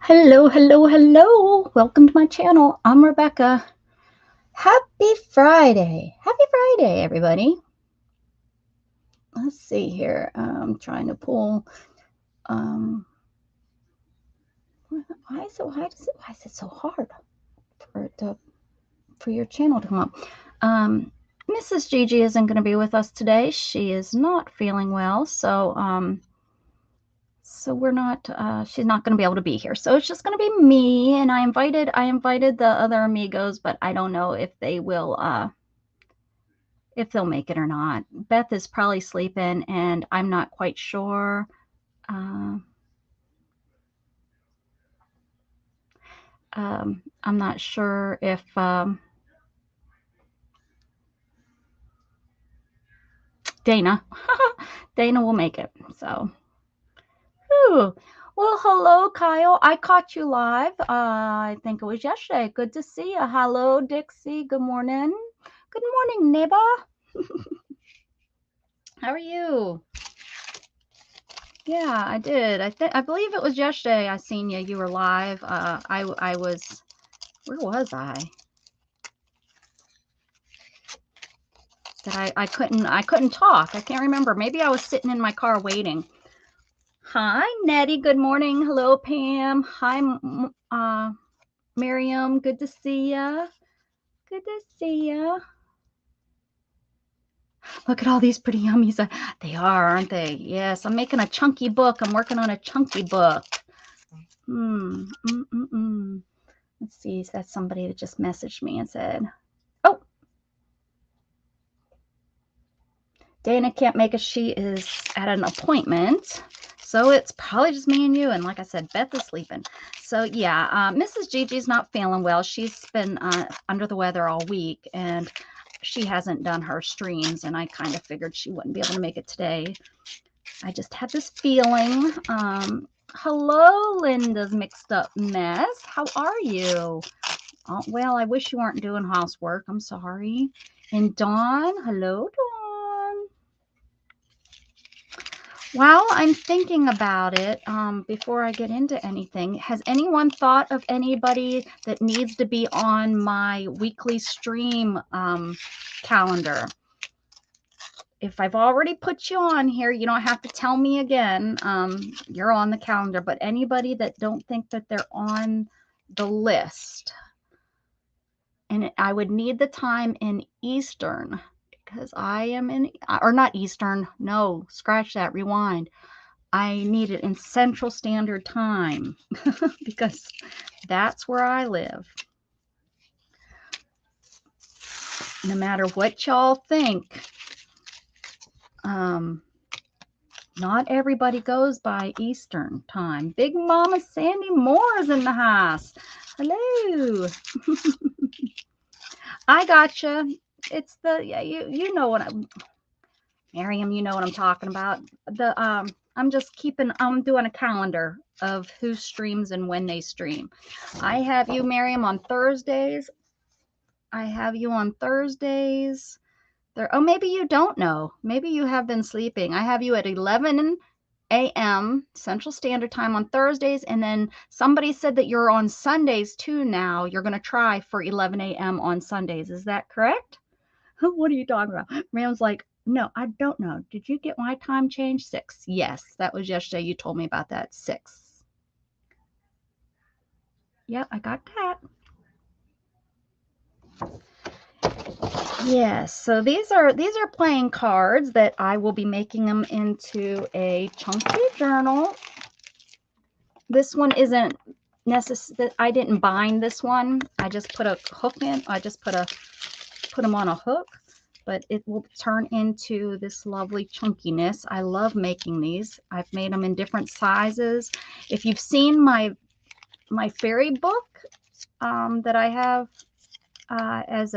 Hello, hello, hello. Welcome to my channel. I'm Rebecca. Happy Friday. Happy Friday, everybody. Let's see here. I'm trying to pull. Why is it so hard for your channel to come up? Mrs. Gigi isn't going to be with us today. She is not feeling well, so we're not she's not going to be able to be here, so it's just going to be me. And I invited the other amigos, but I don't know if they'll make it or not. Beth is probably sleeping, and I'm not quite sure. I'm not sure if Dana Dana will make it. So whew. Well, hello, Kyle. I caught you live. I think it was yesterday. Good to see you. Hello, Dixie. Good morning. Good morning, neighbor. How are you? Yeah, I did. I believe it was yesterday I seen you. You were live. I was, where was I? That I couldn't talk. I can't remember. Maybe I was sitting in my car waiting. Hi, Nettie. Good morning. Hello, Pam. Hi, Miriam. Good to see ya. Good to see ya. Look at all these pretty yummies. They are, aren't they? Yes, I'm making a chunky book. I'm working on a chunky book. Let's see. That's somebody that just messaged me and said, oh, Dana can't make it. She is at an appointment. So it's probably just me and you. And like I said, Beth is sleeping. So yeah, Mrs. Gigi's not feeling well. She's been under the weather all week, and she hasn't done her streams. And I kind of figured she wouldn't be able to make it today. I just had this feeling. Hello, Linda's mixed up mess. How are you? Oh, well, I wish you weren't doing housework. I'm sorry. And Dawn, hello, Dawn. While I'm thinking about it, before I get into anything, has anyone thought of anybody that needs to be on my weekly stream calendar? If I've already put you on here, you don't have to tell me again. You're on the calendar, but anybody that don't think that they're on the list, and I would need the time in Eastern, because I am in, or not Eastern, no, scratch that, rewind. I need it in Central Standard Time because that's where I live. No matter what y'all think, not everybody goes by Eastern Time. Big Mama Sandy Moore is in the house. Hello. I gotcha. It's the, yeah, you know what I'm, Miriam, you know what I'm talking about. The I'm doing a calendar of who streams and when they stream. I have you, Miriam, on Thursdays. I have you on Thursdays. There, oh, maybe you don't know. Maybe you have been sleeping. I have you at 11 a.m. Central Standard Time on Thursdays, and then somebody said that you're on Sundays too now. You're going to try for 11 a.m. on Sundays. Is that correct? What are you talking about? Miriam's like, no, I don't know. Did you get my time change? 6. Yes, that was yesterday. You told me about that. 6. Yep, I got that. Yes, so these are playing cards that I will be making them into a chunky journal. This one isn't necessary. I didn't bind this one. I just put a hook in. I just put them on a hook, but it will turn into this lovely chunkiness. I love making these. I've made them in different sizes. If you've seen my fairy book that I have as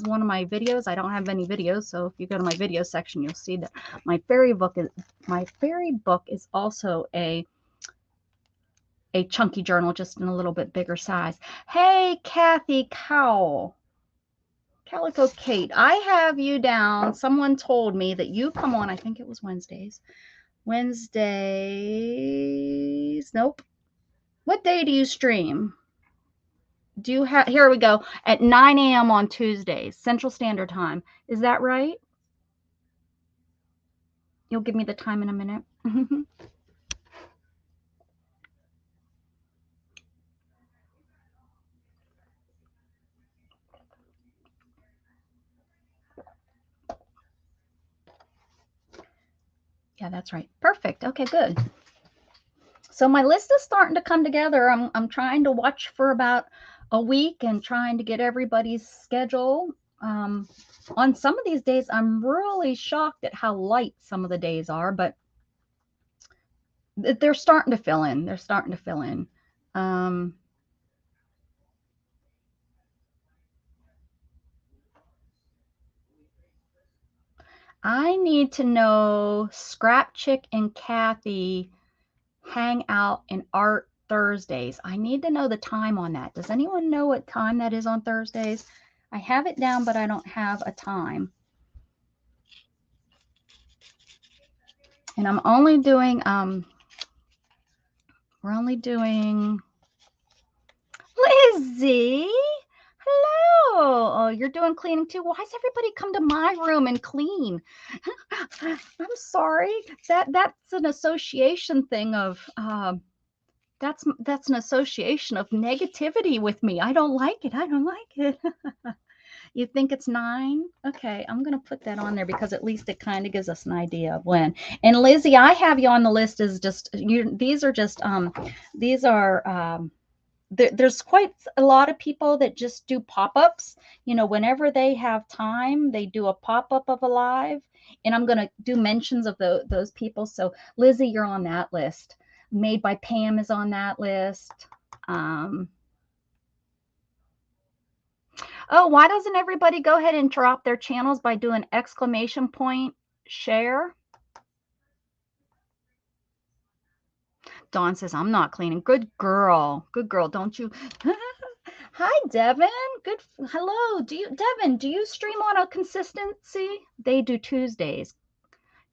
one of my videos, I don't have any videos, so if you go to my video section, you'll see that my fairy book is also a chunky journal, just in a little bit bigger size. Hey, Kathy Cowell. Calico Kate, I have you down. Someone told me that you come on, I think it was Wednesdays. Nope. What day do you stream? Do you have, here we go, at 9 a.m. on Tuesdays, Central Standard Time. Is that right? You'll give me the time in a minute. Yeah, that's right. Perfect. Okay, good. So my list is starting to come together. I'm trying to watch for about a week and trying to get everybody's schedule. On some of these days, I'm really shocked at how light some of the days are, but they're starting to fill in. They're starting to fill in. I need to know Scrap Chick and Kathy hang out in Art Thursdays. I need to know the time on that. Does anyone know what time that is on Thursdays? I have it down, but I don't have a time. And I'm only doing, we're only doing, Lizzie, hello. Oh, you're doing cleaning too? Why does everybody come to my room and clean? I'm sorry. That's an association thing of, that's an association of negativity with me. I don't like it. I don't like it. You think it's 9? Okay, I'm going to put that on there because at least it kind of gives us an idea of when. And Lizzie, I have you on the list as just, these are just, these are, there's quite a lot of people that just do pop-ups. You know, whenever they have time, they do a pop-up of a live. And I'm going to do mentions of those people. So Lizzie, you're on that list. Made by Pam is on that list. Oh, why doesn't everybody go ahead and drop their channels by doing exclamation point share? Dawn says, I'm not cleaning. Good girl. Good girl. Don't you? Hi, Devin. Good. Hello. Devin, do you stream on a consistency? They do Tuesdays.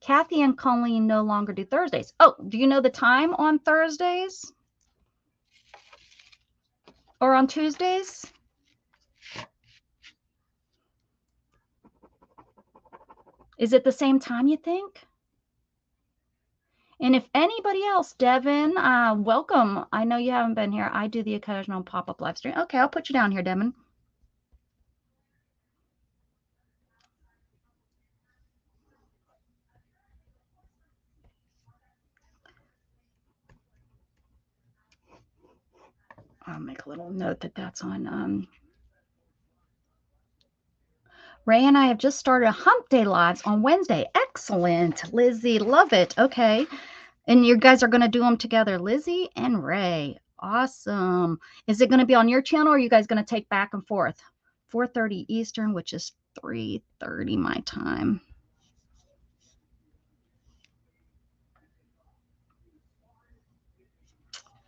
Kathy and Colleen no longer do Thursdays. Oh, do you know the time on Thursdays? Or on Tuesdays? Is it the same time, you think? And if anybody else, Devin, welcome. I know you haven't been here. I do the occasional pop-up live stream. Okay, I'll put you down here, Devin. I'll make a little note that that's on. Ray and I have just started Hump Day Lives on Wednesday. Excellent, Lizzie. Love it. Okay. And you guys are going to do them together, Lizzie and Ray. Awesome. Is it going to be on your channel or are you guys going to take back and forth? 4:30 Eastern, which is 3:30 my time.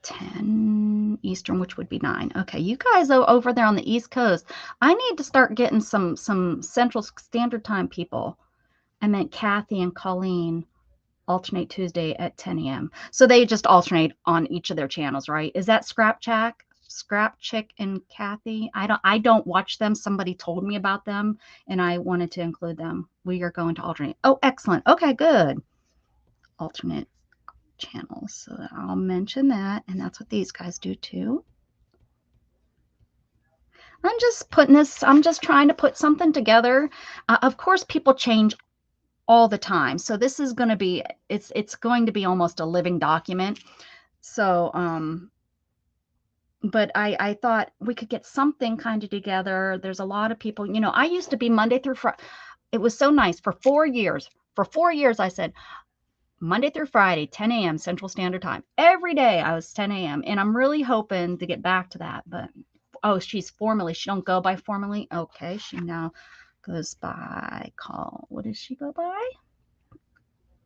10 Eastern, which would be 9. Okay, you guys over there on the East Coast, I need to start getting some Central Standard Time people. I meant Kathy and Colleen alternate Tuesday at 10 a.m. So they just alternate on each of their channels, right? Is that Scrap Chick and Kathy? I don't watch them. Somebody told me about them and I wanted to include them. We are going to alternate. Oh, excellent. Okay, good. Alternate channels. So I'll mention that. And that's what these guys do too. I'm just trying to put something together. Of course, people change all the time. So this is going to be, it's going to be almost a living document. So, but I thought we could get something kind of together. There's a lot of people, you know, I used to be Monday through Friday. It was so nice for 4 years. For 4 years, I said, Monday through Friday, 10 a.m. Central Standard Time. Every day I was 10 a.m. And I'm really hoping to get back to that. But, oh, she's formally. She don't go by formally. Okay, she now goes by what does she go by?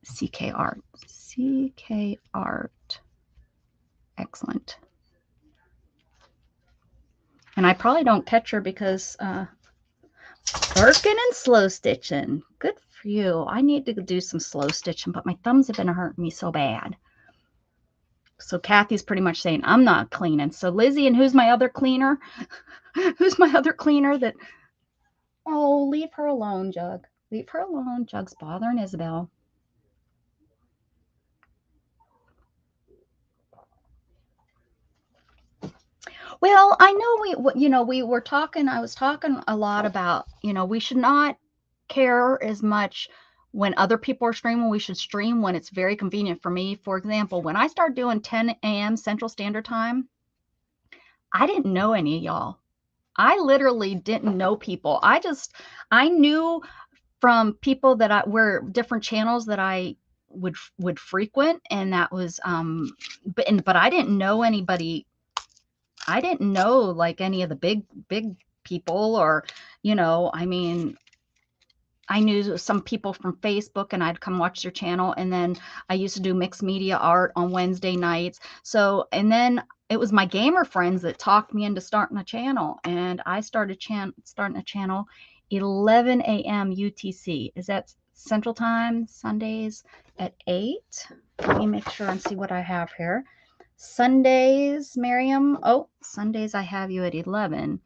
CK Art. CK Art. Excellent. And I probably don't catch her because working and slow stitching. Good for you. I need to do some slow stitching, but my thumbs have been hurting me so bad. So Kathy's pretty much saying, I'm not cleaning. So Lizzie, and who's my other cleaner? Who's my other cleaner that, oh, leave her alone, Jug. Leave her alone. Jug's bothering Isabel. Well, I know we were talking, I was talking a lot about, we should not care as much when other people are streaming. We should stream when it's very convenient for me. For example, when I started doing 10 a.m. Central Standard Time, I didn't know any of y'all. I literally didn't know people. I knew from people that were different channels that I would frequent, and that was but I didn't know anybody. I didn't know like any of the big people, or I mean, I knew some people from Facebook, and I'd come watch their channel. And then I used to do mixed media art on Wednesday nights. So, and then it was my gamer friends that talked me into starting a channel, and I started starting a channel 11 a.m. UTC. Is that Central Time? Sundays at 8. Let me make sure and see what I have here. Sundays, Miriam. Oh, Sundays I have you at 11.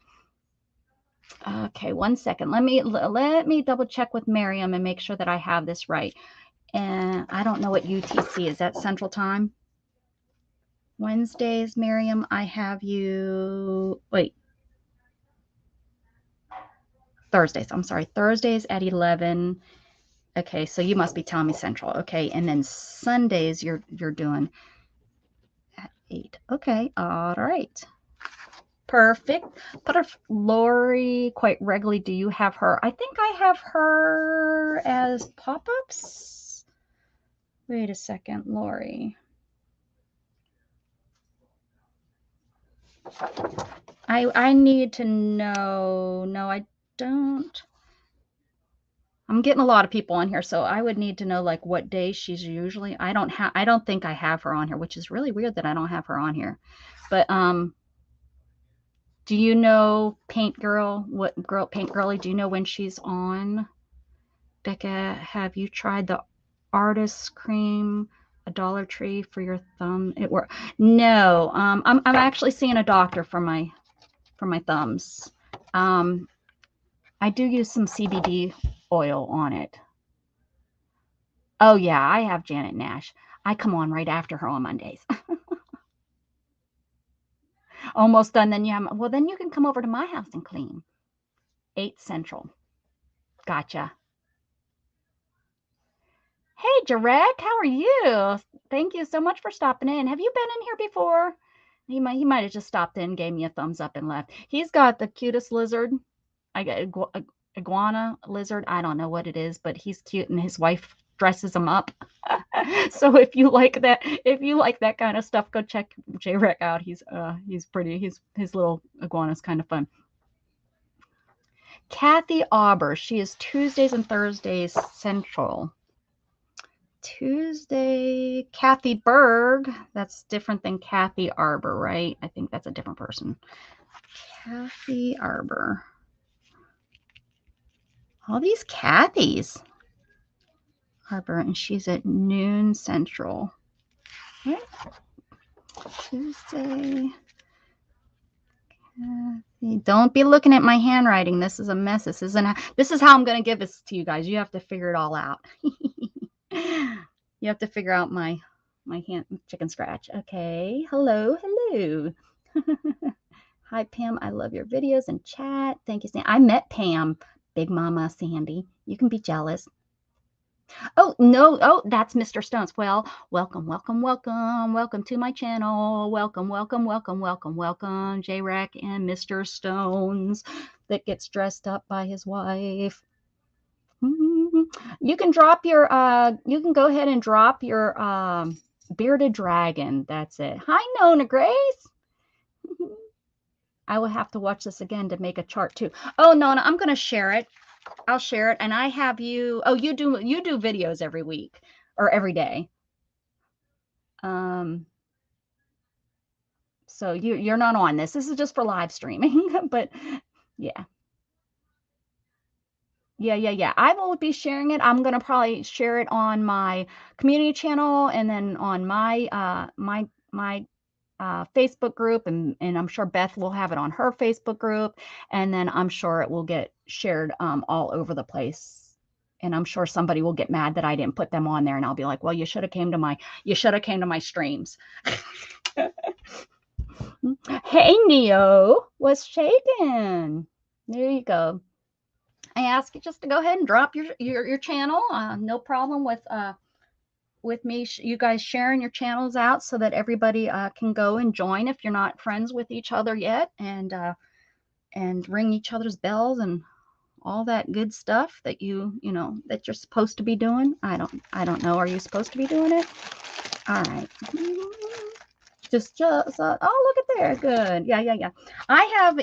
Okay, 1 second. Let me double check with Miriam and make sure that I have this right. And I don't know what UTC is. That Central Time? Wednesdays, Miriam, I have you. Wait. Thursdays. I'm sorry. Thursdays at 11. Okay, so you must be telling me Central. Okay, and then Sundays you're doing at 8. Okay, all right. Perfect. Lori, quite regularly, do you have her? I think I have her as pop-ups. Wait a second, Lori. I need to know. No, I don't. I'm getting a lot of people on here, so I would need to know like what day she's usually. I don't think I have her on here, which is really weird that I don't have her on here. But do you know Paint Girl? Paint Girly? Do you know when she's on? Becca, have you tried the artist cream, a Dollar Tree for your thumb? It worked. No, I'm actually seeing a doctor for my thumbs. I do use some CBD oil on it. Oh yeah, I have Janet Nash. I come on right after her on Mondays. Almost done. Then then you can come over to my house and clean. 8 Central. Gotcha. Hey, Jarek, how are you? Thank you so much for stopping in. Have you been in here before? He might have just stopped in, gave me a thumbs up, and left. He's got the cutest lizard. I got iguana lizard. I don't know what it is, but he's cute, and his wife dresses him up. So if you like that kind of stuff, go check J-Rec out. He's pretty. His little iguana is kind of fun. Kathy Auber. She is Tuesdays and Thursdays Central. Tuesday, Kathy Berg. That's different than Kathy Arbor, right? I think that's a different person. Kathy Arbor. All these Kathys. Arbor, and she's at noon Central. Right? Tuesday. Kathy. Don't be looking at my handwriting. This is a mess. This is how I'm going to give this to you guys. You have to figure it all out. You have to figure out my hand chicken scratch. Okay. Hello. Hi, Pam. I love your videos and chat. Thank you, Sandy. I met Pam, Big Mama Sandy. You can be jealous. Oh, no. Oh, that's Mr. Stones. Well, welcome to my channel. Welcome, J-Rec and Mr. Stones that gets dressed up by his wife. You can drop your you can go ahead and drop your bearded dragon. That's it. Hi, Nona Grace. I will have to watch this again to make a chart too. Oh, Nona, I'm going to share it. I'll share it, and I have you. Oh, you do videos every week or every day. So you're not on this. This is just for live streaming, but yeah. Yeah. I will be sharing it. I'm gonna probably share it on my community channel, and then on my Facebook group, and I'm sure Beth will have it on her Facebook group, and then I'm sure it will get shared all over the place. And I'm sure somebody will get mad that I didn't put them on there, and I'll be like, well, you should have came to my streams. Hey Neo, what's shaking? There you go. I ask you just to go ahead and drop your channel. No problem with me, you guys sharing your channels out so that everybody can go and join if you're not friends with each other yet, and ring each other's bells and all that good stuff that you know that you're supposed to be doing. I don't know. Are you supposed to be doing it? All right. Just oh, look at there. Good. Yeah. I have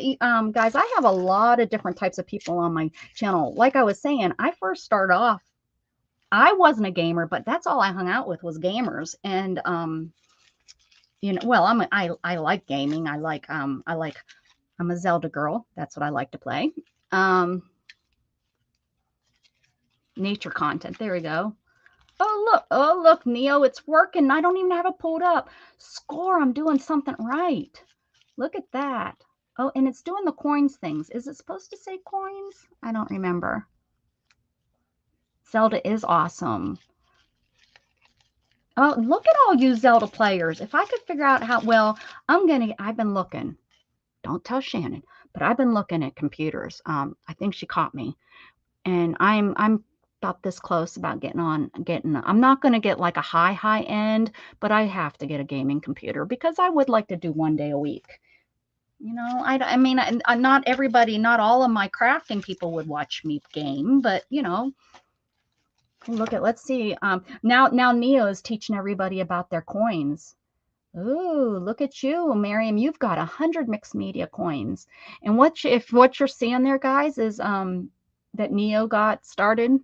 guys, I have a lot of different types of people on my channel. Like I was saying, I first started off, I wasn't a gamer, but that's all I hung out with was gamers. And you know, well, I like gaming. I'm a Zelda girl. That's what I like to play. Nature content. There we go. Oh look, Neo, it's working. I don't even have it pulled up. Score, I'm doing something right. Look at that. Oh, and it's doing the coins things. Is it supposed to say coins? I don't remember. Zelda is awesome. Oh, look at all you Zelda players. If I could figure out how, well, I've been looking. Don't tell Shannon, but I've been looking at computers. I think she caught me. And I'm about this close about I'm not going to get like a high end, but I have to get a gaming computer because I would like to do one day a week. You know, I mean, not everybody, not all of my crafting people would watch me game, but you know, let's see. Now Neo is teaching everybody about their coins. Ooh, look at you, Miriam. You've got 100 mixed media coins. And what you're seeing there, guys, is that Neo got started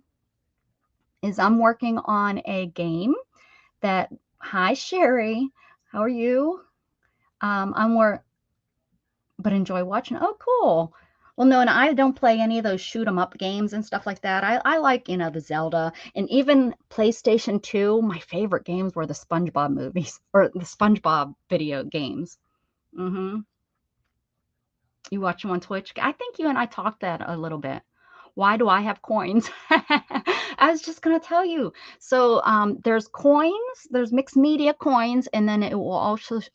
is I'm working on a game that, hi Sherry, how are you? But enjoy watching. Oh, cool. Well, no, and I don't play any of those shoot 'em up games and stuff like that. I like, you know, the Zelda and even PlayStation 2. My favorite games were the SpongeBob movies or the SpongeBob video games. Mm-hmm. You watch them on Twitch? I think you and I talked that a little bit. Why do I have coins? I was just going to tell you. So there's coins, there's mixed media coins, and then it will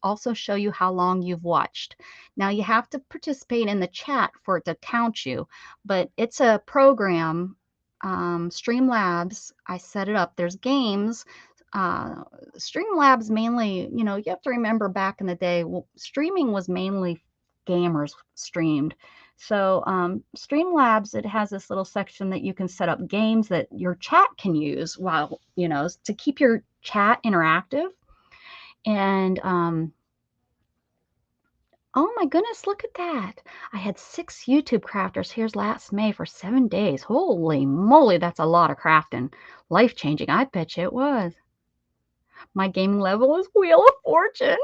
also show you how long you've watched. Now you have to participate in the chat for it to count you, but it's a program, Streamlabs. I set it up. There's games. Streamlabs mainly, you know, you have to remember back in the day, streaming was mainly gamers streamed. So Streamlabs, it has this little section that you can set up games that your chat can use while, you know, to keep your chat interactive. And oh my goodness, look at that. I had 6 YouTube crafters here last May for 7 days. Holy moly, that's a lot of crafting. Life-changing, I bet you it was. My gaming level is Wheel of Fortune.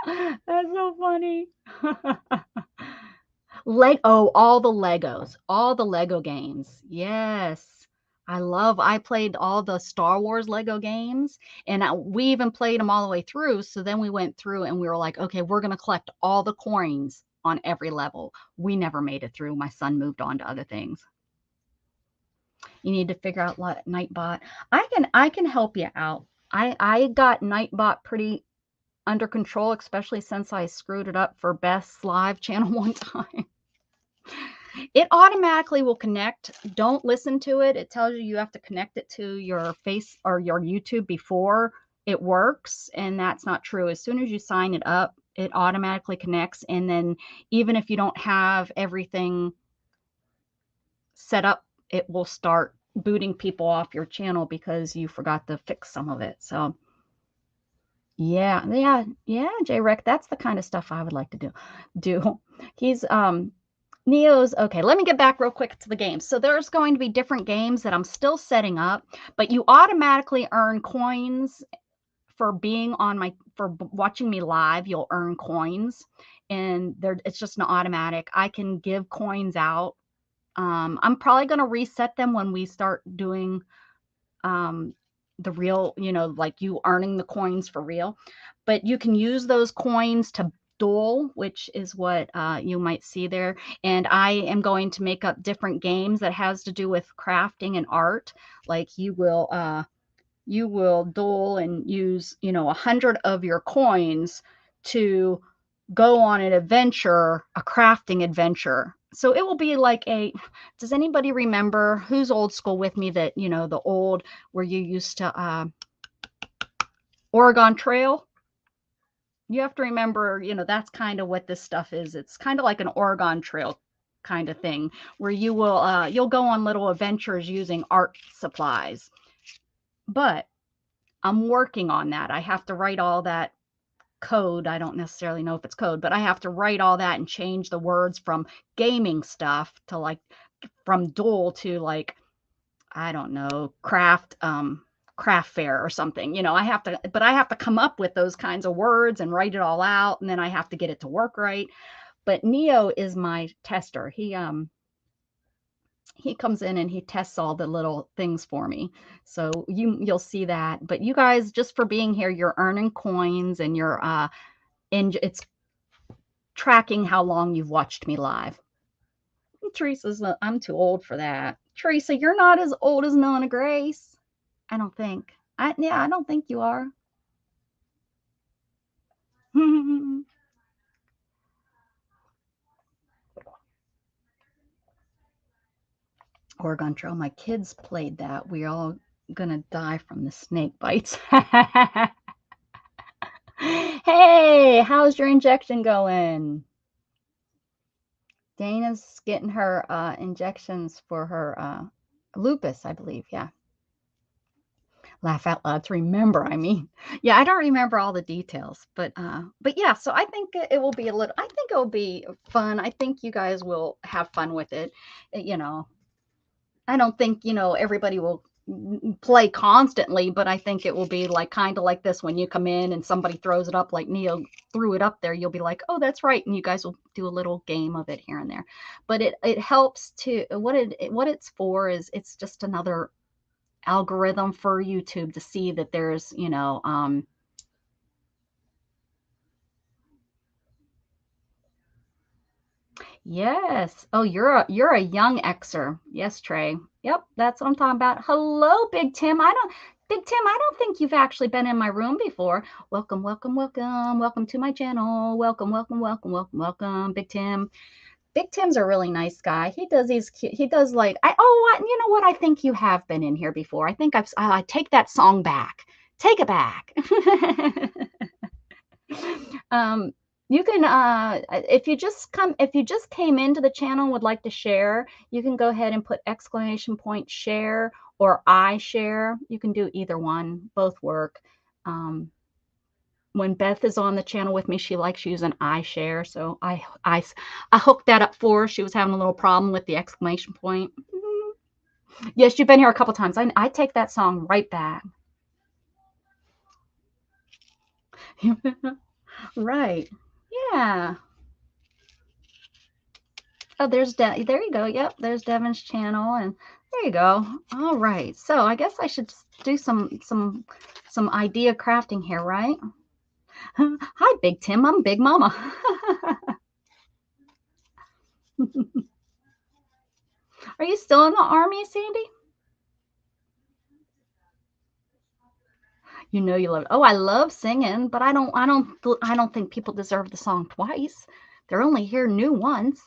That's so funny. All the Legos, all the Lego games. Yes. I played all the Star Wars Lego games, and we even played them all the way through. So then we went through and we were like, okay, we're going to collect all the coins on every level. We never made it through. My son moved on to other things. You need to figure out Nightbot. I can help you out. I got Nightbot pretty under control, especially since I screwed it up for Beth's live channel one time. It automatically will connect. Don't listen to it. It tells you have to connect it to your face or your YouTube before it works, and that's not true. As soon as you sign it up, it automatically connects, and then even if you don't have everything set up, it will start booting people off your channel because you forgot to fix some of it. So yeah, J-Rec, that's the kind of stuff I would like to do. He's Neo's okay. Let me get back real quick to the games. So there's going to be different games that I'm still setting up, but you automatically earn coins for being on for watching me live. You'll earn coins, and it's just an automatic. I can give coins out. I'm probably going to reset them when we start doing the real, you know, like you earning the coins for real. But you can use those coins to duel, which is what you might see there. And I am going to make up different games that has to do with crafting and art. Like you will duel and use, you know, 100 of your coins to go on an adventure, a crafting adventure. So it will be like a, does anybody remember who's old school with me that, you know, the old where you used to Oregon Trail? You have to remember, you know, that's kind of what this stuff is. It's kind of like an Oregon Trail kind of thing where you will you'll go on little adventures using art supplies. But I'm working on that. I have to write all that code. I don't necessarily know if it's code, but I have to write all that and change the words from gaming stuff to like from duel to like, I don't know, craft fair or something. You know, I have to, but I have to come up with those kinds of words and write it all out, and then I have to get it to work right. But Neo is my tester. He comes in and he tests all the little things for me. So you'll see that. But you guys, just for being here, you're earning coins and you're it's tracking how long you've watched me live. Teresa's I'm too old for that. Teresa, you're not as old as Nona Grace. I don't think. I don't think you are. Oregon Trail. My kids played that. We're all gonna die from the snake bites. Hey, how's your injection going? Dana's getting her injections for her lupus, I believe. Yeah. Laugh out loud to remember. I mean, yeah, I don't remember all the details, but yeah. So I think it will be a little. I think it will be fun. I think you guys will have fun with it. You know, I don't think, you know, everybody will play constantly, but I think it will be like kind of like this when you come in and somebody throws it up like Neo threw it up there, you'll be like, oh, that's right, and you guys will do a little game of it here and there. But it helps to what it's for is it's just another algorithm for YouTube to see that there's, you know, yes. Oh, you're a young Xer. Yes, Trey. Yep, that's what I'm talking about. Hello, Big Tim. Big Tim, I don't think you've actually been in my room before. Welcome, welcome, welcome. Welcome to my channel. Welcome, welcome, welcome, welcome, welcome, Big Tim. Big Tim's a really nice guy. He does he does like you know what? I think you have been in here before. I think I take that song back. Take it back. um you can if you just came into the channel and would like to share, you can go ahead and put exclamation point share or I share. You can do either one, both work. When Beth is on the channel with me, she likes using I share, so I hooked that up for her. She was having a little problem with the exclamation point. Yes, you've been here a couple times. I take that song right back. Right. Yeah. Oh, there you go. Yep, there's Devin's channel, and there you go. All right. So I guess I should do some idea crafting here, right? Hi, Big Tim. I'm Big Mama. Are you still in the army, Sandy? You know you love it. Oh, I love singing, but I don't think people deserve the song twice. They're only here new once.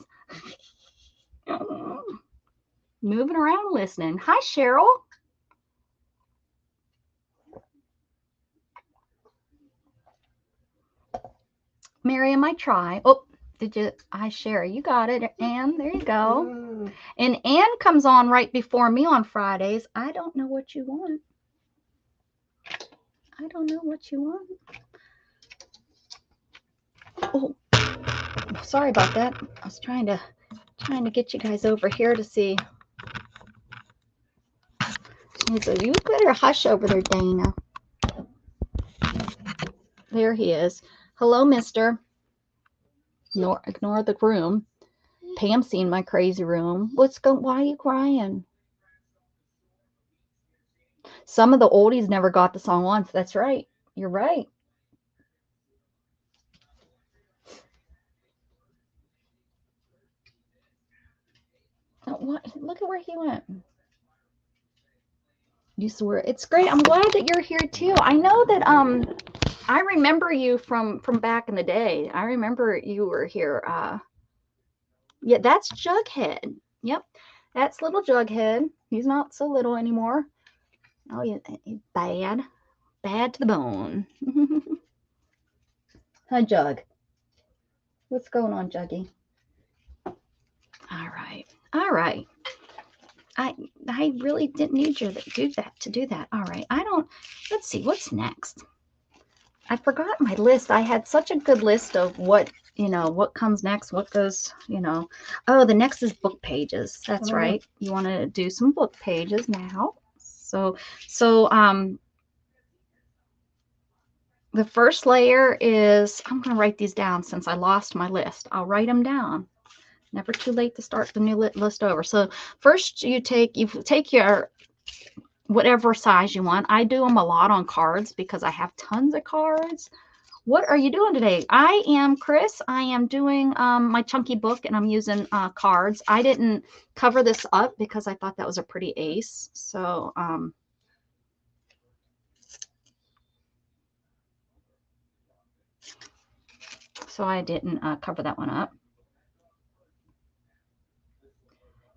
Moving around listening. Hi, Cheryl. Miriam, I try. Oh, I share. You got it, Anne. There you go. And Anne comes on right before me on Fridays. I don't know what you want. I don't know what you want. Oh, sorry about that. I was trying to get you guys over here to see. So you better hush over there, Dana. There he is. Hello, mister. Ignore the room. Pam's seen my crazy room. Why are you crying? Some of the oldies never got the song once. That's right. You're right. Oh, what? Look at where he went. You swear. It's great. I'm glad that you're here too. I know that I remember you from back in the day. I remember you were here. Yeah, that's Jughead. Yep. That's little Jughead. He's not so little anymore. Oh, yeah, bad. Bad to the bone. Hi, Jug. What's going on, Juggy? All right. All right. I really didn't need you to do that. All right. Let's see, what's next? I forgot my list. I had such a good list of what, what comes next, what goes, Oh, the next is book pages. That's right. You want to do some book pages now. So the first layer is, I'm going to write these down since I lost my list. I'll write them down. Never too late to start the new list over. So first you take your whatever size you want. I do them a lot on cards because I have tons of cards. What are you doing today? I am Chris. I am doing my chunky book, and I'm using cards. I didn't cover this up because I thought that was a pretty ace. So I didn't cover that one up.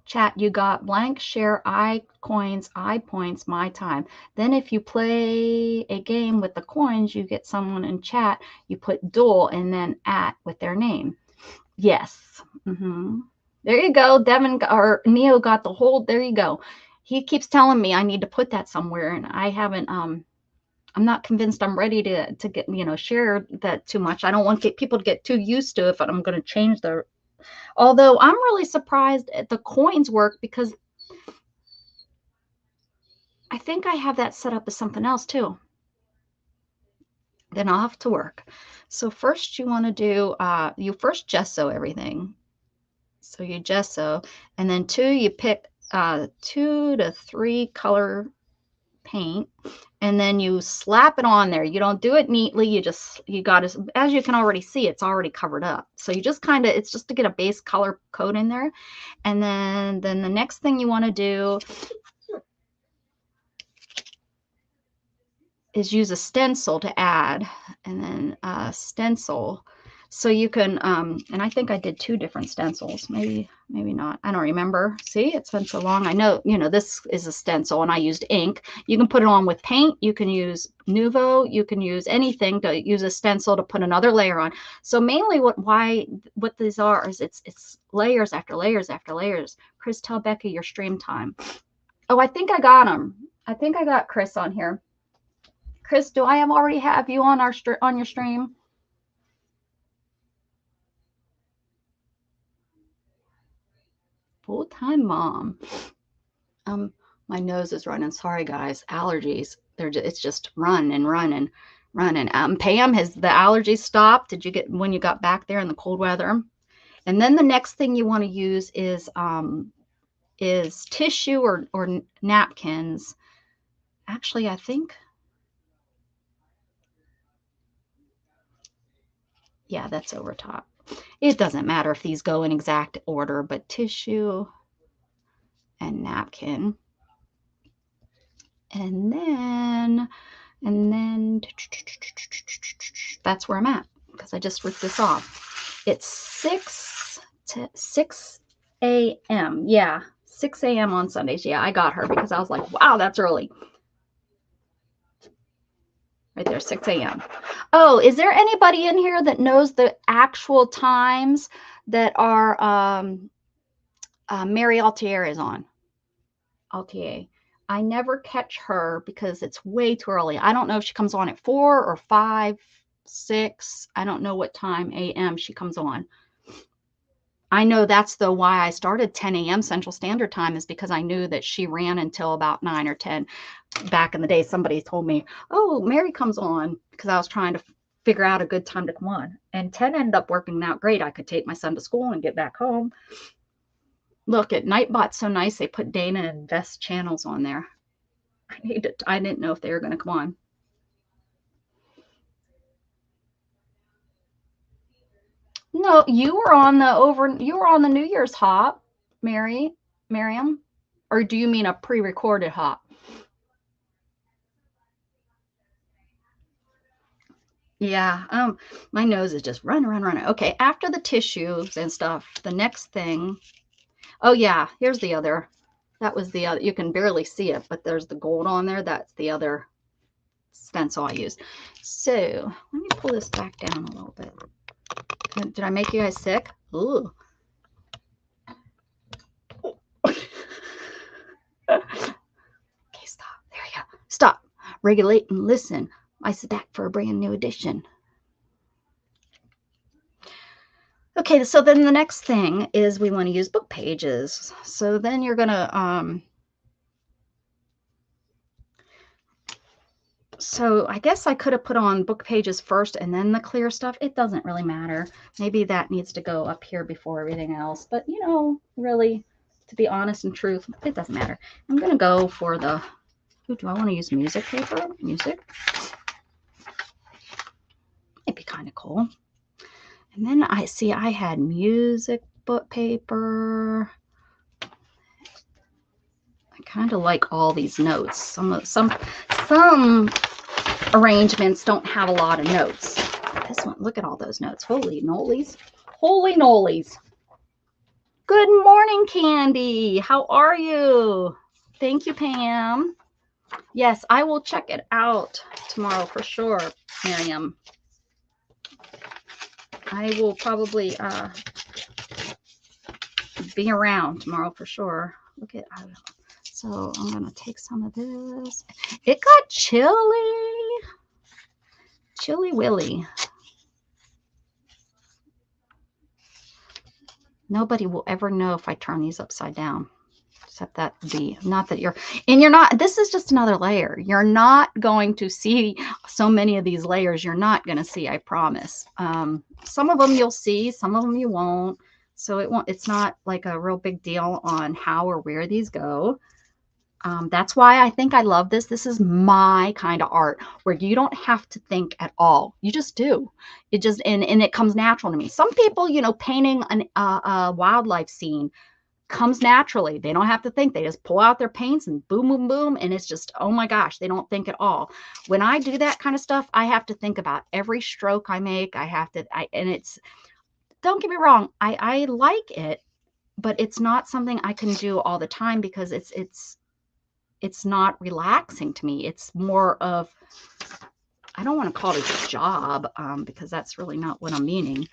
Chat, you got blank, share, I coins, I points, my time. Then if you play a game with the coins, you get someone in chat, you put duel and then at with their name. Yes. There you go. Devin or Neo got the whole, there you go. He keeps telling me I need to put that somewhere, and I haven't, I'm not convinced I'm ready to get, share that too much. I don't want people to get too used to it, but I'm going to change the, although I'm really surprised at the coins work because I think I have that set up as something else too. Then I'll have to work. So first you want to do, you first gesso everything. So you gesso, and then you pick 2 to 3 color paint, and then you slap it on there. You don't do it neatly. You got to, as you can already see, it's already covered up. So you just kind of, it's just to get a base color coat in there. And then the next thing you want to do is use a stencil to add, and then stencil. So you can, and I think I did 2 different stencils, maybe not. I don't remember. See, it's been so long. I know, this is a stencil and I used ink. You can put it on with paint. You can use Nuvo. You can use anything to use a stencil to put another layer on. So mainly what these are is it's layers after layers after layers. Chris, tell Becca your stream time. Oh, I think I got him. I think I got Chris on here. Chris, do I already have you on your stream? Full-time mom. My nose is running. Sorry, guys. Allergies. It's just run and run and running. Pam, has the allergies stopped? Did you get when you got back there in the cold weather? And then the next thing you want to use is tissue or napkins. Actually, I think, yeah, that's over top. It doesn't matter if these go in exact order, but tissue and napkin. And then that's where I'm at because I just ripped this off. It's 6 a.m. Yeah, 6 a.m. on Sundays. Yeah, I got her because I was like, wow, that's early. Right there, 6 a.m. Oh, is there anybody in here that knows the actual times that our Mary Altier is on? Altier. I never catch her because it's way too early. I don't know if she comes on at 4 or 5, 6. I don't know what time a.m. she comes on. I know that's why I started 10 a.m. Central Standard Time, is because I knew that she ran until about 9 or 10. Back in the day, somebody told me, oh, Mary comes on, because I was trying to figure out a good time to come on. And 10 ended up working out great. I could take my son to school and get back home. Look, at Nightbot's so nice. They put Dana and Vest channels on there. I didn't know if they were going to come on. No, you were on the New Year's hop, Miriam, or do you mean a pre-recorded hop? Yeah, my nose is just running. Okay, after the tissues and stuff, the next thing. Oh yeah, here's the other. That was the other. You can barely see it, but there's the gold on there. That's the other stencil I used. So let me pull this back down a little bit. Did I make you guys sick? Ooh. Okay, stop. There you go. Stop. Regulate and listen. I sit back for a brand new edition. Okay, so then the next thing is we want to use book pages. So then you're going to, so I guess I could have put on book pages first and then the clear stuff. It doesn't really matter. Maybe that needs to go up here before everything else. But, you know, really, to be honest and truth, it doesn't matter. I'm going to go for the, ooh, do I want to use music paper? Music? It'd be kind of cool. And then I see I had music book paper. I kind of like all these notes. Some arrangements don't have a lot of notes. This one, look at all those notes. Holy nolies. Holy nolies. Good morning, Candy. How are you? Thank you, Pam. Yes, I will check it out tomorrow for sure, Miriam. I will probably be around tomorrow for sure. Look at, so I'm going to take some of this. It got chilly. Chilly Willy. Nobody will ever know if I turn these upside down. Except that the, not that you're, and you're not, this is just another layer. You're not going to see so many of these layers. You're not going to see, I promise. Some of them you'll see, some of them you won't. So it's not like a real big deal on how or where these go. That's why I think I love this. This is my kind of art where you don't have to think at all. You just do. It just, and it comes natural to me. Some people, you know, painting a wildlife scene comes naturally. They don't have to think. They just pull out their paints and boom, boom, boom. And it's just, oh my gosh, they don't think at all. When I do that kind of stuff, I have to think about every stroke I make. And it's, don't get me wrong. I like it, but it's not something I can do all the time because it's not relaxing to me. It's more of, I don't want to call it a job because that's really not what I'm meaning,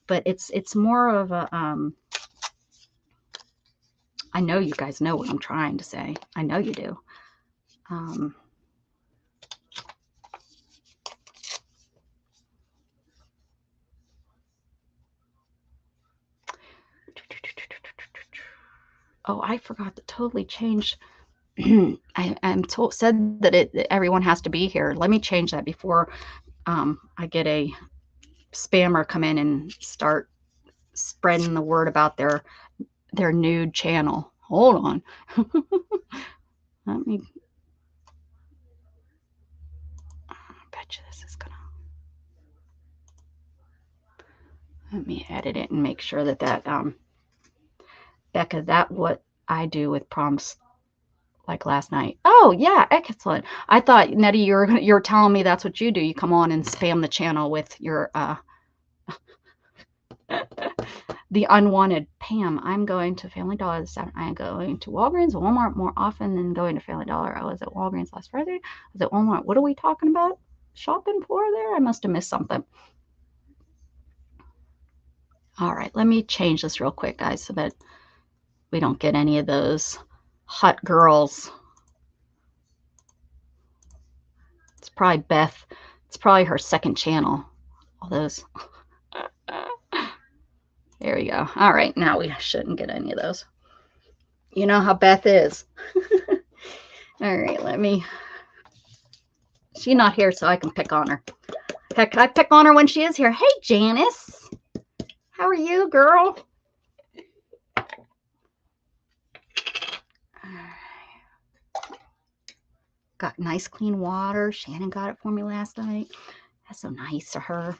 but it's more of a, I know you guys know what I'm trying to say. I know you do. Oh, I forgot to totally change. I'm said that everyone has to be here. Let me change that before I get a spammer come in and start spreading the word about their nude channel. Hold on. Let me, I bet you this is gonna, let me edit it and make sure that Becca, that what I do with prompts like last night. Oh yeah, excellent. I thought, Nettie, you're telling me that's what you do. You come on and spam the channel with your the unwanted. Pam, I'm going to Family Dollar this Saturday. I am going to Walgreens, Walmart more often than going to Family Dollar. I was at Walgreens last Friday. I was at Walmart. What are we talking about? Shopping for there? I must have missed something. All right, let me change this real quick, guys, so that we don't get any of those hot girls. It's probably Beth. It's probably her second channel. All those. There we go. All right, now we shouldn't get any of those. You know how Beth is. All right, let me. She's not here, so I can pick on her. Heck, can I pick on her when she is here? Hey, Janice. How are you, girl? Got nice clean water. Shannon got it for me last night. That's so nice of her.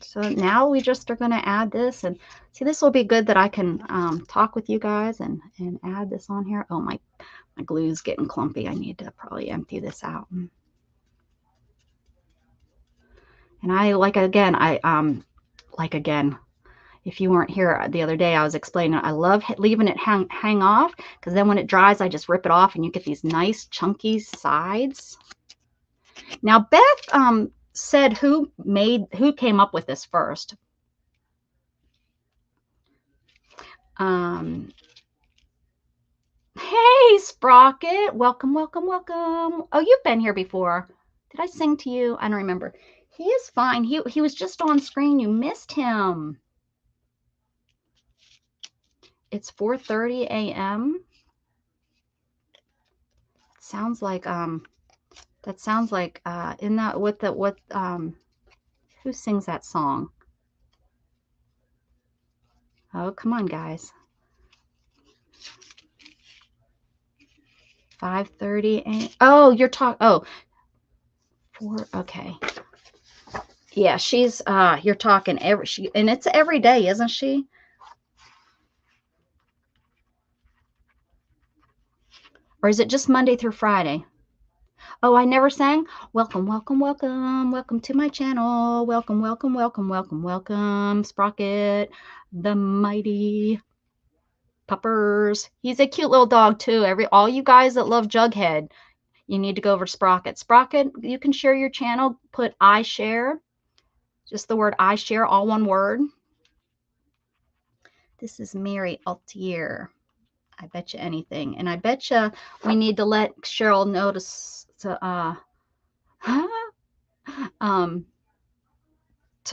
So now we just are going to add this, and see, this will be good that I can talk with you guys and add this on here. Oh, my glue's getting clumpy. I need to probably empty this out. And I like again, if you weren't here the other day, I was explaining I love leaving it hang off, because then when it dries, I just rip it off and you get these nice chunky sides. Now Beth said who came up with this first. Hey Sprocket, welcome, welcome, welcome. Oh, you've been here before. Did I sing to you? I don't remember. He is fine. He was just on screen. You missed him. It's 4:30 a.m. Sounds like that sounds like in that who sings that song? Oh, come on, guys. 5:30 a.m. Oh, you're talking. Oh, 4. Okay. Yeah, she's you're talking and it's every day, isn't she? Or is it just Monday through Friday? Oh, I never sang. Welcome, welcome, welcome, welcome to my channel. Welcome, welcome, welcome, welcome, welcome, Sprocket, the mighty puppers. He's a cute little dog too. All you guys that love Jughead, you need to go over to Sprocket. Sprocket, you can share your channel. Put I share, just the word I share, all one word. This is Mary Altier. I bet you anything. And I bet you we need to let Cheryl notice to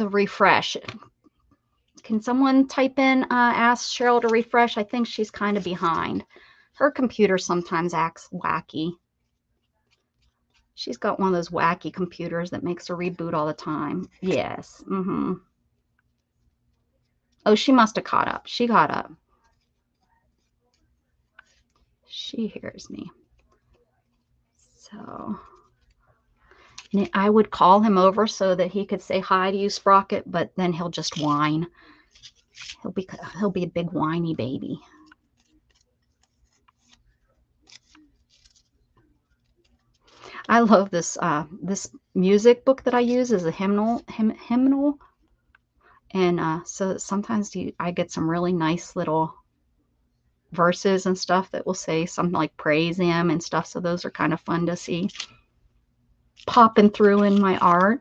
refresh. Can someone type in, ask Cheryl to refresh? I think she's kind of behind. Her computer sometimes acts wacky. She's got one of those wacky computers that makes her reboot all the time. Yes. Oh, she must have caught up. She caught up. She hears me. So I would call him over so that he could say hi to you, Sprocket, but then he'll just whine. He'll be a big whiny baby. I love this this music book that I use is a hymnal, and so sometimes I get some really nice little verses and stuff that will say something like praise him and stuff. So those are kind of fun to see popping through in my art.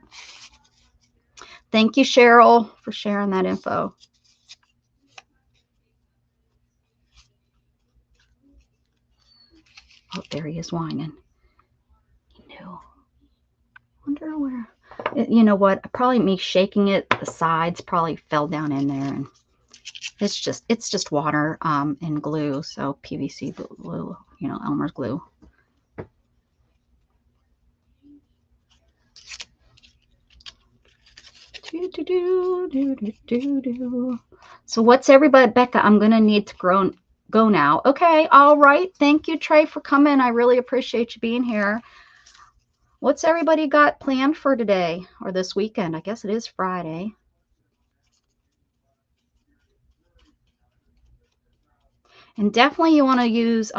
Thank you, Cheryl, for sharing that info. Oh, there he is whining. He knew. Wonder where. You know what? Probably me shaking it. The sides probably fell down in there, and it's just water and glue. So PVC glue, you know, Elmer's glue. So what's everybody, Becca? I'm gonna need to go now. Okay, all right. Thank you, Trey, for coming. I really appreciate you being here. What's everybody got planned for today or this weekend? I guess it is Friday. And definitely you want to use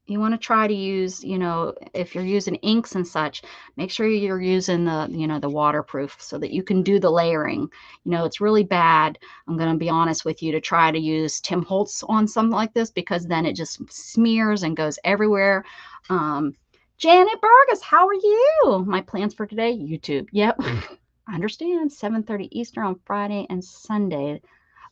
you want to try to use, you know, if you're using inks and such, make sure you're using the, you know, the waterproof so that you can do the layering. You know, it's really bad, I'm going to be honest with you, to try to use Tim Holtz on something like this, because then it just smears and goes everywhere. Janet Burgess, how are you? My plans for today, YouTube. Yep. I understand. 7:30 Eastern on Friday and Sunday.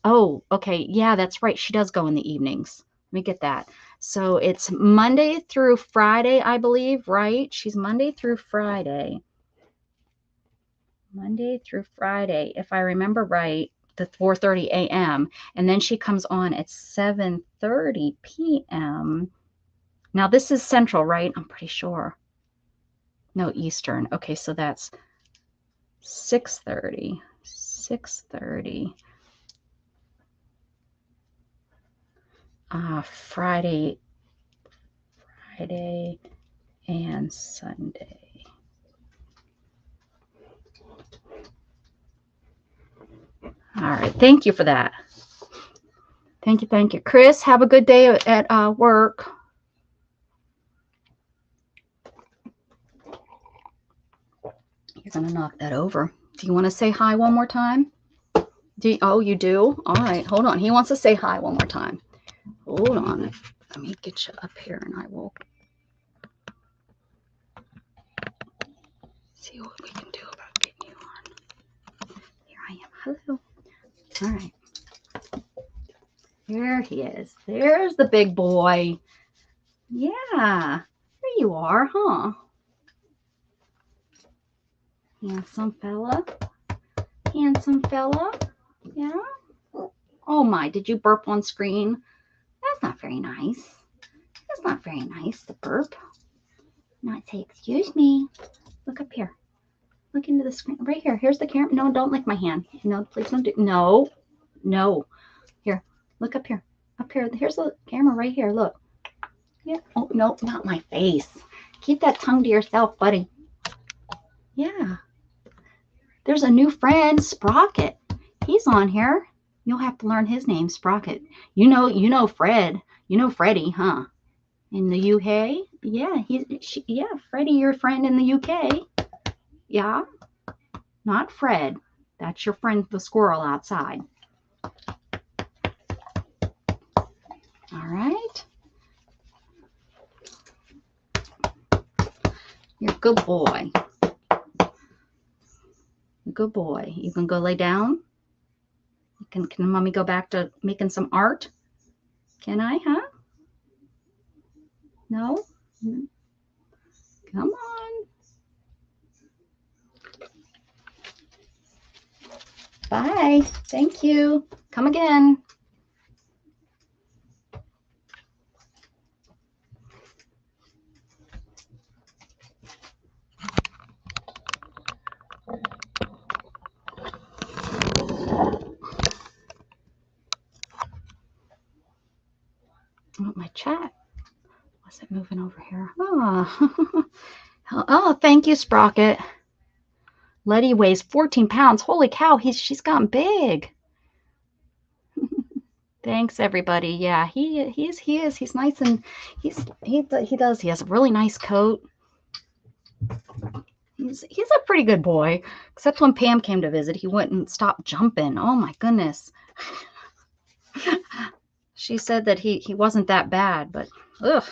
Oh, okay. Yeah, that's right. She does go in the evenings. Let me get that. So it's Monday through Friday, I believe, right? She's Monday through Friday. Monday through Friday, if I remember right, the 4:30 a.m. And then she comes on at 7:30 p.m. Now this is Central, right? I'm pretty sure. No, Eastern. Okay, so that's 6:30. 6:30. Friday Saturday and Sunday. All right. Thank you for that. Thank you. Thank you. Chris, have a good day at work. You're going to knock that over. Do you want to say hi one more time? Oh, you do? All right. Hold on. He wants to say hi one more time. Hold on. Let me get you up here and I will see what we can do about getting you on. Here I am. Hello. All right. There he is. There's the big boy. Yeah. There you are, huh? Handsome fella. Handsome fella. Yeah. Oh my, did you burp on screen? That's not very nice. That's not very nice to burp. Not say, excuse me. Look up here. Look into the screen. Right here. Here's the camera. No, don't lick my hand. No, please don't do. No. No. Here. Look up here. Up here. Here's the camera right here. Look. Yeah. Oh, no, not my face. Keep that tongue to yourself, buddy. Yeah. There's a new friend, Sprocket. He's on here. You'll have to learn his name, Sprocket. You know Fred. You know Freddie, huh? In the UK? Yeah, yeah, Freddie, your friend in the UK. Yeah. Not Fred. That's your friend, the squirrel outside. All right. You're a good boy. Good boy. You can go lay down. Can mommy go back to making some art? Can I, huh? No? Come on. Bye. Thank you. Come again. Oh, my chat. What's it moving over here? Oh, oh, thank you, Sprocket. Letty weighs 14 pounds. Holy cow, she's gotten big. Thanks, everybody. Yeah, he is. He's nice and he does. He has a really nice coat. He's a pretty good boy. Except when Pam came to visit, he wouldn't stop jumping. Oh my goodness. She said that he wasn't that bad, but ugh.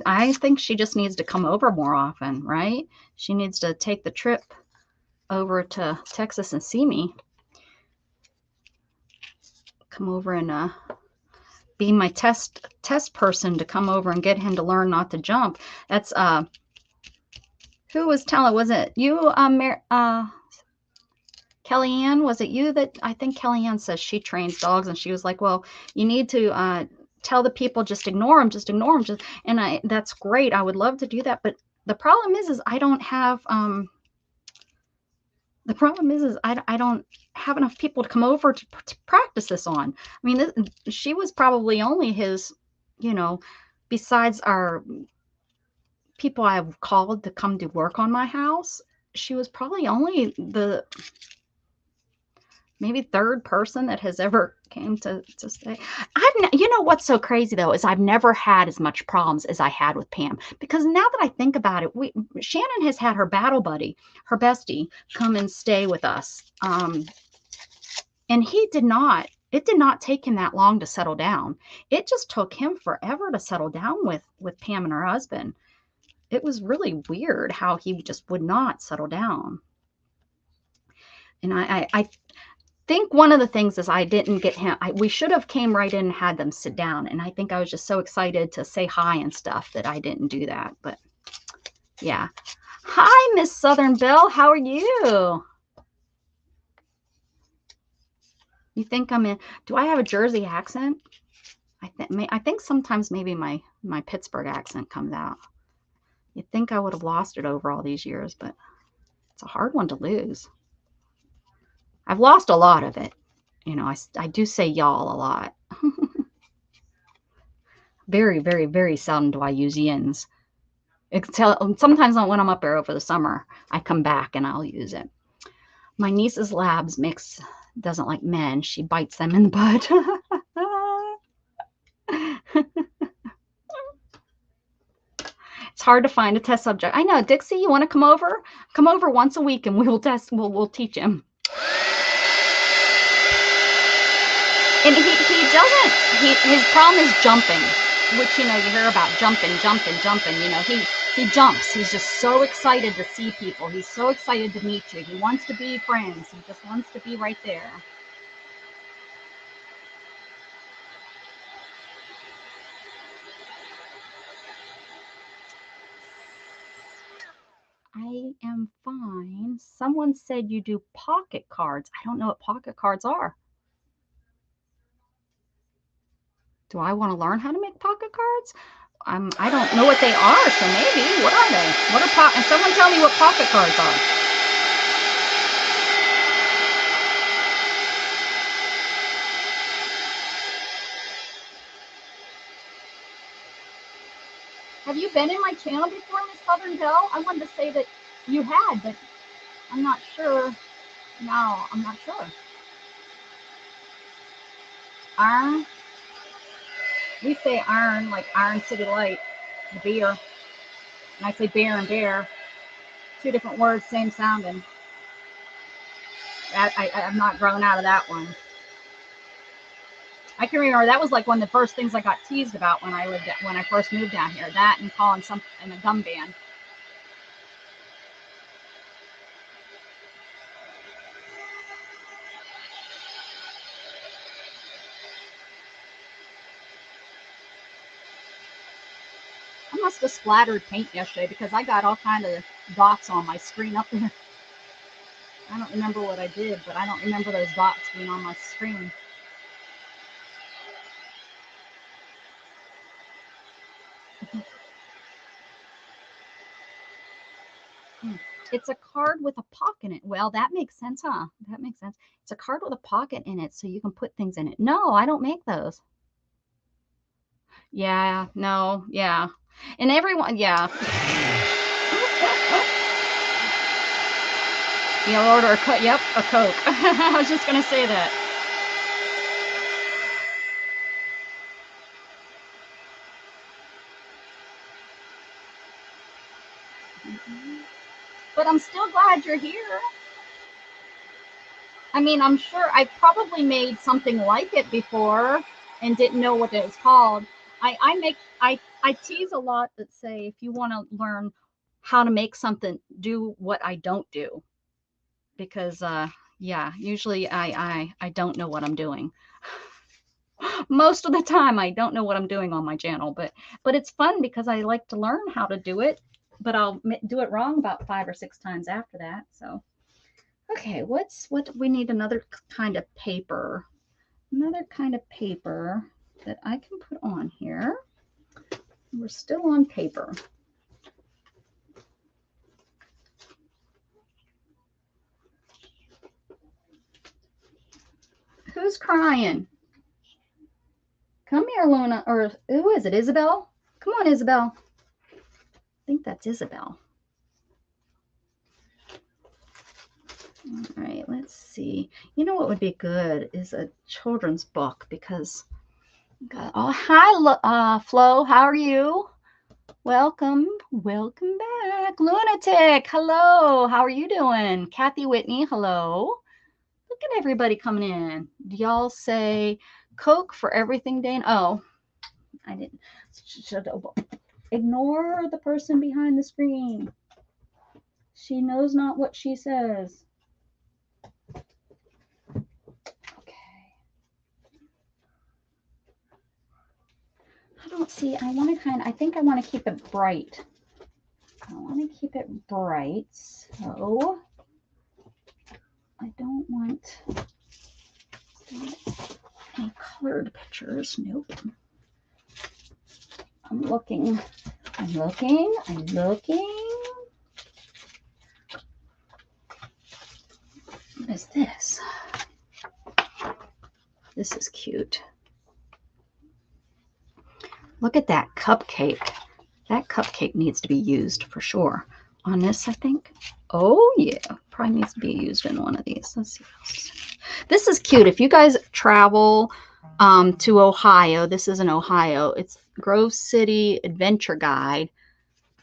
I think she just needs to come over more often, right? She needs to take the trip over to Texas and see me. Come over and be my test person to come over and get him to learn not to jump. That's who was telling? Was it you, Kellyanne? Was it you that? I think Kellyanne says she trains dogs, and she was like, well, you need to tell the people, just ignore them, and that's great. I would love to do that, but the problem is I don't have the problem is I don't have enough people to come over to practice this on. I mean, she was probably only his, besides our people I've called to come to work on my house, she was probably only the maybe third person that has ever came to stay. What's so crazy though is I've never had as much problems as I had with Pam, because now that I think about it, Shannon has had her battle buddy, her bestie, come and stay with us, and it did not take him that long to settle down. It just took him forever to settle down with Pam and her husband. It was really weird how he just would not settle down. And I think one of the things is I didn't get him. We should have came right in and had them sit down. And I think I was just so excited to say hi and stuff that I didn't do that. But yeah. Hi, Miss Southern Belle. How are you? You think I'm in? Do I have a Jersey accent? I think sometimes maybe my Pittsburgh accent comes out. You'd think I would have lost it over all these years, but it's a hard one to lose. I've lost a lot of it. I do say y'all a lot. Very, very, very seldom do I use yins. Sometimes when I'm up there over the summer, I come back and I'll use it. My niece's labs mix doesn't like men. She bites them in the butt. It's hard to find a test subject. I know, Dixie, you want to come over? Come over once a week and we'll test. We'll teach him. And he doesn't. His problem is jumping, which you hear about jumping. He jumps. He's just so excited to see people. He's so excited to meet you. He wants to be friends. He just wants to be right there. I am fine. Someone said you do pocket cards. I don't know what pocket cards are. Do I want to learn how to make pocket cards? I don't know what they are, so maybe. What are they? What are and someone tell me what pocket cards are. Have you been in my channel before, Miss Southern Belle? I wanted to say that you had, but I'm not sure. No, I'm not sure. Iron. We say iron, like Iron City Light, the beer. And I say bear and bear. Two different words, same sounding. I'm not grown out of that one. I can remember that was like one of the first things I got teased about when I first moved down here. That and calling something in a gum band. I must have splattered paint yesterday because I got all kind of dots on my screen up there. I don't remember what I did, but I don't remember those dots being on my screen. It's a card with a pocket in it. Well, that makes sense, huh? That makes sense. It's a card with a pocket in it so you can put things in it. No, I don't make those. Yeah, no, yeah. And everyone, yeah. You'll order a Coke. Yep, a Coke. I was just going to say that. But I'm still glad you're here. I mean, I'm sure I probably made something like it before and didn't know what it was called. I tease a lot that say, if you want to learn how to make something, do what I don't do. Because, yeah, usually I don't know what I'm doing. Most of the time, I don't know what I'm doing on my channel, but it's fun because I like to learn how to do it, but I'll do it wrong about 5 or 6 times after that. So, okay, what we need another kind of paper, that I can put on here. We're still on paper. Who's crying? Come here, Luna. Or who is it? Isabel? Come on, Isabel. I think that's Isabel. All right, let's see. You know what would be good is a children's book because, oh, hi, Flo. How are you? Welcome back. Lunatic, hello. How are you doing? Kathy Whitney, hello. Look at everybody coming in. Do y'all say Coke for everything, Dane? Oh, I didn't. Ignore the person behind the screen. She knows not what she says. Okay. I don't see. I think I want to keep it bright. I want to keep it bright. So I don't want any colored pictures. Nope. I'm looking. What is this? This is cute. Look at that cupcake. That cupcake needs to be used for sure. On this, I think. Oh, yeah. Probably needs to be used in one of these. Let's see what else. This is cute. If you guys travel to Ohio, this is in Ohio. It's Grove City Adventure Guide.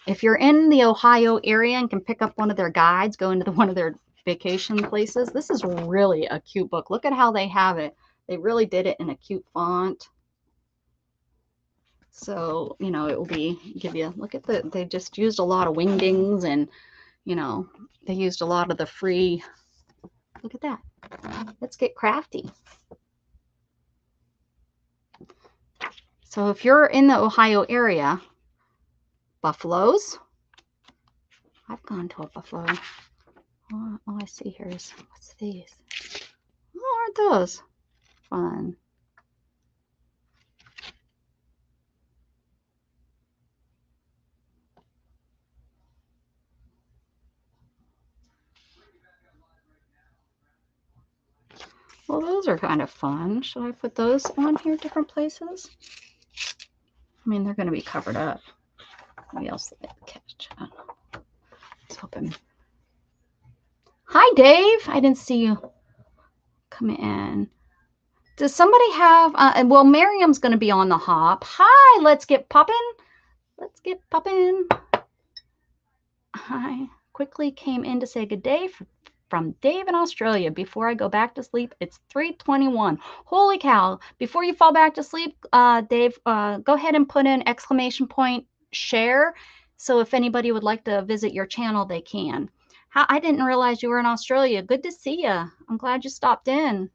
If you're in the Ohio area and can pick up one of their guides, go into one of their vacation places, this is really a cute book. Look at how they have it. They really did it in a cute font. So, you know, it will give you, look at they just used a lot of wingdings and, you know, they used a lot of the free, look at that. Let's get crafty. So if you're in the Ohio area, buffaloes. I've gone to a buffalo. Oh, all I see here is, what's these? Oh, aren't those fun? Well, those are kind of fun. Should I put those on here, different places? I mean, they're going to be covered up. Maybe else they catch. Let's hoping. Hi, Dave. I didn't see you come in. Does somebody have? Well, Miriam's going to be on the hop. Hi. Let's get popping. Let's get popping. Hi. Quickly came in to say good day from Dave in Australia. Before I go back to sleep, it's 3:21. Holy cow. Before you fall back to sleep, Dave, go ahead and put in !share. So if anybody would like to visit your channel, they can. I didn't realize you were in Australia. Good to see you. I'm glad you stopped in.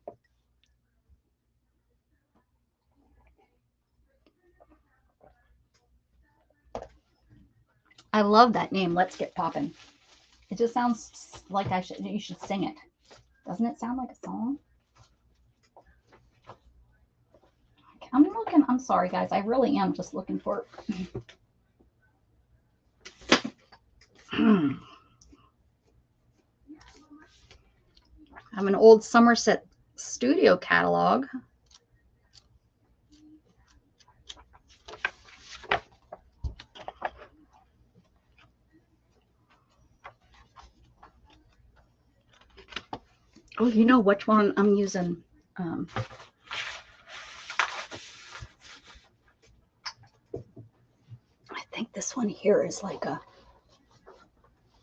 I love that name. Let's get poppin'. It just sounds like you should sing it. Doesn't it sound like a song? I'm sorry guys, I really am just looking for I have an old Somerset Studio catalog. Oh, you know which one I'm using? I think this one here is like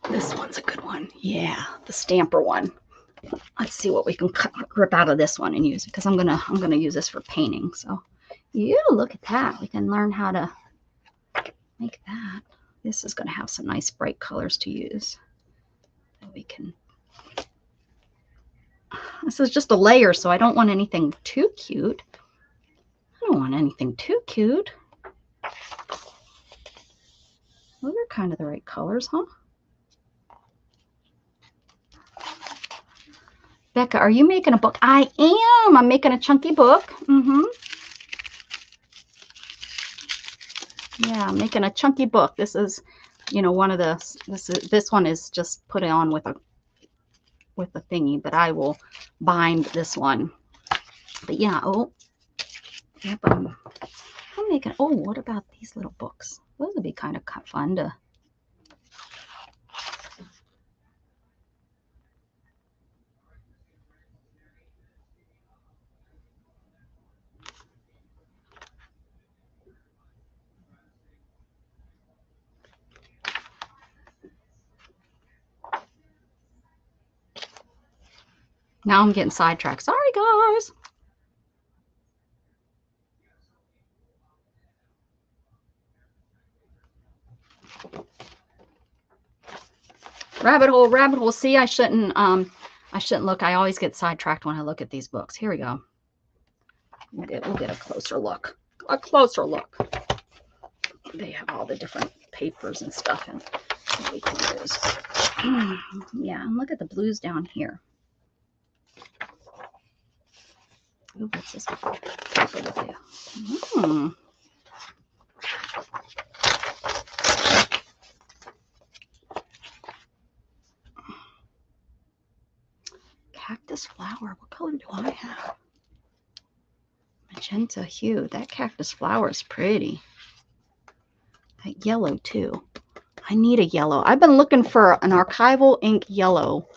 this one's a good one. Yeah, the stamper one. Let's see what we can rip out of this one and use, because I'm gonna use this for painting. So, yeah, look at that. We can learn how to make that. This is gonna have some nice bright colors to use. We can. This is just a layer, so I don't want anything too cute. I don't want anything too cute. Those are kind of the right colors, huh? Becca, are you making a book? I am. I'm making a chunky book. Yeah, I'm making a chunky book. This is, you know, one of the, this one is just put on with a thingy, but I will bind this one. But yeah, oh, yep, I'm making, oh, what about these little books? Those would be kind of fun to. Now I'm getting sidetracked. Sorry, guys. Rabbit hole, rabbit hole. See, I shouldn't look. I always get sidetracked when I look at these books. Here we go. We'll get a closer look. A closer look. They have all the different papers and stuff and we can use. Yeah, and look at the blues down here. Ooh, what's this paper with you? Cactus flower. What color do I have? Magenta hue. That cactus flower is pretty. That yellow too. I need a yellow. I've been looking for an archival ink yellow.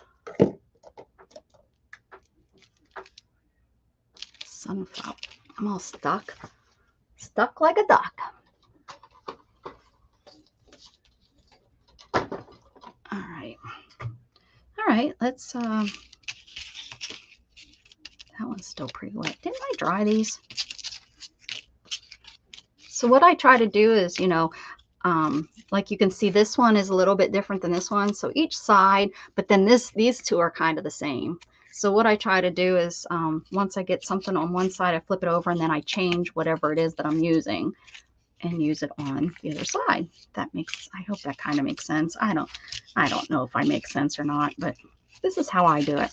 Sunflower. I'm all stuck. Stuck like a duck. All right. All right, let's that one's still pretty wet. Didn't I dry these? So what I try to do is, you know, like you can see this one is a little bit different than this one. So each side, but then these two are kind of the same. So what I try to do is once I get something on one side, I flip it over and then I change whatever it is that I'm using and use it on the other side. That makes, I hope that kind of makes sense. I don't know if I make sense or not, but this is how I do it.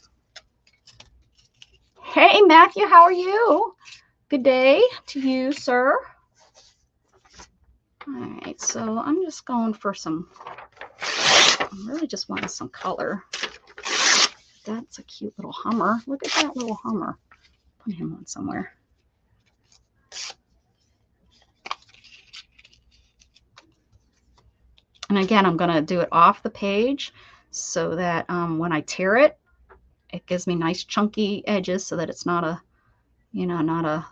Hey, Matthew, how are you? Good day to you, sir. All right, so I'm just going for some, I'm really just wanting some color. That's a cute little Hummer. Look at that little Hummer. Put him on somewhere. And again, I'm going to do it off the page so that when I tear it, it gives me nice chunky edges so that it's not a, you know, not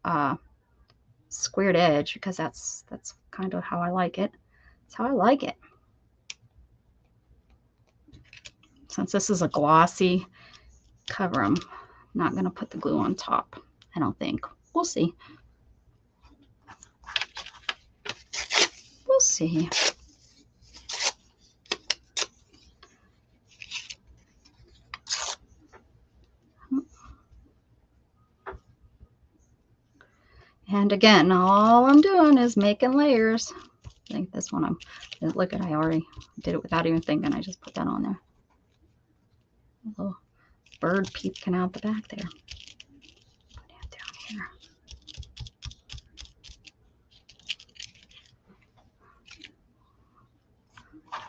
a squared edge, because that's kind of how I like it. That's how I like it. Since this is a glossy cover, I'm not going to put the glue on top, I don't think. We'll see. We'll see. And again, all I'm doing is making layers. I think this one, look at, I already did it without even thinking. I just put that on there. A little bird peeking out the back there. Put that down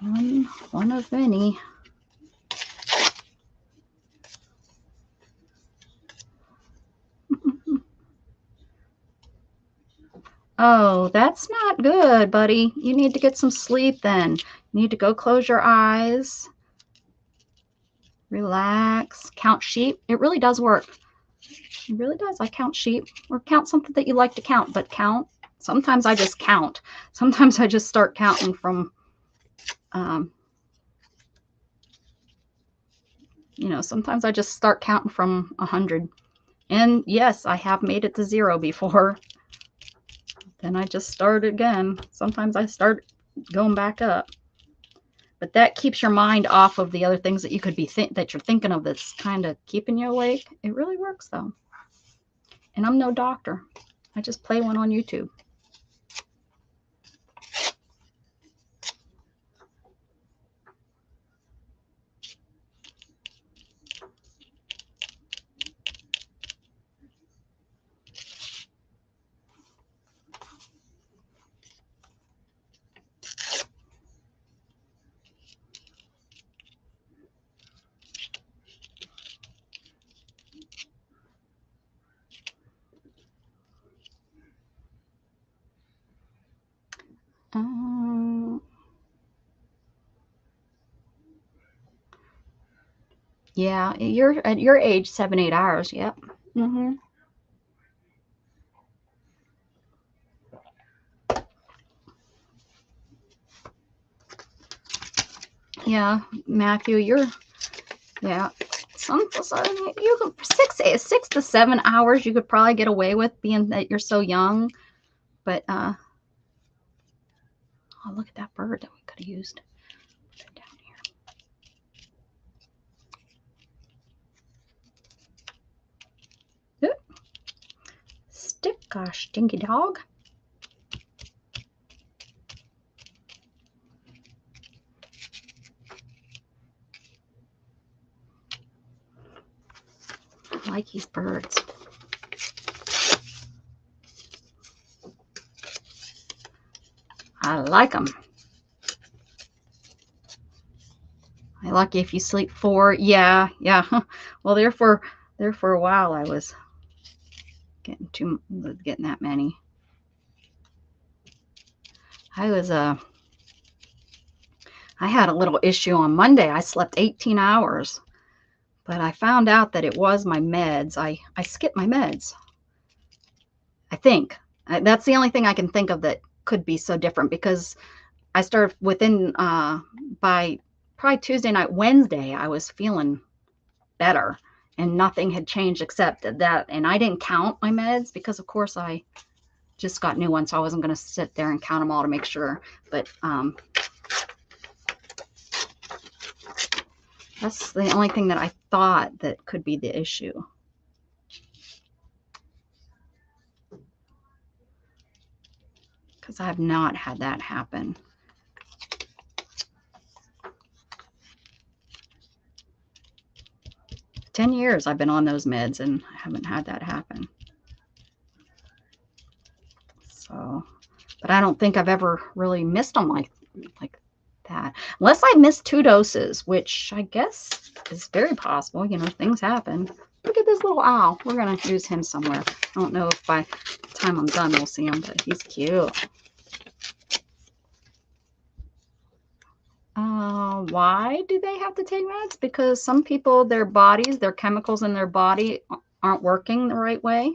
here. One of many. Oh, that's not good, buddy. You need to get some sleep then. You need to go close your eyes. Relax. Count sheep. It really does work. It really does. I count sheep. Or count something that you like to count, but count. Sometimes I just count. Sometimes I just start counting from, you know, sometimes I just start counting from 100. And yes, I have made it to 0 before. Then I just start again. Sometimes I start going back up. But that keeps your mind off of the other things that you could be that you're thinking of that's kind of keeping you awake. It really works though. And I'm no doctor. I just play one on YouTube. Yeah, you're at your age, 7-8 hours. Yep. Yeah, Matthew, yeah. So you could 6 to 7 hours you could probably get away with, being that you're so young. But oh, look at that bird that we could have used. Put it down here. Oop. Stick, gosh, stinky dog. I like these birds. I like them. I lucky if you sleep 4. Yeah. Well, there for a while I was getting that many. I had a little issue on Monday. I slept 18 hours, but I found out that it was my meds. I skipped my meds, I think. That's the only thing I can think of that could be so different, because I started by probably Tuesday night, Wednesday, I was feeling better and nothing had changed except that. And I didn't count my meds because, of course, I just got new ones, so I wasn't going to sit there and count them all to make sure. But that's the only thing that I thought that could be the issue. Because I have not had that happen. For 10 years I've been on those meds and I haven't had that happen. So, but I don't think I've ever really missed them like that. Unless I missed 2 doses, which I guess is very possible. You know, things happen. Look at this little owl. We're going to use him somewhere. I don't know if by the time I'm done we'll see him, but he's cute. Why do they have to take meds? Because some people, their bodies, their chemicals in their body aren't working the right way.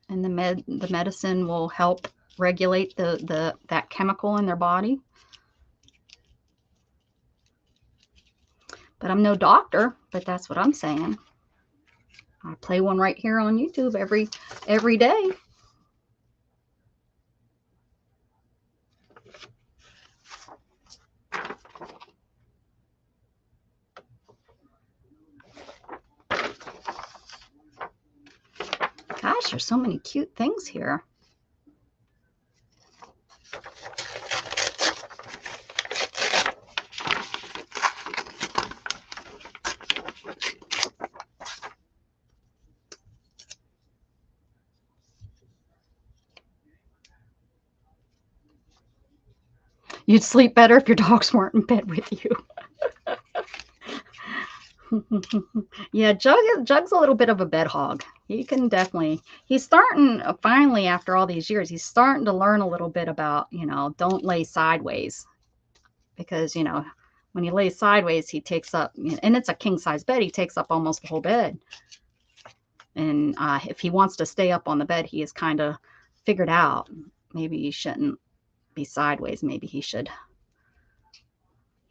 And the medicine will help regulate that chemical in their body. But I'm no doctor, but that's what I'm saying. I play one right here on YouTube every day. Gosh, there's so many cute things here. You'd sleep better if your dogs weren't in bed with you. Yeah, Jug's a little bit of a bed hog. He can definitely, he's starting, finally, after all these years, he's starting to learn a little bit about, you know, don't lay sideways. Because, you know, when he lays sideways, he takes up, and it's a king-size bed, he takes up almost the whole bed. And if he wants to stay up on the bed, he has kind of figured out maybe he shouldn't be sideways. Maybe he should,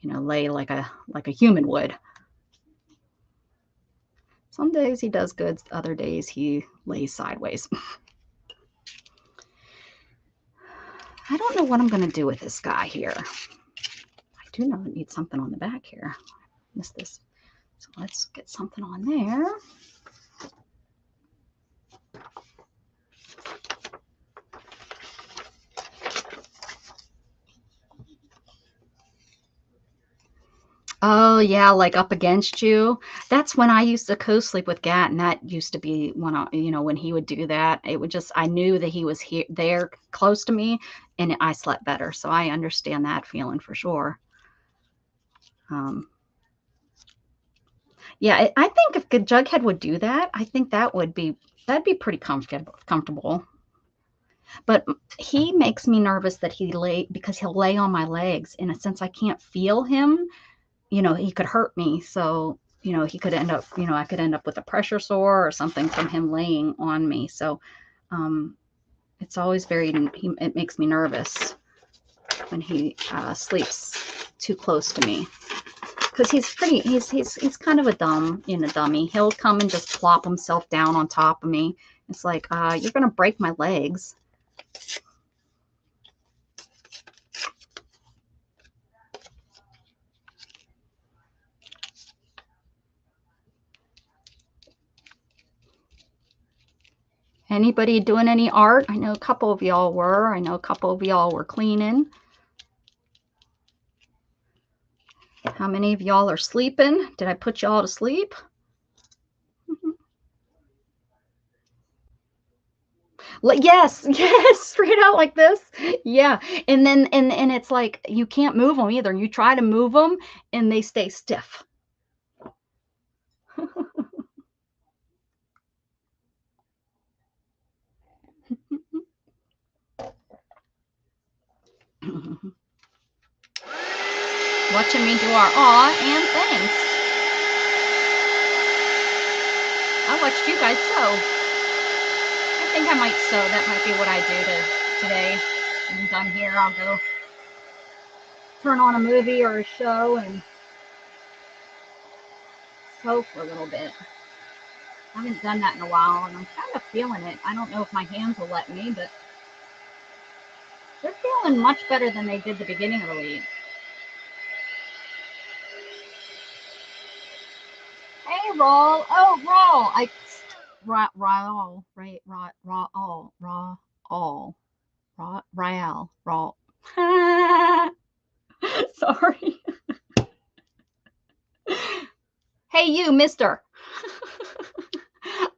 you know, lay like a human would. Some days he does good, other days he lays sideways. I don't know what I'm going to do with this guy here. I do know it needs something on the back here. I missed this. So let's get something on there. Oh, yeah, like up against you. That's when I used to co-sleep with Gat, and that used to be when when he would do that. It would just, I knew that he was there close to me, and I slept better. So I understand that feeling for sure. Yeah, I think if Jughead would do that, I think that'd be pretty comfortable. But he makes me nervous that because he'll lay on my legs, and since I can't feel him, you know, he could hurt me. So, you know, he could end up, you know, I could end up with a pressure sore or something from him laying on me. So, it's always it makes me nervous when he sleeps too close to me. Because he's kind of a dummy. He'll come and just plop himself down on top of me. It's like, you're going to break my legs. Anybody doing any art? I know a couple of y'all were. I know a couple of y'all were cleaning. How many of y'all are sleeping? Did I put y'all to sleep? Yes, straight out like this. Yeah, and then and it's like you can't move them either. You try to move them and they stay stiff. watching me do our aw and thanks. I watched you guys sew. I think I might sew. That might be what I do today. When I'm done here, I'll go turn on a movie or a show and sew for a little bit. I haven't done that in a while, and I'm kind of feeling it. I don't know if my hands will let me, but they're feeling much better than they did the beginning of the week. Hey, Roll. Oh, Roll. Raul. Sorry. Hey, you, mister.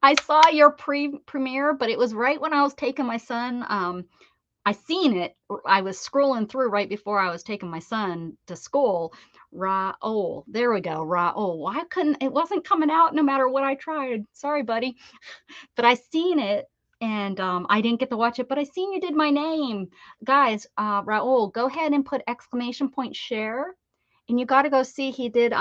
I saw your premiere, but it was right when I was taking my son. I seen it. I was scrolling through right before I was taking my son to school. Raul. There we go. Raul. Why couldn't it wasn't coming out no matter what I tried. Sorry, buddy. But I seen it and I didn't get to watch it, but I seen you did my name. Guys, Raul, go ahead and put @ share. And you got to go see he did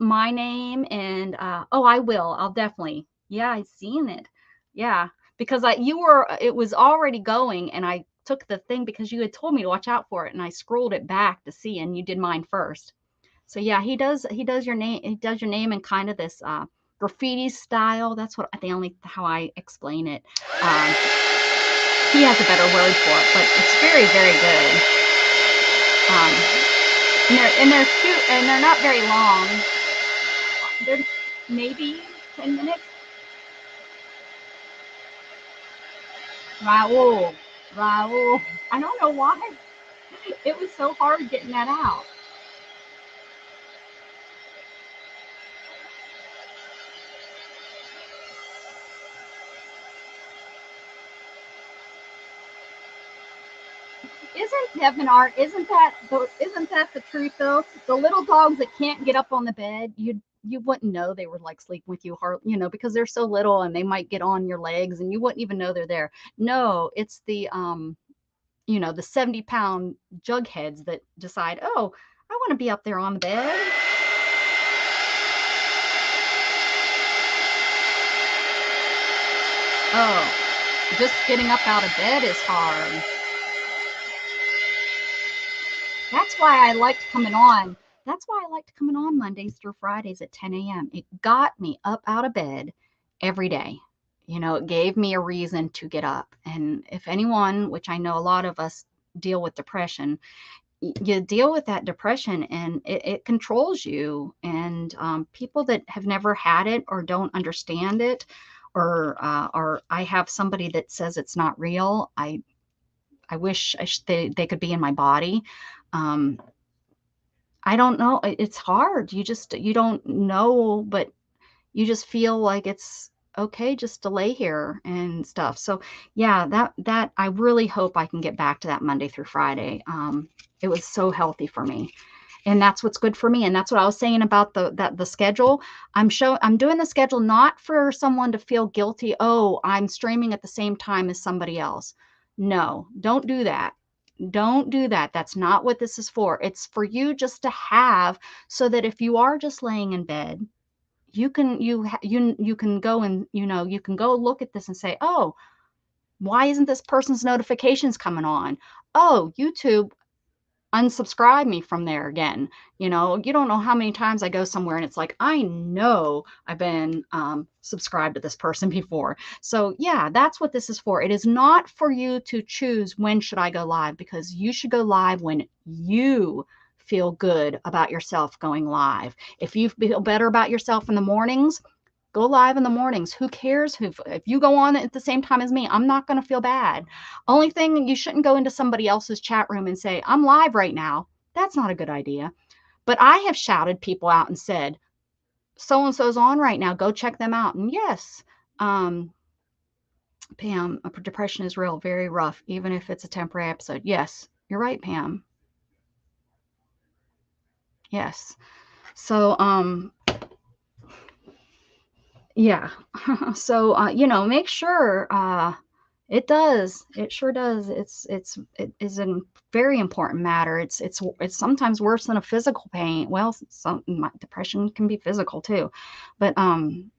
my name and oh, I will. I'll definitely. Yeah, I seen it. Yeah, because it was already going and I took the thing because you had told me to watch out for it and I scrolled it back to see and you did mine first. So yeah, he does your name. He does your name in kind of this graffiti style. That's what how I explain it. He has a better word for it, but it's very, very good. And they're cute and they're not very long. They're maybe 10 minutes. Raul. I don't know why. It was so hard getting that out. Isn't Kevin Art? Isn't that the truth though? The little dogs that can't get up on the bed, you wouldn't know they were like sleeping with you, because they're so little and they might get on your legs and you wouldn't even know they're there. No, it's the the 70-pound jugheads that decide, oh, I want to be up there on the bed. Oh, just getting up out of bed is hard. That's why I liked coming on. That's why I liked coming on Mondays through Fridays at 10 a.m. It got me up out of bed every day. It gave me a reason to get up. And if anyone, which I know a lot of us deal with depression, you deal with that depression and it controls you. And people that have never had it or don't understand it, or I have somebody that says it's not real, I wish they could be in my body. I don't know. It's hard. You don't know, but you just feel like it's okay just to lay here and stuff. So yeah, that I really hope I can get back to that Monday through Friday. It was so healthy for me. And that's what's good for me. And that's what I was saying about the schedule. I'm doing the schedule not for someone to feel guilty. Oh, I'm streaming at the same time as somebody else. No, don't do that. Don't do that. That's not what this is for. It's for you just to have, so that if you are just laying in bed, you can go and you can go look at this and say, oh, why isn't this person's notifications coming on? Oh, YouTube unsubscribe me from there again. You don't know how many times I go somewhere and it's like, I know I've been subscribed to this person before. So yeah, that's what this is for. It is not for you to choose when should I go live, because you should go live when you feel good about yourself going live. If you feel better about yourself in the mornings, go live in the mornings. Who cares if you go on at the same time as me? I'm not going to feel bad. Only thing, you shouldn't go into somebody else's chat room and say, I'm live right now. That's not a good idea. But I have shouted people out and said, so-and-so's on right now. Go check them out. And yes, Pam, depression is real, very rough, even if it's a temporary episode. Yes, you're right, Pam. Yes. So, yeah. So, make sure It does. It sure does. It is a very important matter. It's sometimes worse than a physical pain. Well, some depression can be physical too. But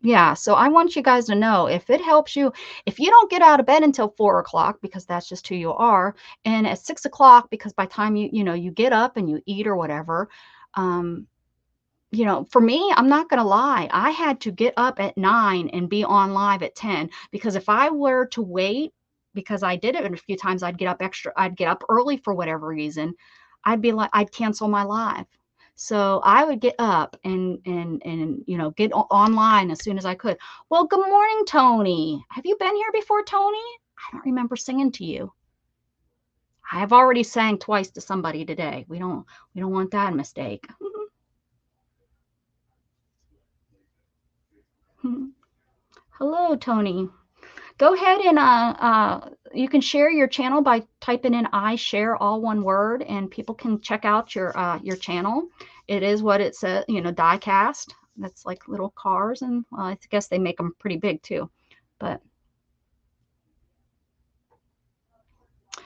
yeah, so I want you guys to know, if it helps you, if you don't get out of bed until 4 o'clock, because that's just who you are, and at 6 o'clock, because by the time you get up and you eat or whatever, um, for me, I'm not going to lie. I had to get up at 9 and be on live at 10, because if I were to wait, because I did it a few times, I'd get up early for whatever reason. I'd cancel my live. So I would get up and get online as soon as I could. Well, good morning, Tony. Have you been here before, Tony? I don't remember singing to you. I have already sang twice to somebody today. We don't want that mistake. Hello, Tony. Go ahead and you can share your channel by typing in "I share," all one word, and people can check out your channel. It is what it says, die cast. That's like little cars, and well, I guess they make them pretty big too. But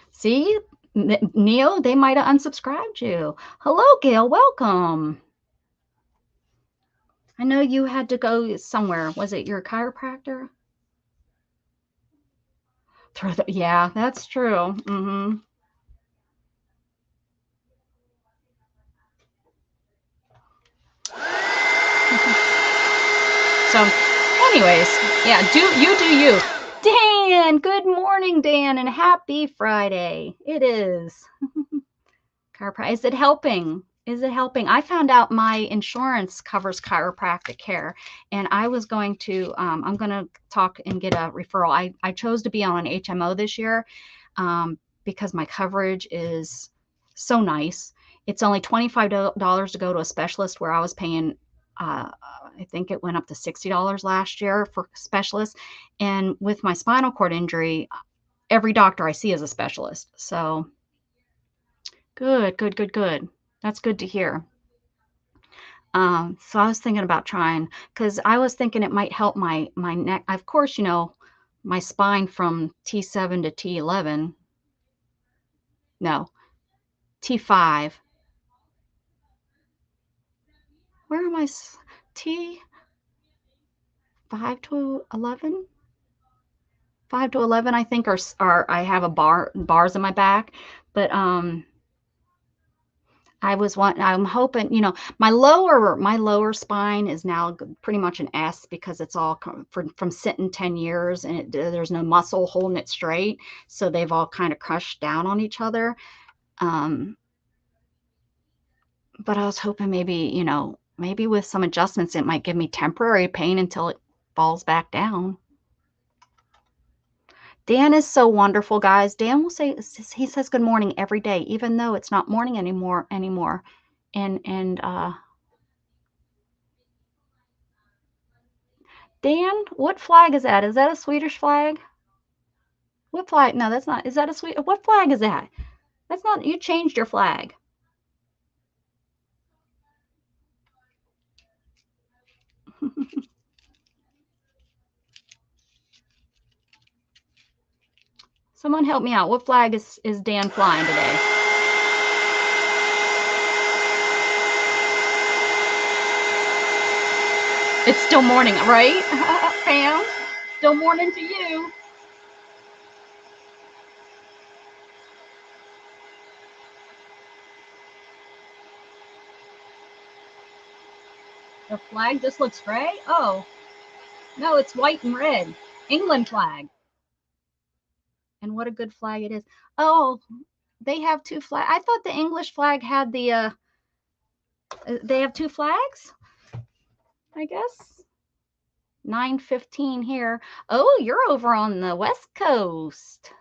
see, Neo, they might have unsubscribed you. Hello, Gail. Welcome. I know you had to go somewhere. Was it your chiropractor? Yeah, that's true. Mm-hmm. So anyways, yeah, do you. Dan, good morning, Dan, and happy Friday. It is. Is it helping? Is it helping? I found out my insurance covers chiropractic care, and I was going to, I'm going to talk and get a referral. I chose to be on an HMO this year because my coverage is so nice. It's only $25 to go to a specialist, where I was paying, I think it went up to $60 last year for specialists. And with my spinal cord injury, every doctor I see is a specialist. So good, good, good, good. That's good to hear. So I was thinking about trying, because I was thinking it might help my neck. Of course, my spine from T7 to T11. No, T5. Where am I? T5 to 11? 5 to 11, I think, are I have bars in my back, but I'm hoping, my lower spine is now pretty much an S, because it's all from sitting 10 years, and there's no muscle holding it straight. So they've all kind of crushed down on each other. But I was hoping maybe with some adjustments, it might give me temporary pain until it falls back down. Dan is so wonderful, guys. Dan he says good morning every day, even though it's not morning anymore. And Dan, what flag is that? Is that a Swedish flag? What flag? No, that's not. Is that a Swedish? What flag is that? That's not. You changed your flag. Someone help me out. What flag is Dan flying today? It's still morning, right, Pam? Still morning to you. The flag just looks gray? Oh, no, it's white and red. England flag. And what a good flag it is. Oh, they have two flags. I thought the English flag had they have two flags, I guess. 9:15 here. Oh, you're over on the West Coast.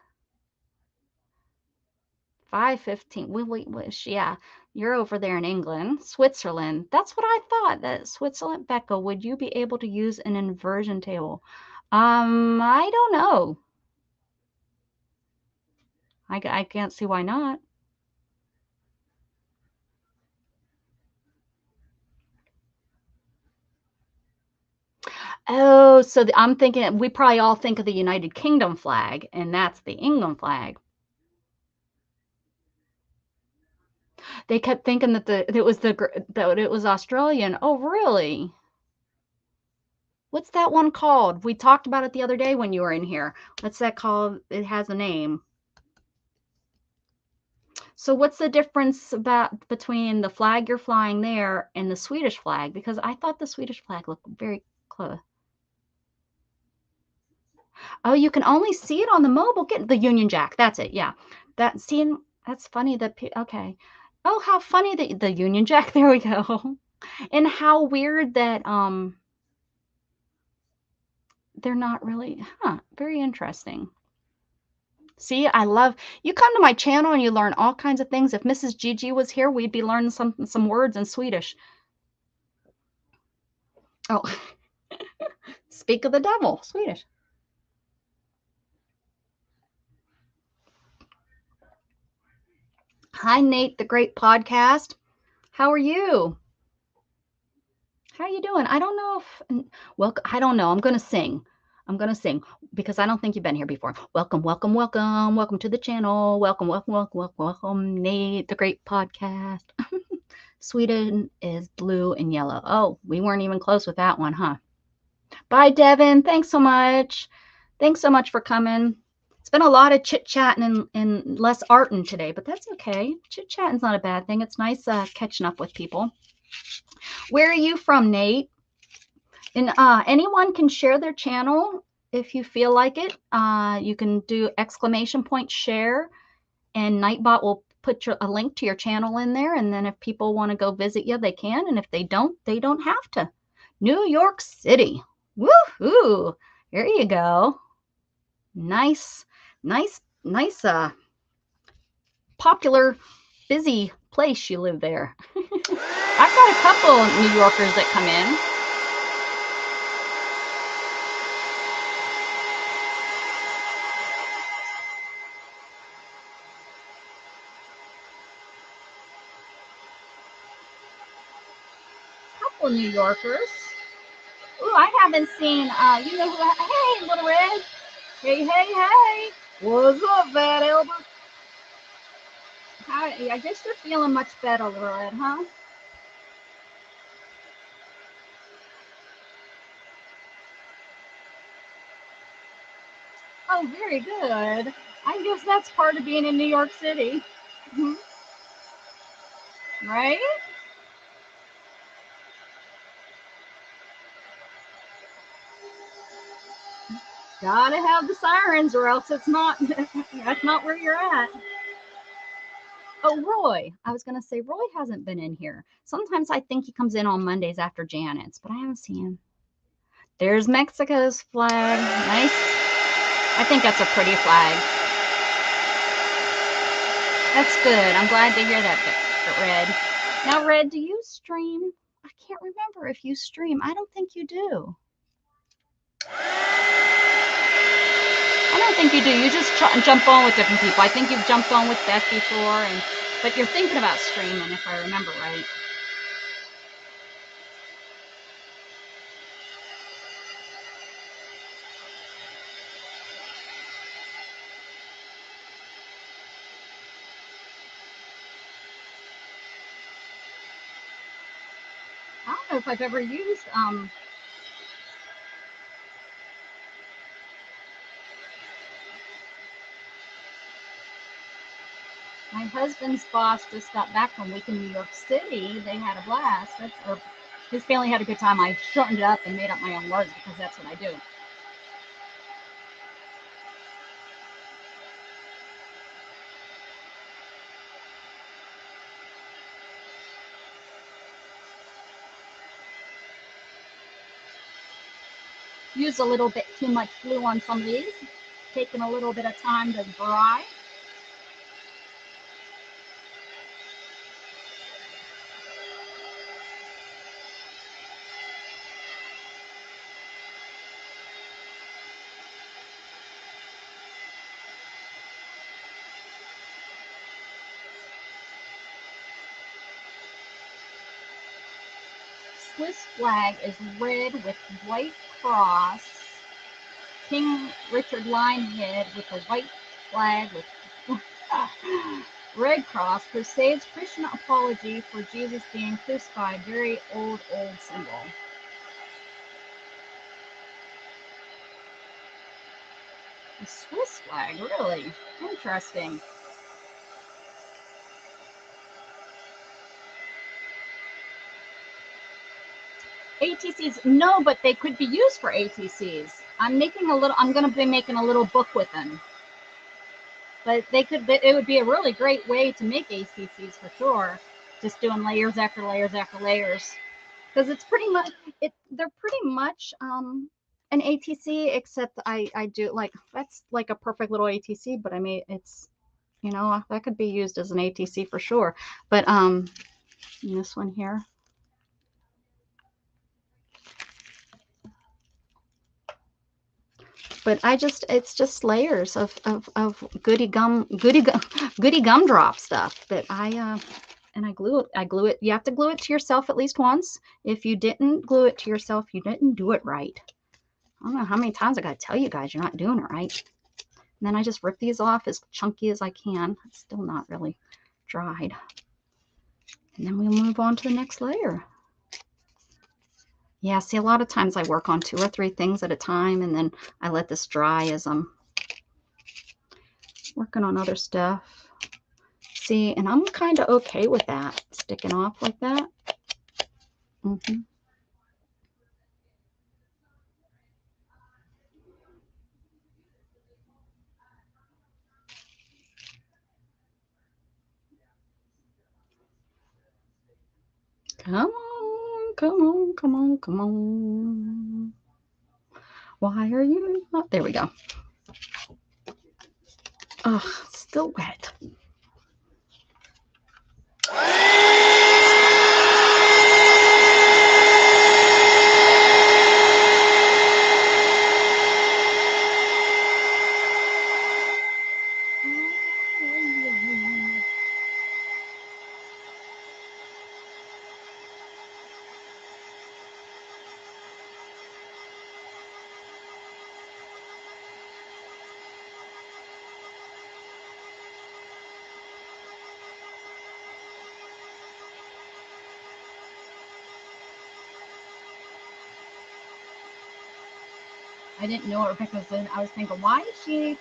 5:15. Yeah, you're over there in England, Switzerland. That's what I thought. That Switzerland. Becca, would you be able to use an inversion table? I don't know. I can't see why not. Oh, so I'm thinking we probably all think of the United Kingdom flag, and that's the England flag. They kept thinking that it was Australian. Oh, really? What's that one called? We talked about it the other day when you were in here. What's that called? It has a name. So what's the difference between the flag you're flying there and the Swedish flag? Because I thought the Swedish flag looked very close. Oh, you can only see it on the mobile. Get the Union Jack. That's it. Yeah. That's funny that okay. Oh, how funny that the Union Jack. There we go. And how weird that they're not really, very interesting. See, I love you come to my channel and you learn all kinds of things. If Mrs. Gigi was here, we'd be learning some words in Swedish. Oh, speak of the devil, Swedish. Hi, Nate, the Great Podcast. How are you? How are you doing? I don't know if, well, I don't know. I'm going to sing. I'm going to sing because I don't think you've been here before. Welcome, welcome, welcome. Welcome to the channel. Welcome, welcome, welcome, welcome, welcome. Nate, the Great Podcast. Sweden is blue and yellow. Oh, we weren't even close with that one, huh? Bye, Devin. Thanks so much. Thanks so much for coming. It's been a lot of chit-chatting and less arting today, but that's okay. Chit-chatting's not a bad thing. It's nice catching up with people. Where are you from, Nate? And anyone can share their channel if you feel like it. You can do ! share, and Nightbot will put a link to your channel in there. And then if people want to go visit you, they can. And if they don't have to. New York City. Woohoo! There you go. Nice, nice, nice, popular, busy place you live there. I've got a couple New Yorkers that come in. Couple New Yorkers. Ooh, I haven't seen, you know who, hey, Little Red. Hey, hey, hey. What's up, Fat Albert? I guess you're feeling much better, Little Red, huh? Oh, very good. I guess that's part of being in New York City. Right? Gotta have the sirens or else it's not, that's not where you're at. Oh, Roy. I was going to say, Roy hasn't been in here. Sometimes I think he comes in on Mondays after Janet's, but I haven't seen him. There's Mexico's flag. Nice. I think that's a pretty flag. That's good. I'm glad to hear that, Red. Now, Red, do you stream? I can't remember if you stream. I don't think you do. I don't think you do. You just jump on with different people. I think you've jumped on with Beth before, but you're thinking about streaming, if I remember right. I don't know if I've ever used my husband's boss just got back from a week in New York City. They had a blast. His family had a good time. I shortened it up and made up my own words because that's what I do. Use a little bit too much glue on some of these. Taking a little bit of time to dry. Swiss flag is red with white cross, King Richard Linehead with a white flag with red cross, crusades, Christian apology for Jesus being crucified. Very old symbol. The Swiss flag, really interesting. ATCs, no, but they could be used for ATCs. I'm going to be making a little book with them. But it would be a really great way to make ATCs for sure. Just doing layers after layers after layers. Because it's pretty much, they're pretty much an ATC, except I do, like, that's like a perfect little ATC, but I mean, it's, you know, that could be used as an ATC for sure. But this one here. But it's just layers of goody gumdrop stuff that and I glue it. You have to glue it to yourself at least once. If you didn't glue it to yourself, you didn't do it right. I don't know how many times I got to tell you guys you're not doing it right. And then I just rip these off as chunky as I can. It's still not really dried. And then we'll move on to the next layer. Yeah, see, a lot of times I work on 2 or 3 things at a time, and then I let this dry as I'm working on other stuff. See, and I'm kind of okay with that, sticking off like that. Come on, come on, come on, come on. Why are you not? There we go. Oh, still wet. I didn't know it because then I was thinking, why is she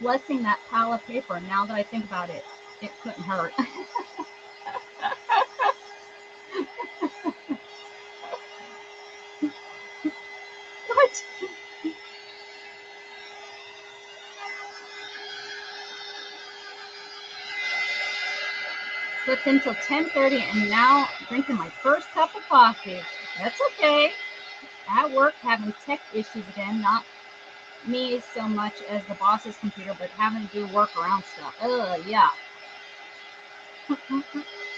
blessing that pile of paper? And now that I think about it, it couldn't hurt. What? Slept until 10:30 and now drinking my first cup of coffee. That's okay. At work, having tech issues again, not me so much as the boss's computer, but having to do workaround stuff. Yeah.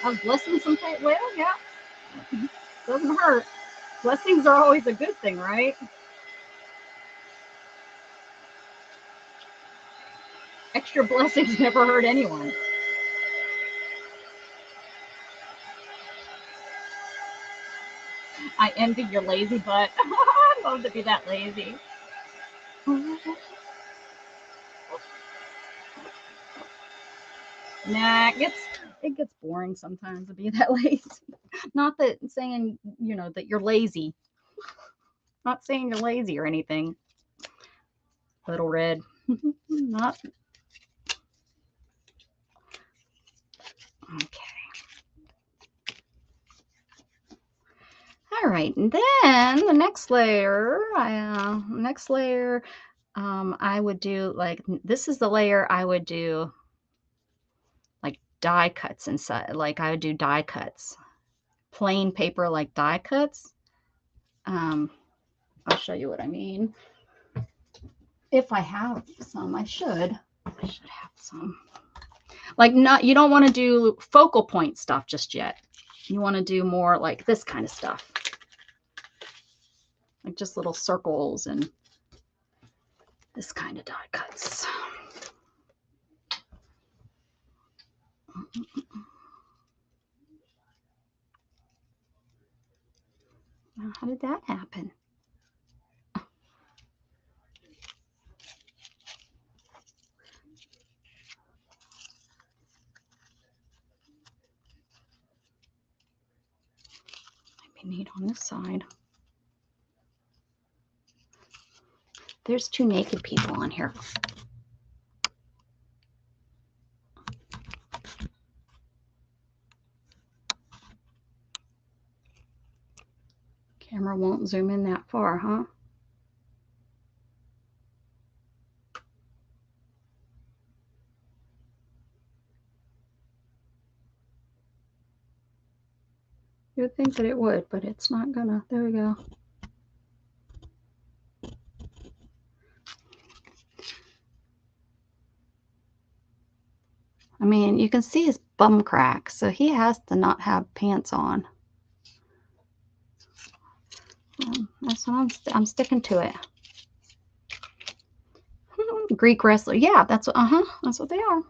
I was blessing some paper. Well, yeah. Doesn't hurt. Blessings are always a good thing, right? Extra blessings never hurt anyone. I envy your lazy butt. I'd love to be that lazy. Nah, it gets boring sometimes to be that lazy. Not that saying, you know, that you're lazy. Not saying you're lazy or anything. Little red. Not. Okay. All right, and then the next layer, I would do, like, this is the layer I would do like die cuts inside. Like I would do die cuts, plain paper like die cuts. I'll show you what I mean. If I have some, I should have some. Like, you don't want to do focal point stuff just yet. You want to do more like this kind of stuff. Like just little circles and this kind of die cuts. How did that happen? be neat on this side. There's 2 naked people on here. Camera won't zoom in that far, huh? You would think that it would, but it's not gonna. There we go. I mean, you can see his bum crack, so he has to not have pants on. That's what I'm sticking to it. Greek wrestler. Yeah, that's what, that's what they are.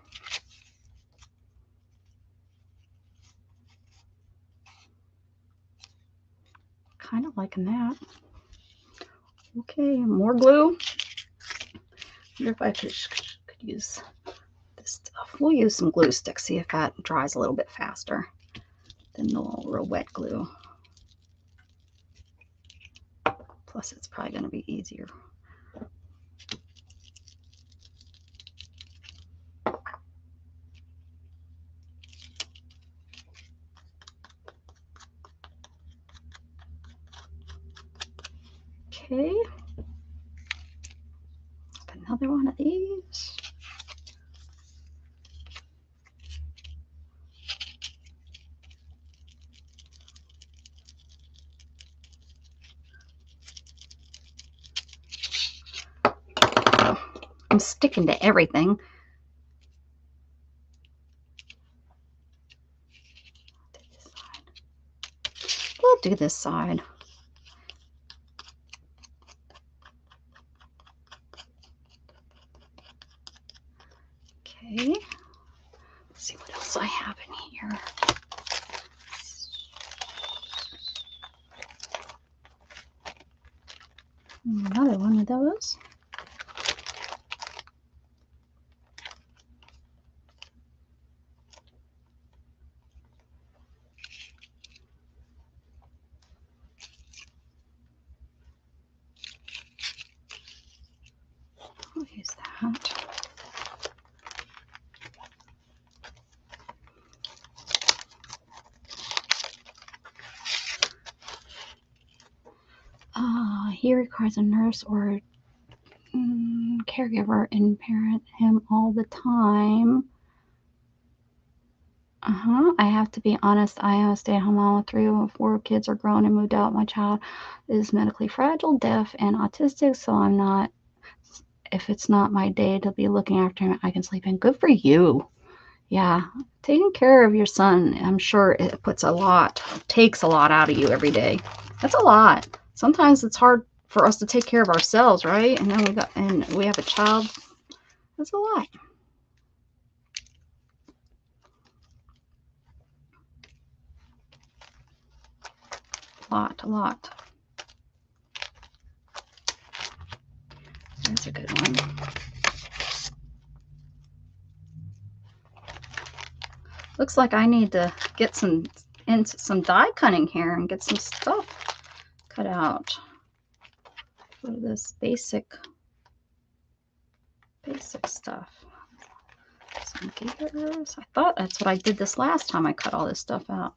Kind of liking that. Okay, more glue. I wonder if I could use this stuff. We'll use some glue sticks, see if that dries a little bit faster than the real wet glue. Plus, it's probably going to be easier. Okay. Another one of these. I'm sticking to everything. We'll do this side. Okay. Let's see what else I have in here. Another one of those. I'll use that. He requires a nurse or caregiver and parent him all the time. I have to be honest. I am a stay-at-home mom with 3 or 4 kids are grown and moved out. My child is medically fragile, deaf, and autistic, so I'm not. If it's not my day to be looking after him, I can sleep in. Good for you. Yeah, taking care of your son, I'm sure it takes a lot out of you every day. That's a lot. Sometimes it's hard for us to take care of ourselves, right? And then we have a child. That's a lot. A lot. That's a good one. Looks like I need to get some die cutting here and get some stuff cut out for this basic stuff. Some gears. I thought that's what I did this last time I cut all this stuff out.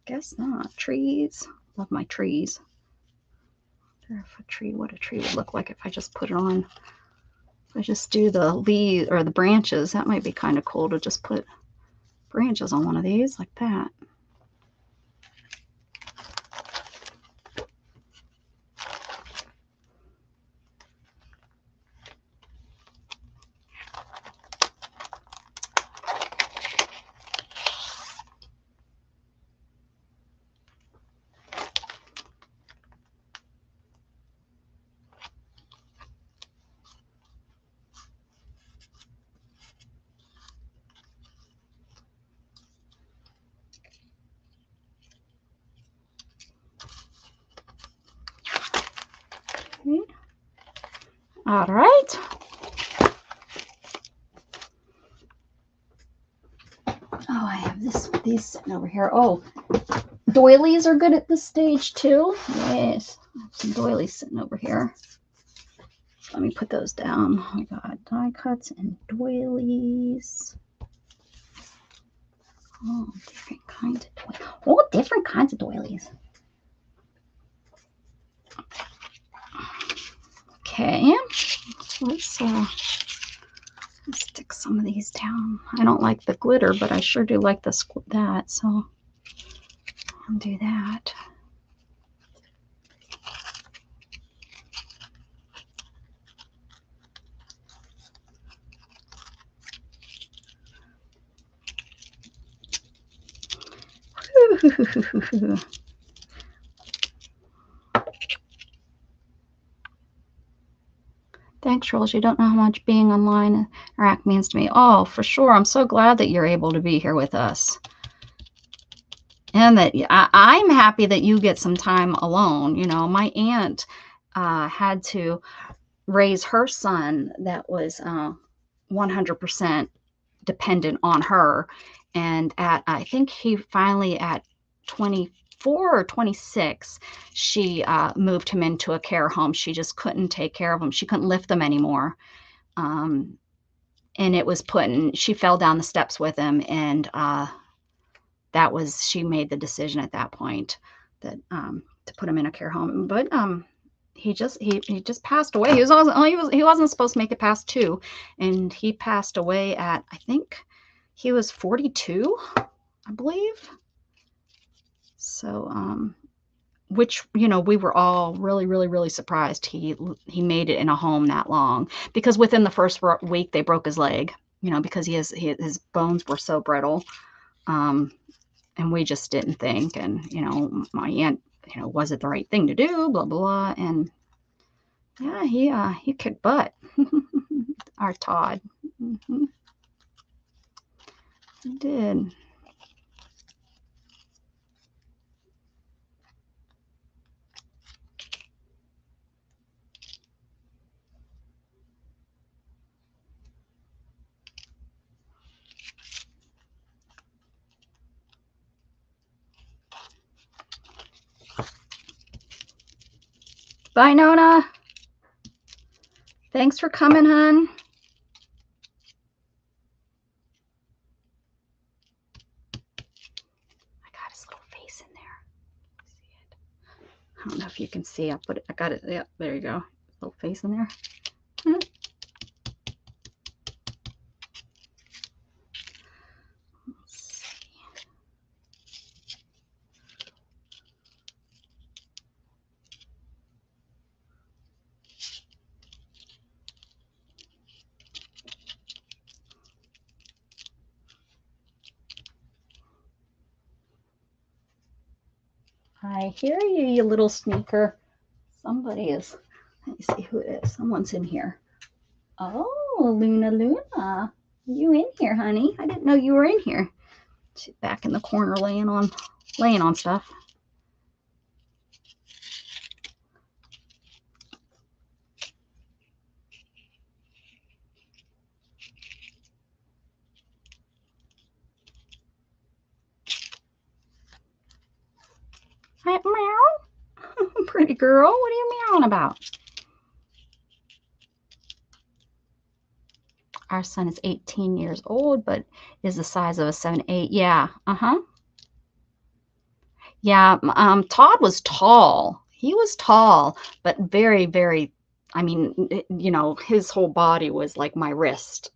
Guess not. Trees. Love my trees. What a tree would look like if I just put it on. If I just do the leaves or the branches, that might be kind of cool to just put branches on one of these like that. All right. Oh, I have these sitting over here. Oh, Doilies are good at this stage too. Yes, some doilies sitting over here. Let me put those down. We got die cuts and doilies. Oh, different kinds of doilies. Oh, different kinds of doilies. Okay, let's stick some of these down. I don't like the glitter, but I sure do like that, so I'll do that. Thanks, Trolls. You don't know how much being online Iraq means to me. Oh, for sure. I'm so glad that you're able to be here with us. And that I'm happy that you get some time alone. You know, my aunt had to raise her son that was 100% dependent on her. And I think he finally at 24 or 26, she moved him into a care home. She just couldn't take care of him. She couldn't lift them anymore. And it was she fell down the steps with him. And she made the decision at that point that to put him in a care home. But he just passed away. He wasn't supposed to make it past 2, and he passed away at, I think he was 42, I believe. So which, you know, we were all really, really, really surprised he made it in a home that long, because within the first week they broke his leg, you know, because his bones were so brittle. And we just didn't think, and, you know, my aunt, you know, was it the right thing to do, blah, blah, and yeah, he kicked butt. Our Todd. He did. Bye, Nona. Thanks for coming, hon. I got his little face in there. See it? I don't know if you can see. I got it. Yeah, there you go. Little face in there. I hear you, you little sneaker. Somebody is, let me see who it is. Someone's in here. Oh, Luna. You in here, honey? I didn't know you were in here. She's back in the corner laying on stuff. Hi, meow. Pretty girl. What are you meowing about? Our son is 18 years old, but is the size of a 7'8". Yeah. Yeah. Todd was tall. He was tall, but very, very, I mean, you know, his whole body was like my wrist.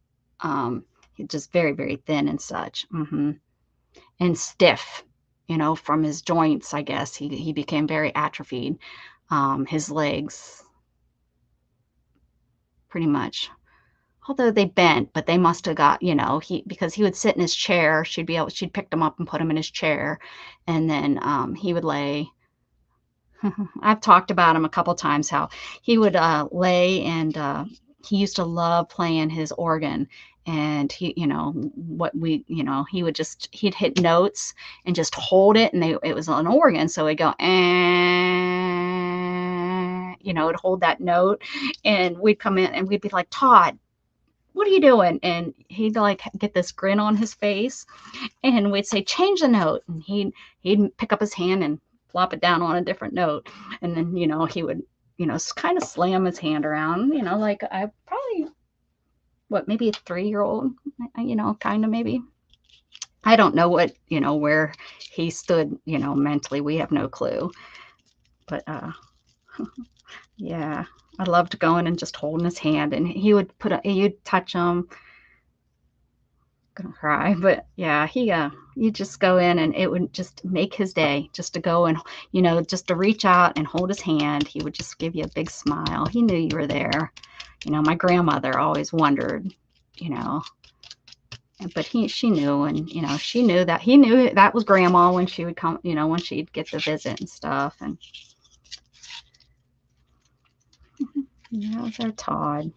He's just very, very thin and such. And stiff, you know, from his joints, I guess. He became very atrophied. His legs, pretty much. Although they bent, but they must have got, you know, because he would sit in his chair. She'd pick him up and put him in his chair, and then he would lay. I've talked about him a couple times, how he would lay, and he used to love playing his organ. And he, you know, he'd hit notes and just hold it, and it was an organ, so he'd go, you know, it'd hold that note, and we'd come in and we'd be like, Todd, what are you doing? And he'd like get this grin on his face, and we'd say, change the note. And he'd pick up his hand and flop it down on a different note. And then, he would, kind of slam his hand around, like I probably, maybe a 3-year-old, kind of maybe. I don't know what, where he stood, mentally. We have no clue. But, yeah, I loved going and just holding his hand, and you'd touch him. Gonna cry, but yeah, you just go in and it would just make his day just to go and, just to reach out and hold his hand. He would just give you a big smile. He knew you were there. My grandmother always wondered, but she knew, and, she knew that he knew that was grandma when she would come, when she'd get the visit and stuff. And yeah, that was our Todd.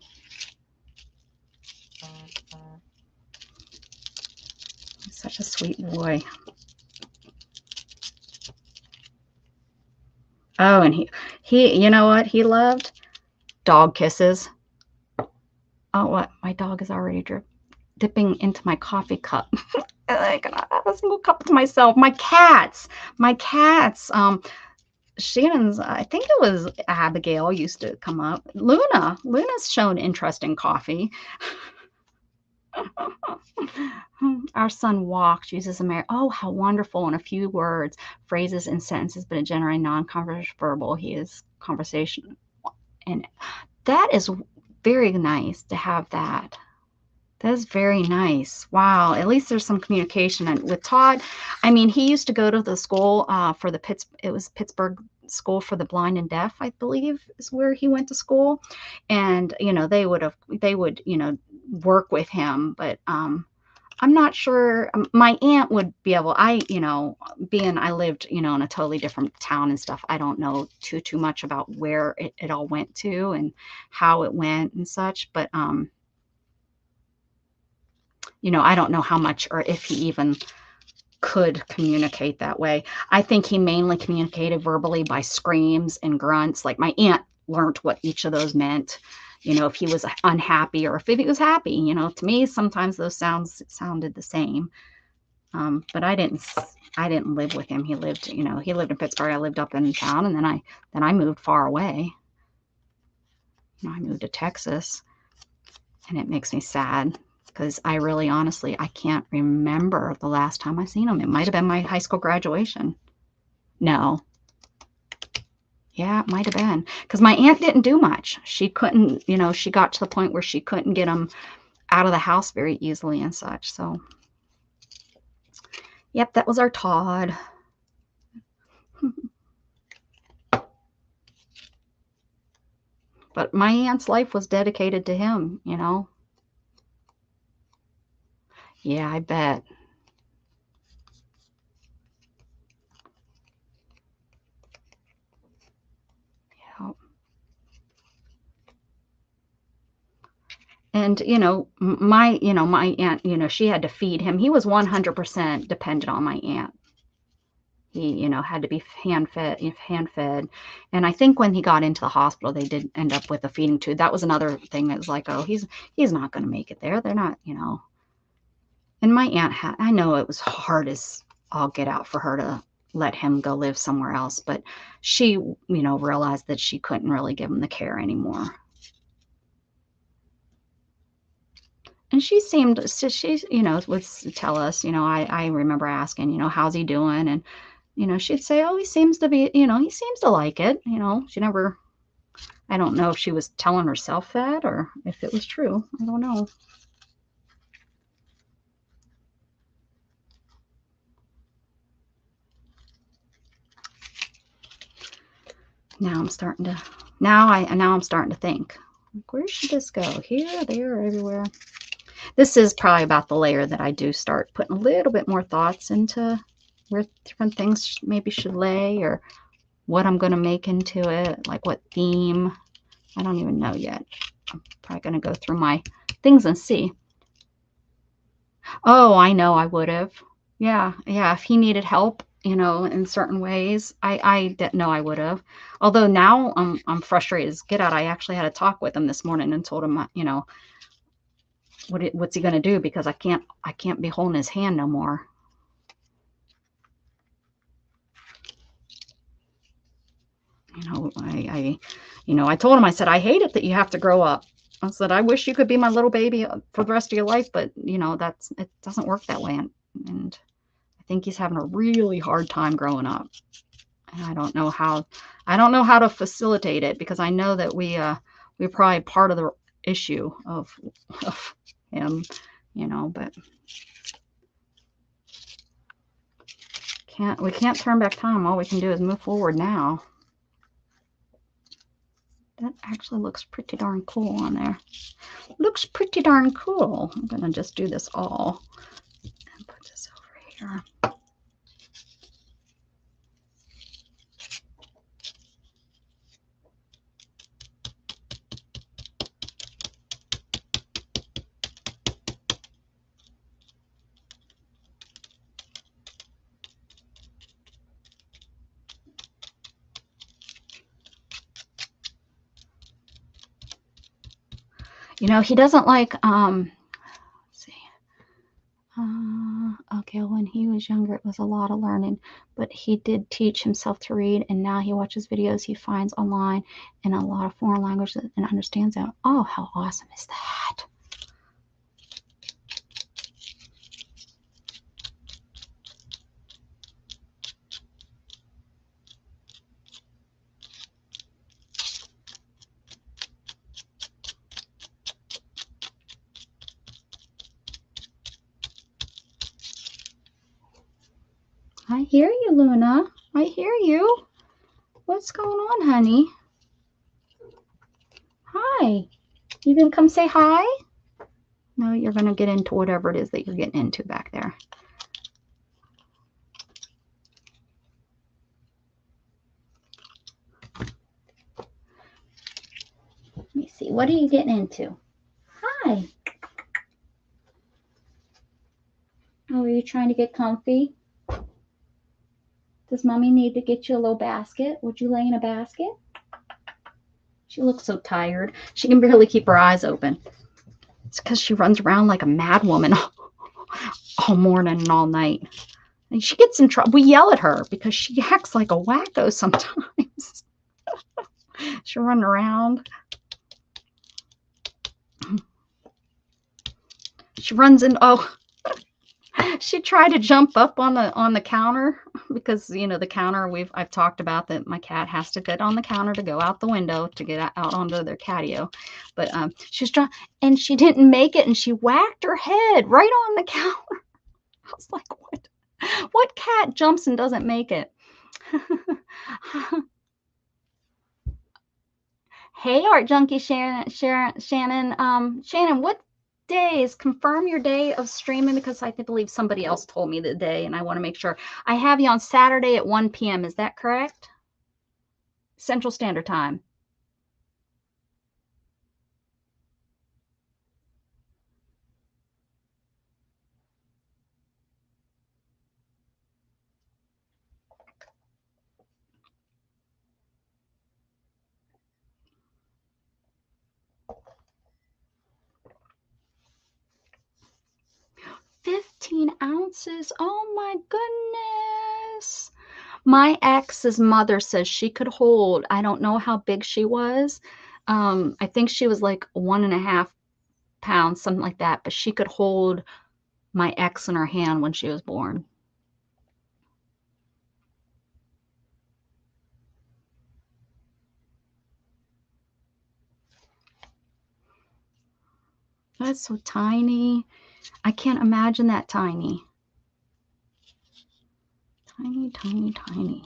Such a sweet boy. Oh, and he, you know what he loved? Dog kisses. Oh, what? My dog is already dipping into my coffee cup. Like, I was a cup to myself. My cats. Shannon's, I think it was Abigail used to come up. Luna's shown interest in coffee. Our son walks, uses oh, how wonderful, in a few words, phrases and sentences, but generally non-conversational. He is conversation. And that is very nice to have that. That is very nice. Wow. At least there's some communication. And with Todd, I mean, he used to go to the school for it was Pittsburgh School for the Blind and Deaf, I believe, is where he went to school. And, they would, work with him, but I'm not sure. My aunt would be able, I lived, in a totally different town and stuff. I don't know too much about where it all went to and how it went and such, but, I don't know how much or if he even could communicate that way. I think he mainly communicated verbally by screams and grunts. Like my aunt learned what each of those meant, if he was unhappy or if he was happy. To me, sometimes those sounded the same. But I didn't live with him. He lived in Pittsburgh. I lived up in town, and then I moved far away. I moved to Texas, and it makes me sad. Because I really, honestly, I can't remember the last time I seen him. It might have been my high school graduation. No. Yeah, it might have been. Because my aunt didn't do much. She couldn't, she got to the point where she couldn't get him out of the house very easily and such. So, yep, that was our Todd. But my aunt's life was dedicated to him, Yeah, I bet. Yeah. And, my aunt, she had to feed him. He was 100% dependent on my aunt. He, had to be hand fed. And I think when he got into the hospital, they did end up with a feeding tube. That was another thing that was like, oh, he's not going to make it there. They're not, And my aunt I know it was hard as all get out for her to let him go live somewhere else, but she, realized that she couldn't really give him the care anymore. And she would tell us, I remember asking, how's he doing? And, she'd say, oh, he seems to be, he seems to like it. She never, I don't know if she was telling herself that or if it was true. I don't know. Now I'm starting to think, like, where should this go? Here, there, everywhere. This is probably about the layer that I do start putting a little bit more thoughts into where different things maybe should lay or what I'm going to make into it, like what theme. I don't even know yet. I'm probably going to go through my things and see. Oh, I know I would have. Yeah. If he needed help, in certain ways, I didn't know I would have. Although now I'm frustrated as get out. I actually had a talk with him this morning and told him, what's he gonna do? Because I can't be holding his hand no more. I told him, I said, I hate it that you have to grow up. I said, I wish you could be my little baby for the rest of your life, but it doesn't work that way. And I think he's having a really hard time growing up. And I don't know how to facilitate it, because I know that we're probably part of the issue of him, but we can't turn back time. All we can do is move forward now. That actually looks pretty darn cool on there. Looks pretty darn cool. I'm going to just do this all and put this over here. He doesn't like, let's see. Okay, when he was younger, it was a lot of learning, but he did teach himself to read, and now he watches videos he finds online in a lot of foreign languages and understands them. Oh, how awesome is that? I hear you, Luna. I hear you. What's going on, honey? Hi. You gonna come say hi? No, you're gonna get into whatever it is that you're getting into back there. Let me see. What are you getting into? Hi. Oh, are you trying to get comfy? Does mommy need to get you a little basket? Would you lay in a basket? She looks so tired. She can barely keep her eyes open. It's because she runs around like a mad woman all morning and all night. And she gets in trouble. We yell at her because she acts like a wacko sometimes. She'll run around. She runs in. Oh, she tried to jump up on the counter, because the counter I've talked about that my cat has to get on the counter to go out the window to get out onto their catio. But she's trying, and she didn't make it, and she whacked her head right on the counter. I was like, what cat jumps and doesn't make it? Hey, Art Junkie Shannon. Shannon, what days? Confirm your day of streaming, because I believe somebody else told me the day, and I want to make sure. I have you on Saturday at 1 p.m. Is that correct? Central Standard Time. $15 ounces. Oh my goodness. My ex's mother says she could hold, I don't know how big she was. I think she was like 1.5 pounds, something like that, but she could hold my ex in her hand when she was born. That's so tiny. I can't imagine that tiny. Tiny, tiny, tiny.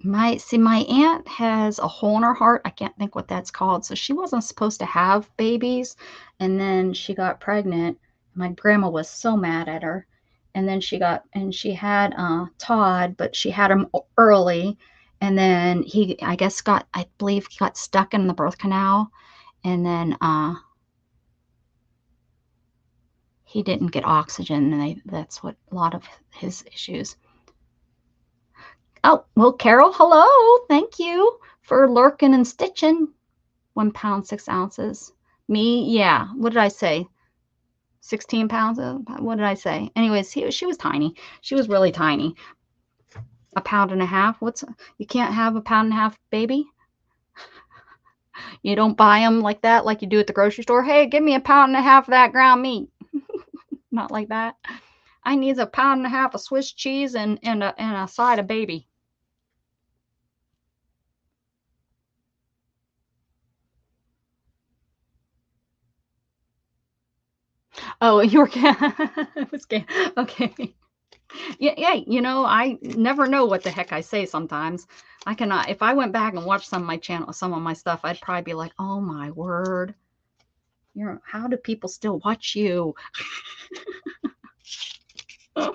My aunt has a hole in her heart. I can't think what that's called. So she wasn't supposed to have babies, and then she got pregnant. My grandma was so mad at her, and then she had Todd, but she had him early, And then he, I guess, I believe he got stuck in the birth canal. And then he didn't get oxygen. And that's what a lot of his issues. Oh, well, Carol, hello. Thank you for lurking and stitching. 1 pound, 6 ounces. Me, yeah. What did I say? 16 pounds? What did I say? Anyways, she was tiny. She was really tiny. 1.5 pounds? You can't have 1.5 pounds baby? You don't buy them like that, like you do at the grocery store. Hey, give me 1.5 pounds of that ground meat. Not like that. I need 1.5 pounds of Swiss cheese and a side of baby. Oh, you were okay. Yeah, you know, I never know what the heck I say sometimes. I cannot, if I went back and watched some of my channel, some of my stuff, I'd probably be like, oh my word. How do people still watch you? All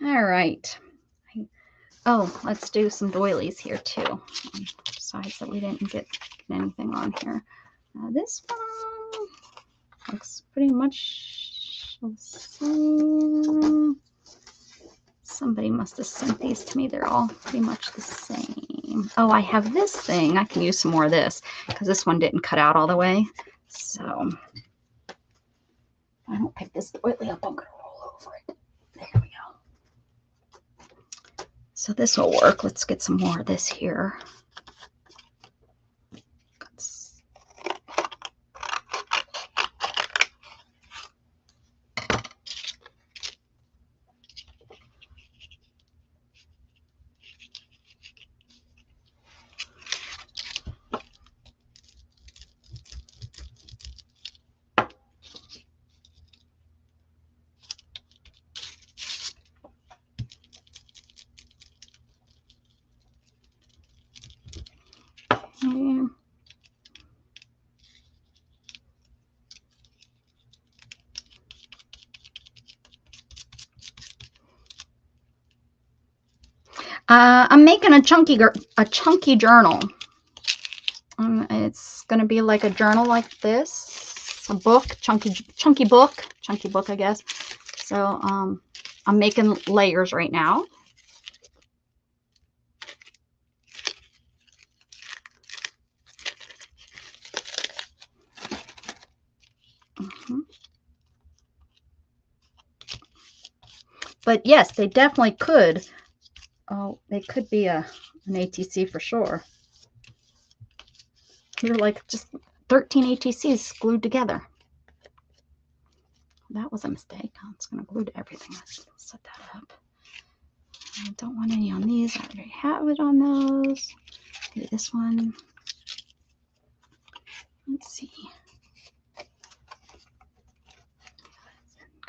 right. Oh, let's do some doilies here too. Besides that we didn't get anything on here. This one looks pretty much the same. Somebody must have sent these to me. They're all pretty much the same. Oh, I have this thing. I can use some more of this because this one didn't cut out all the way. So if I don't pick this doily up, I'm going to roll over it. There we go. So this will work. Let's get some more of this here. I'm making a chunky journal. It's going to be like a journal like this, a book, chunky book, I guess. So I'm making layers right now. But yes, they definitely could. Oh, they could be an ATC for sure. You're like just 13 ATCs glued together. That was a mistake. I'm just going to glue to everything. Let's set that up. I don't want any on these. I already have it on those. Okay, this one. Let's see. Get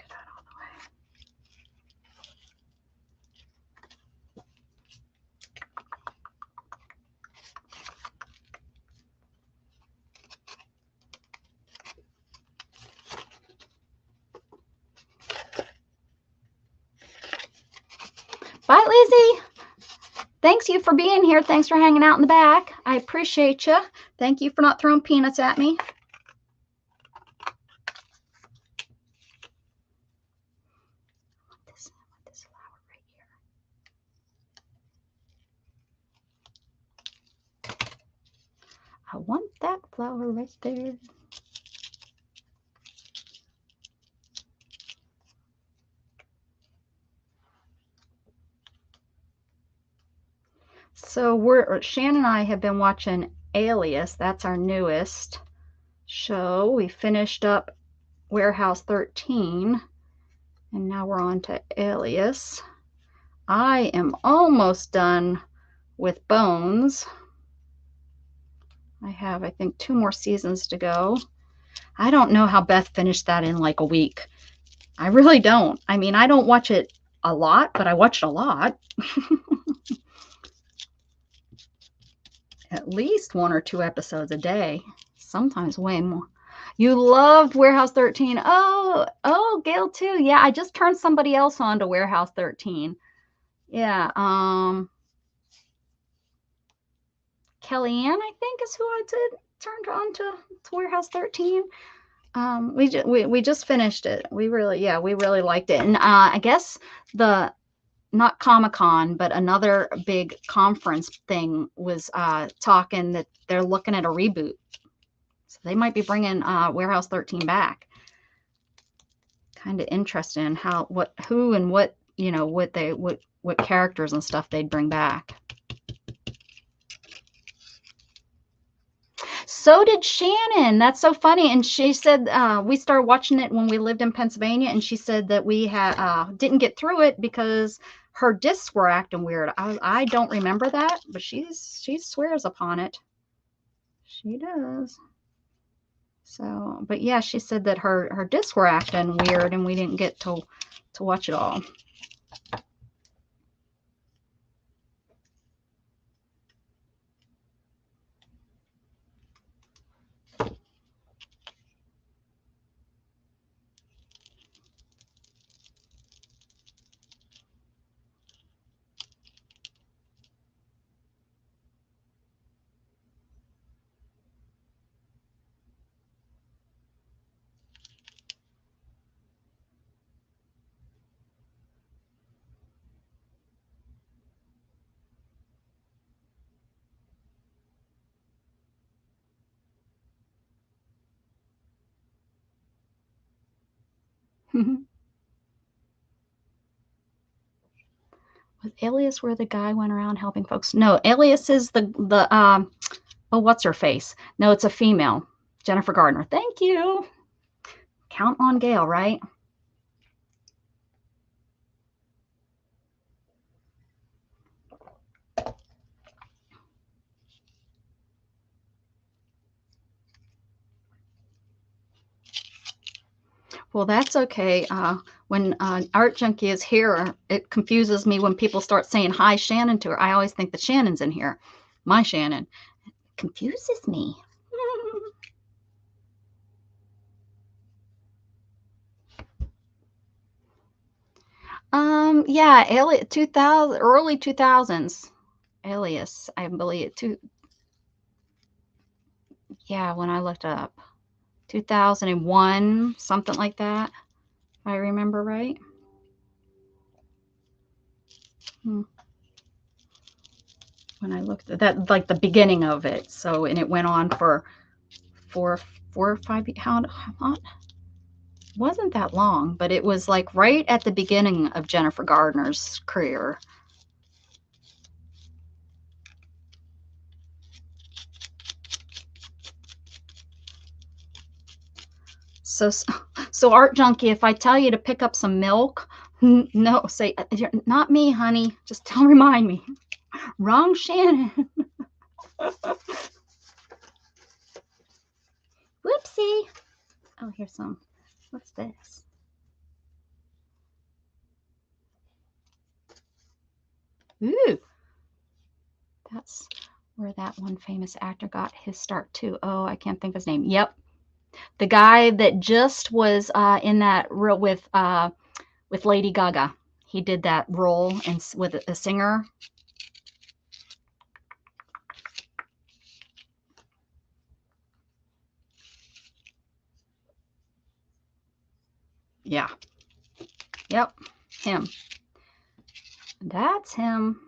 that all the way. Bye, Lizzie. Thanks you for being here. Thanks for hanging out in the back. I appreciate you. Thank you for not throwing peanuts at me. I want this flower right here. I want that flower right there. So Shannon and I have been watching Alias. That's our newest show. We finished up Warehouse 13 and now we're on to Alias. I am almost done with Bones. I have, I think, 2 more seasons to go. I don't know how Beth finished that in like a week. I really don't. I mean, I don't watch it a lot, but I watch it a lot. At least 1 or 2 episodes a day, sometimes way more. You loved Warehouse 13. Oh, Gail too. Yeah, I just turned somebody else on to Warehouse 13. Yeah, Kellyanne, I think, is who I turned on to Warehouse 13. We just finished it. We really liked it. And I guess not Comic-Con, but another big conference thing was talking that they're looking at a reboot. So they might be bringing Warehouse 13 back. Kind of interested in who and what, what characters and stuff they'd bring back. So did Shannon. That's so funny. And she said we started watching it when we lived in Pennsylvania, and she said that we didn't get through it because her discs were acting weird. I don't remember that, but she swears upon it. She does. So, but yeah, she said that her discs were acting weird, and we didn't get to watch it all. Was Alias where the guy went around helping folks? No, Alias is the what's her face? No, it's a female. Jennifer Gardner. Thank you. Count on Gail, right? Well, that's okay. When Art Junkie is here, it confuses me when people start saying hi Shannon to her. I always think that Shannon's in here. My Shannon. It confuses me. Yeah, Alias 2000, early 2000s. Alias, I believe yeah, when I looked up 2001, something like that. If I remember right. When I looked at that, like the beginning of it. So, and it went on for four or five. How wasn't that long, but it was like right at the beginning of Jennifer Gardner's career. So Art Junkie, if I tell you to pick up some milk, no, say not me, honey. Just remind me. Wrong Shannon. Whoopsie. Oh, here's some. What's this? Ooh. That's where that one famous actor got his start too. Oh, I can't think of his name. Yep. The guy that just was in that role with Lady Gaga. He did that role with a singer. Yeah. Yep. Him. That's him.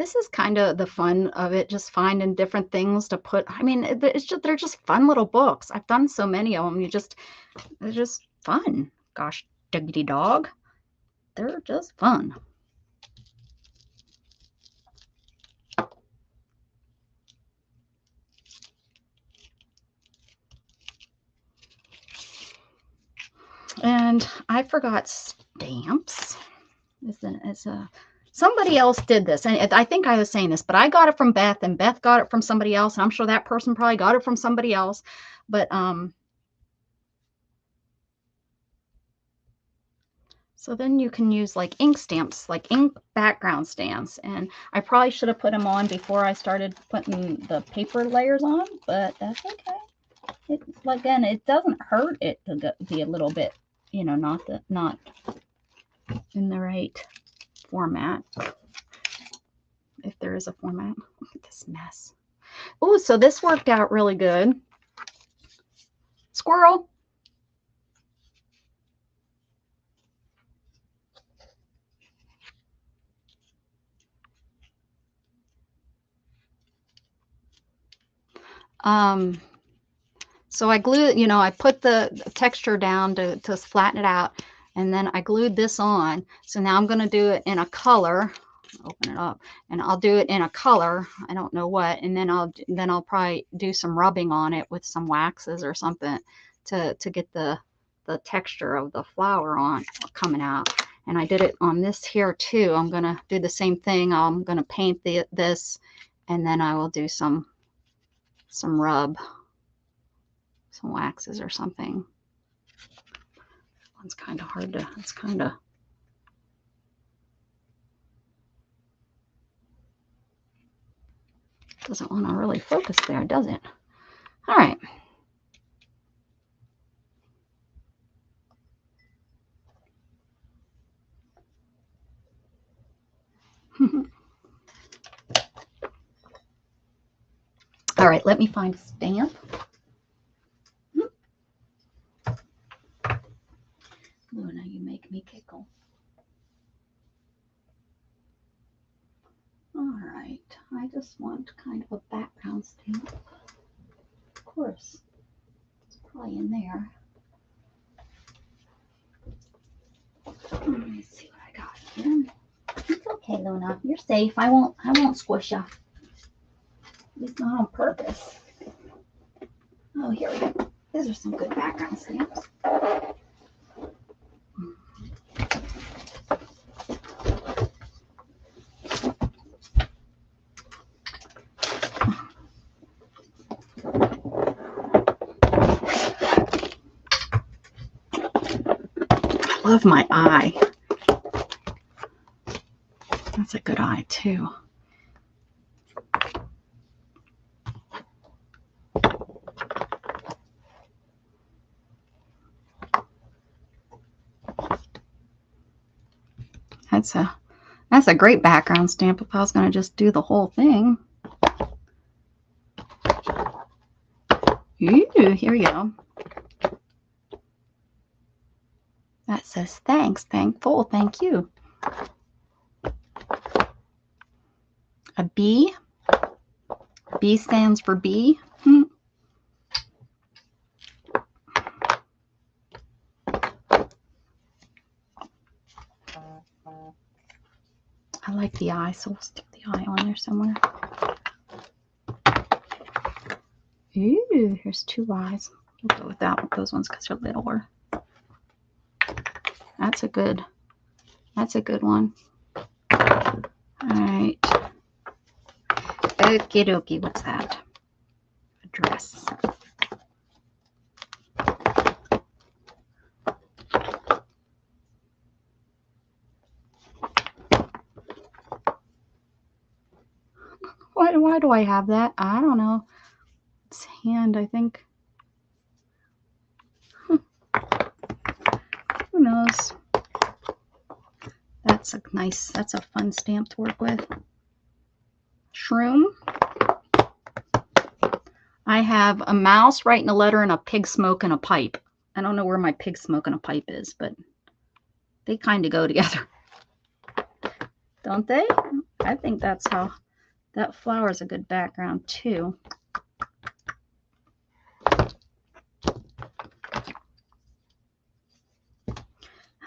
this is kind of the fun of it, just finding different things to put. I mean, it's just, they're just fun little books. I've done so many of them. They're just fun. Gosh, diggity dog. They're just fun. And I forgot stamps. Somebody else did this, and I think I was saying this, but I got it from Beth, and Beth got it from somebody else, and I'm sure that person probably got it from somebody else. But so then you can use like ink stamps, like ink background stamps, and I probably should have put them on before I started putting the paper layers on, but that's okay. Again, it doesn't hurt it to be a little bit, you know, not in the right format, if there is a format. Look at this mess. Oh, so this worked out really good. Squirrel. So I glued, you know, I put the texture down to flatten it out, and then I glued this on. So now I'm going to do it in a color. Open it up, and I'll do it in a color. I don't know what, and then I'll probably do some rubbing on it with some waxes or something to get the texture of the flower on coming out. And I did it on this here too. I'm going to do the same thing. I'm going to paint this, and then I will do some rub, some waxes or something. One's kind of hard to, it's kind of, doesn't want to really focus there, does it? All right. All right, let me find a stamp. Luna, you make me giggle. All right, I just want kind of a background stamp. Of course, it's probably in there. Let me see what I got here. It's okay, Luna. You're safe. I won't squish you. At least not on purpose. Oh, here we go. These are some good background stamps. I love my eye. That's a good eye too. That's a great background stamp if I was going to just do the whole thing. Ooh, here we go. That says thanks, thankful, thank you. A B. B stands for B. I like the eye, so we'll stick the eye on there somewhere. Ooh, here's two eyes. We'll go with those ones because they're littler. That's a good one. All right. Okie dokie, what's that? A dress. Why do I have that? I don't know. It's hand, I think. Who knows? That's a fun stamp to work with. Shroom. I have a mouse writing a letter and a pig smoking a pipe. I don't know where my pig smoking a pipe is, but they kind of go together. Don't they? I think that's how that flower is a good background too.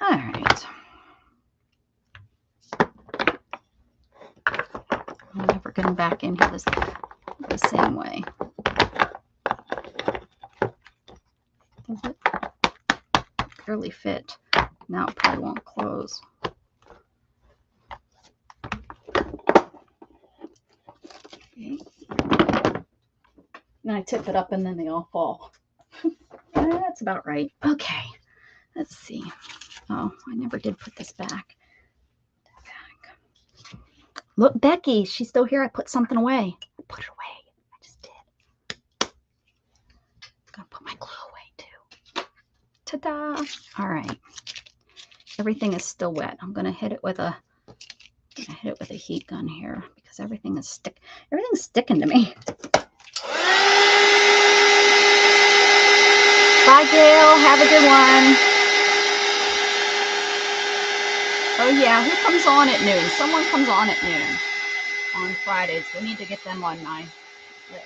All right. I'm never getting back in here the same way. Does it barely fit? Now it probably won't close. Okay. Then I tip it up and then they all fall. That's about right. Okay. Let's see. Oh, I never did put this back. Look, Becky, she's still here. I put something away. I put it away. I just did. I'm gonna put my glue away too. Ta-da! All right. Everything is still wet. I'm gonna hit it with a heat gun here because everything's sticking to me. Bye, Gail. Have a good one. Oh, yeah. Who comes on at noon? Someone comes on at noon on Fridays. We need to get them on my list.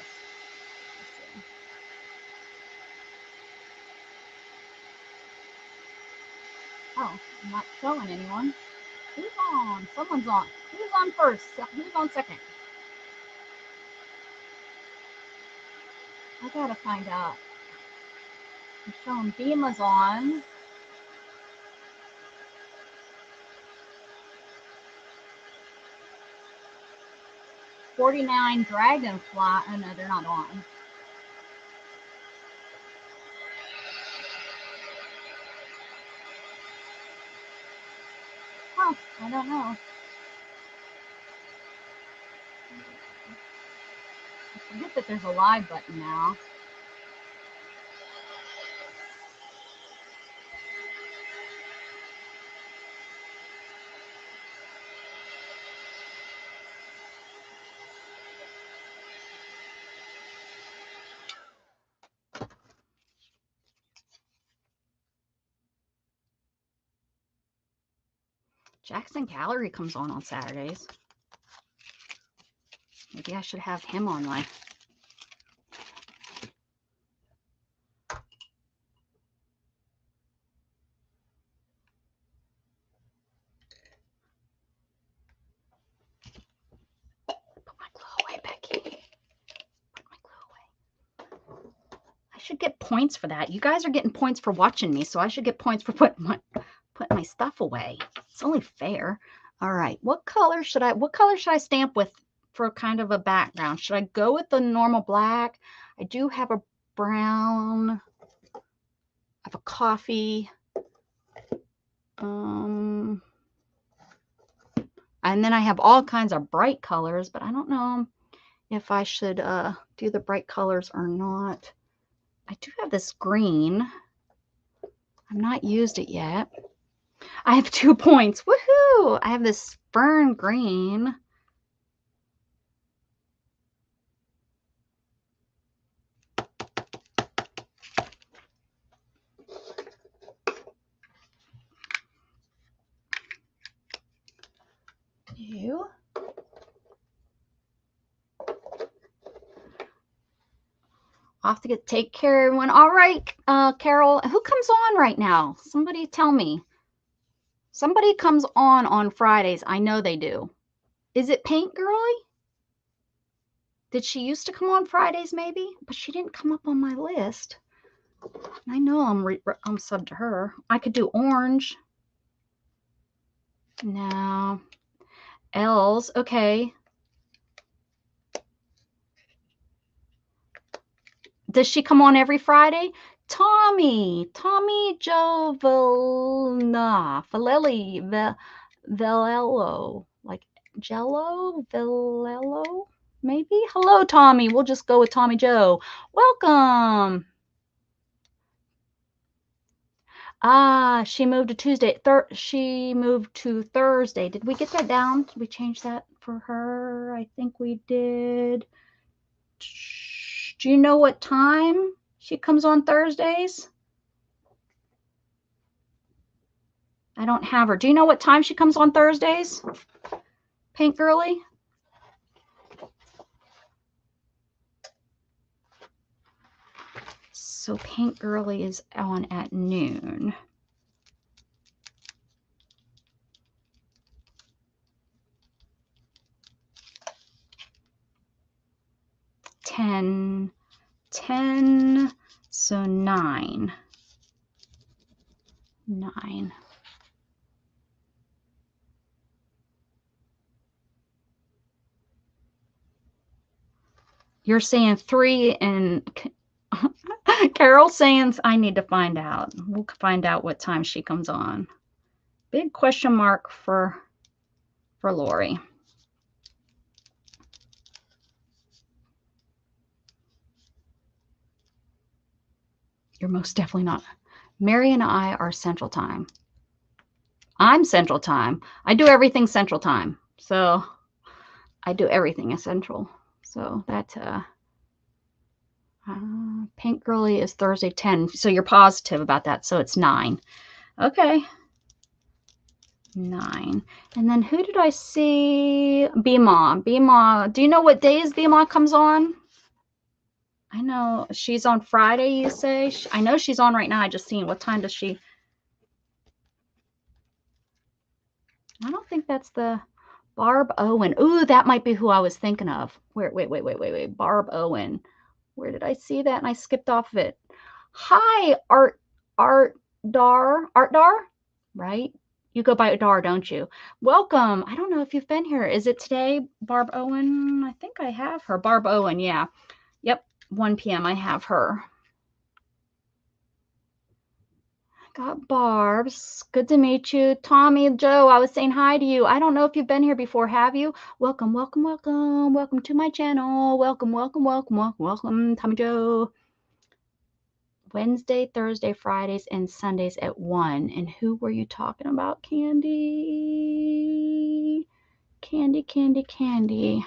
Oh, I'm not showing anyone. Who's on? Someone's on. Who's on first? Who's on second? I gotta find out. I'm showing Beema's on. $49 Dragonfly. Oh no, they're not on. Huh, I don't know. I forget that there's a live button now. Jackson Gallery comes on Saturdays. Maybe I should have him on my. Put my glue away, Becky. Put my glue away. I should get points for that. You guys are getting points for watching me, so I should get points for putting my stuff away. It's only fair. All right. What color should I stamp with for kind of a background? Should I go with the normal black? I do have a brown. I have a coffee. And then I have all kinds of bright colors, but I don't know if I should do the bright colors or not. I do have this green. I've not used it yet. I have 2 points. Woohoo! I have this fern green. You. Off to take care, everyone. All right, Carol. Who comes on right now? Somebody tell me. Somebody comes on Fridays. I know they do. Is it Paint Girly? Did she used to come on Fridays maybe? But she didn't come up on my list. I know I'm sub to her. I could do orange. No. Els. Okay. Does she come on every Friday? Tommy Jovelna, Valello, like Jello, Valello, maybe? Hello, Tommy. We'll just go with Tommy Joe. Welcome. Ah, she moved to Tuesday. She moved to Thursday. Did we get that down? Did we change that for her? I think we did. Do you know what time she comes on Thursdays? I don't have her. Do you know what time she comes on Thursdays? Paint Girly? So Paint Girly is on at noon. Ten, so 9. You're saying 3, and Carol's saying I need to find out. We'll find out what time she comes on. Big question mark for Lori. You're most definitely not. Mary and I are Central Time. I'm Central Time. I do everything Central Time. So I do everything as Central. So that Paint Girly is Thursday 10. So you're positive about that. So it's 9. Okay. 9. And then who did I see? Bima. Bima. Do you know what days Bima comes on? I know she's on Friday, you say? I know she's on right now. I just seen what time does she? I don't think that's the Barb Owen. Ooh, that might be who I was thinking of. Wait. Barb Owen. Where did I see that? And I skipped off of it. Hi, Artdar, right? You go by Dar, don't you? Welcome. I don't know if you've been here. Is it today, Barb Owen? I think I have her. Barb Owen, yeah. Yep, 1 p.m. I have her. Got Barb's. Good to meet you. Tommy, Joe, I was saying hi to you. I don't know if you've been here before, have you? Welcome, welcome, welcome. Welcome to my channel. Welcome, welcome, welcome, welcome, welcome, Tommy Joe. Wednesday, Thursday, Fridays, and Sundays at 1. And who were you talking about, Candy? Candy.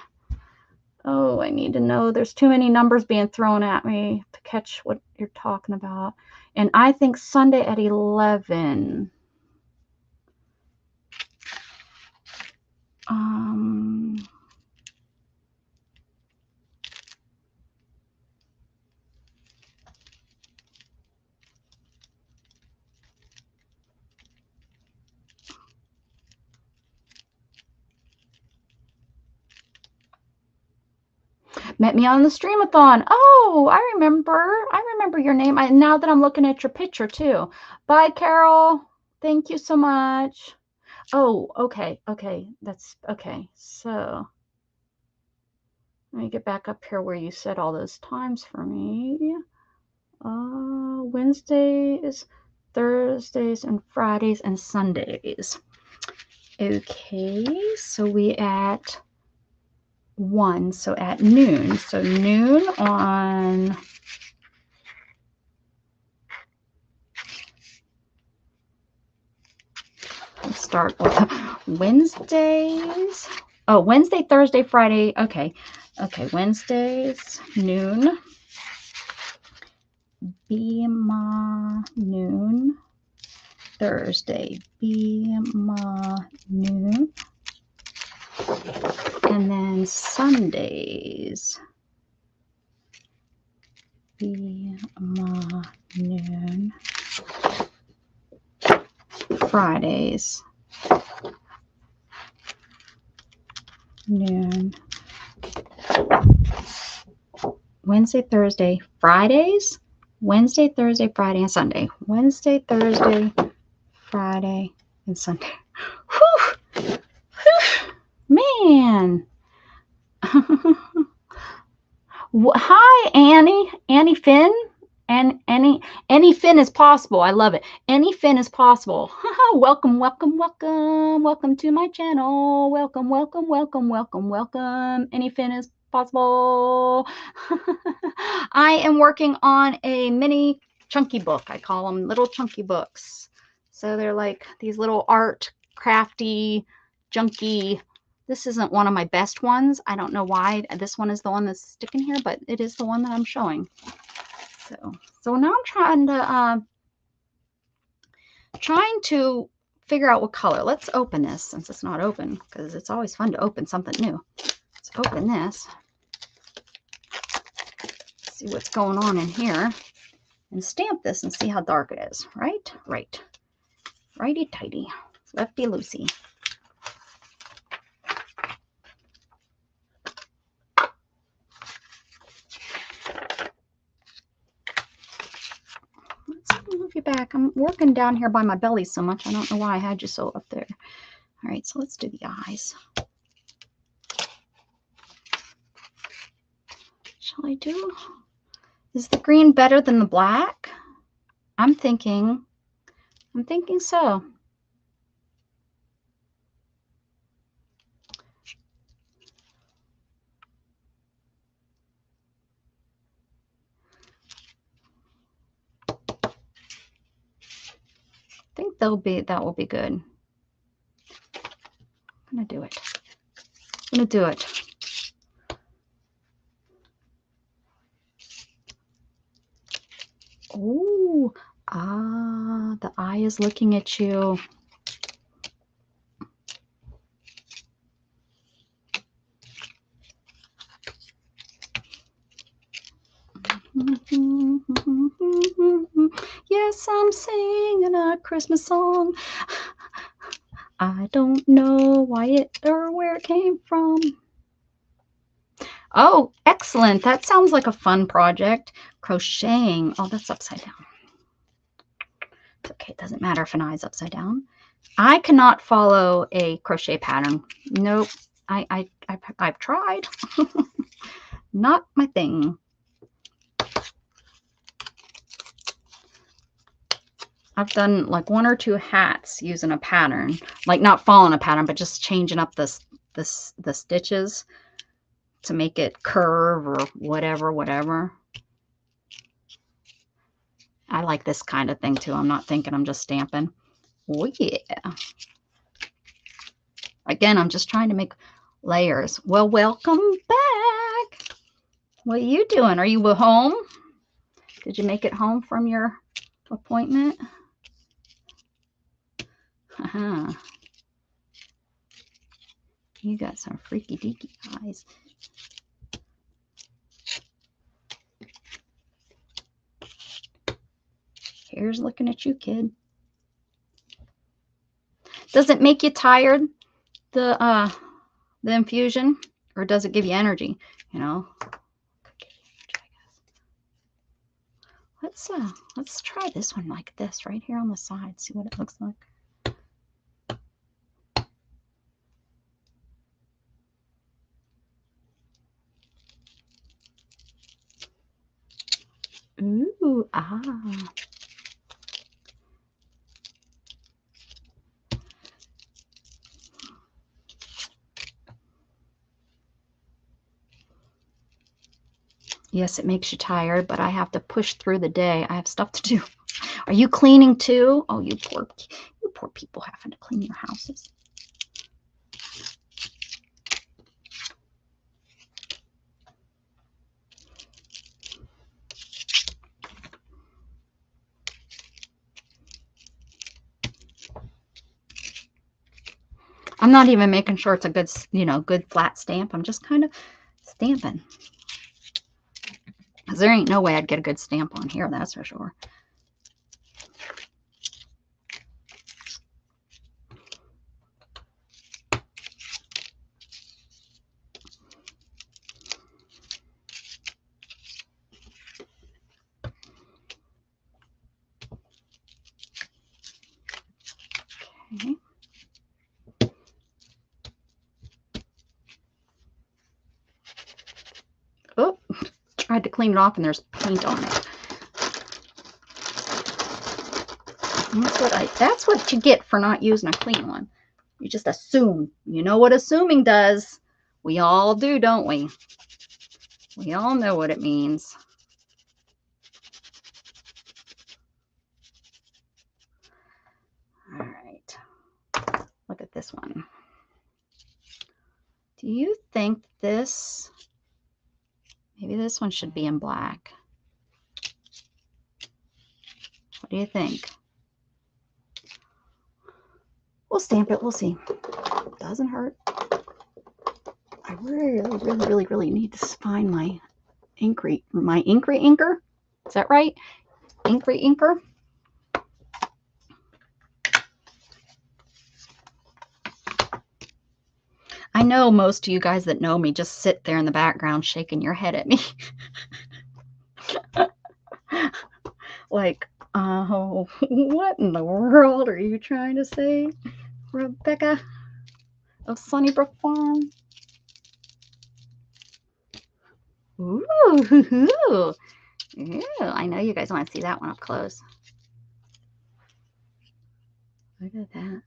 Oh, I need to know. There's too many numbers being thrown at me to catch what you're talking about. And I think Sunday at 11. Met me on the streamathon. Oh, I remember your name. Now that I'm looking at your picture too. Bye, Carol. Thank you so much. Oh, okay. That's okay. So let me get back up here where you said all those times for me. Wednesdays, Thursdays, and Fridays, and Sundays. Okay, so we at 1, so at noon. So noon on let's start with Wednesdays. Oh, Wednesday, Thursday, Friday. Okay, Wednesdays, noon. Bima, noon. Thursday, Bima, noon. And then Sundays, Bima, noon. Fridays, noon. Wednesday, Thursday, Fridays. Wednesday, Thursday, Friday, and Sunday. Wednesday, Thursday, Friday, and Sunday. Whew. Man. Hi, Annie Finn. And any Finn is possible. I love it. Any Finn is possible. Welcome to my channel. Welcome. Any Finn is possible. I am working on a mini chunky book. I call them little chunky books. So they're like these little art, crafty, junky. This isn't one of my best ones. I don't know why this one is the one that's sticking here, but it is the one that I'm showing. So now I'm trying to figure out what color. Let's open this since it's not open, because it's always fun to open something new. Let's open this. See what's going on in here. And stamp this and see how dark it is. Right? Right. Righty tighty. Lefty loosey. Let's move you back. I'm working down here by my belly so much. I don't know why I had you so up there. All right, so let's do the eyes. Shall I do? Is the green better than the black? I'm thinking so. I think that will be good. I'm gonna do it. I'm gonna do it. Oh, the eye is looking at you. Yes, I'm singing a Christmas song. I don't know why it or where it came from. Oh, excellent. That sounds like a fun project. Crocheting. Oh, that's upside down. It's okay. It doesn't matter if an eye's upside down. I cannot follow a crochet pattern. Nope. I've tried. Not my thing. I've done like 1 or 2 hats using a pattern, like not following a pattern, but just changing up the stitches to make it curve or whatever. I like this kind of thing too. I'm not thinking I'm just stamping. Oh yeah. Again, I'm just trying to make layers. Well, welcome back. What are you doing? Are you home? Did you make it home from your appointment? You got some freaky deaky eyes. Here's looking at you, kid. Does it make you tired, the infusion, or does it give you energy? You know, let's try this one like this right here on the side. See what it looks like. Ooh, Yes, it makes you tired, but I have to push through the day. I have stuff to do. Are you cleaning too? Oh, you poor people having to clean your houses. I'm not even making sure it's a good, good flat stamp. I'm just kind of stamping. Because there ain't no way I'd get a good stamp on here, that's for sure. Okay. Oh, tried to clean it off and there's paint on it. That's what you get for not using a clean one. You just assume. You know what assuming does. We all do, don't we? We all know what it means. All right. Look at this one. Do you think maybe this one should be in black? What do you think? We'll stamp it. We'll see. Doesn't hurt. I really need to find my inker. Is that right? Inker. I know most of you guys that know me just sit there in the background shaking your head at me. Like, oh, what in the world are you trying to say, Rebecca of Sunnybrook Farm? Ooh, I know you guys want to see that one up close. Look at that.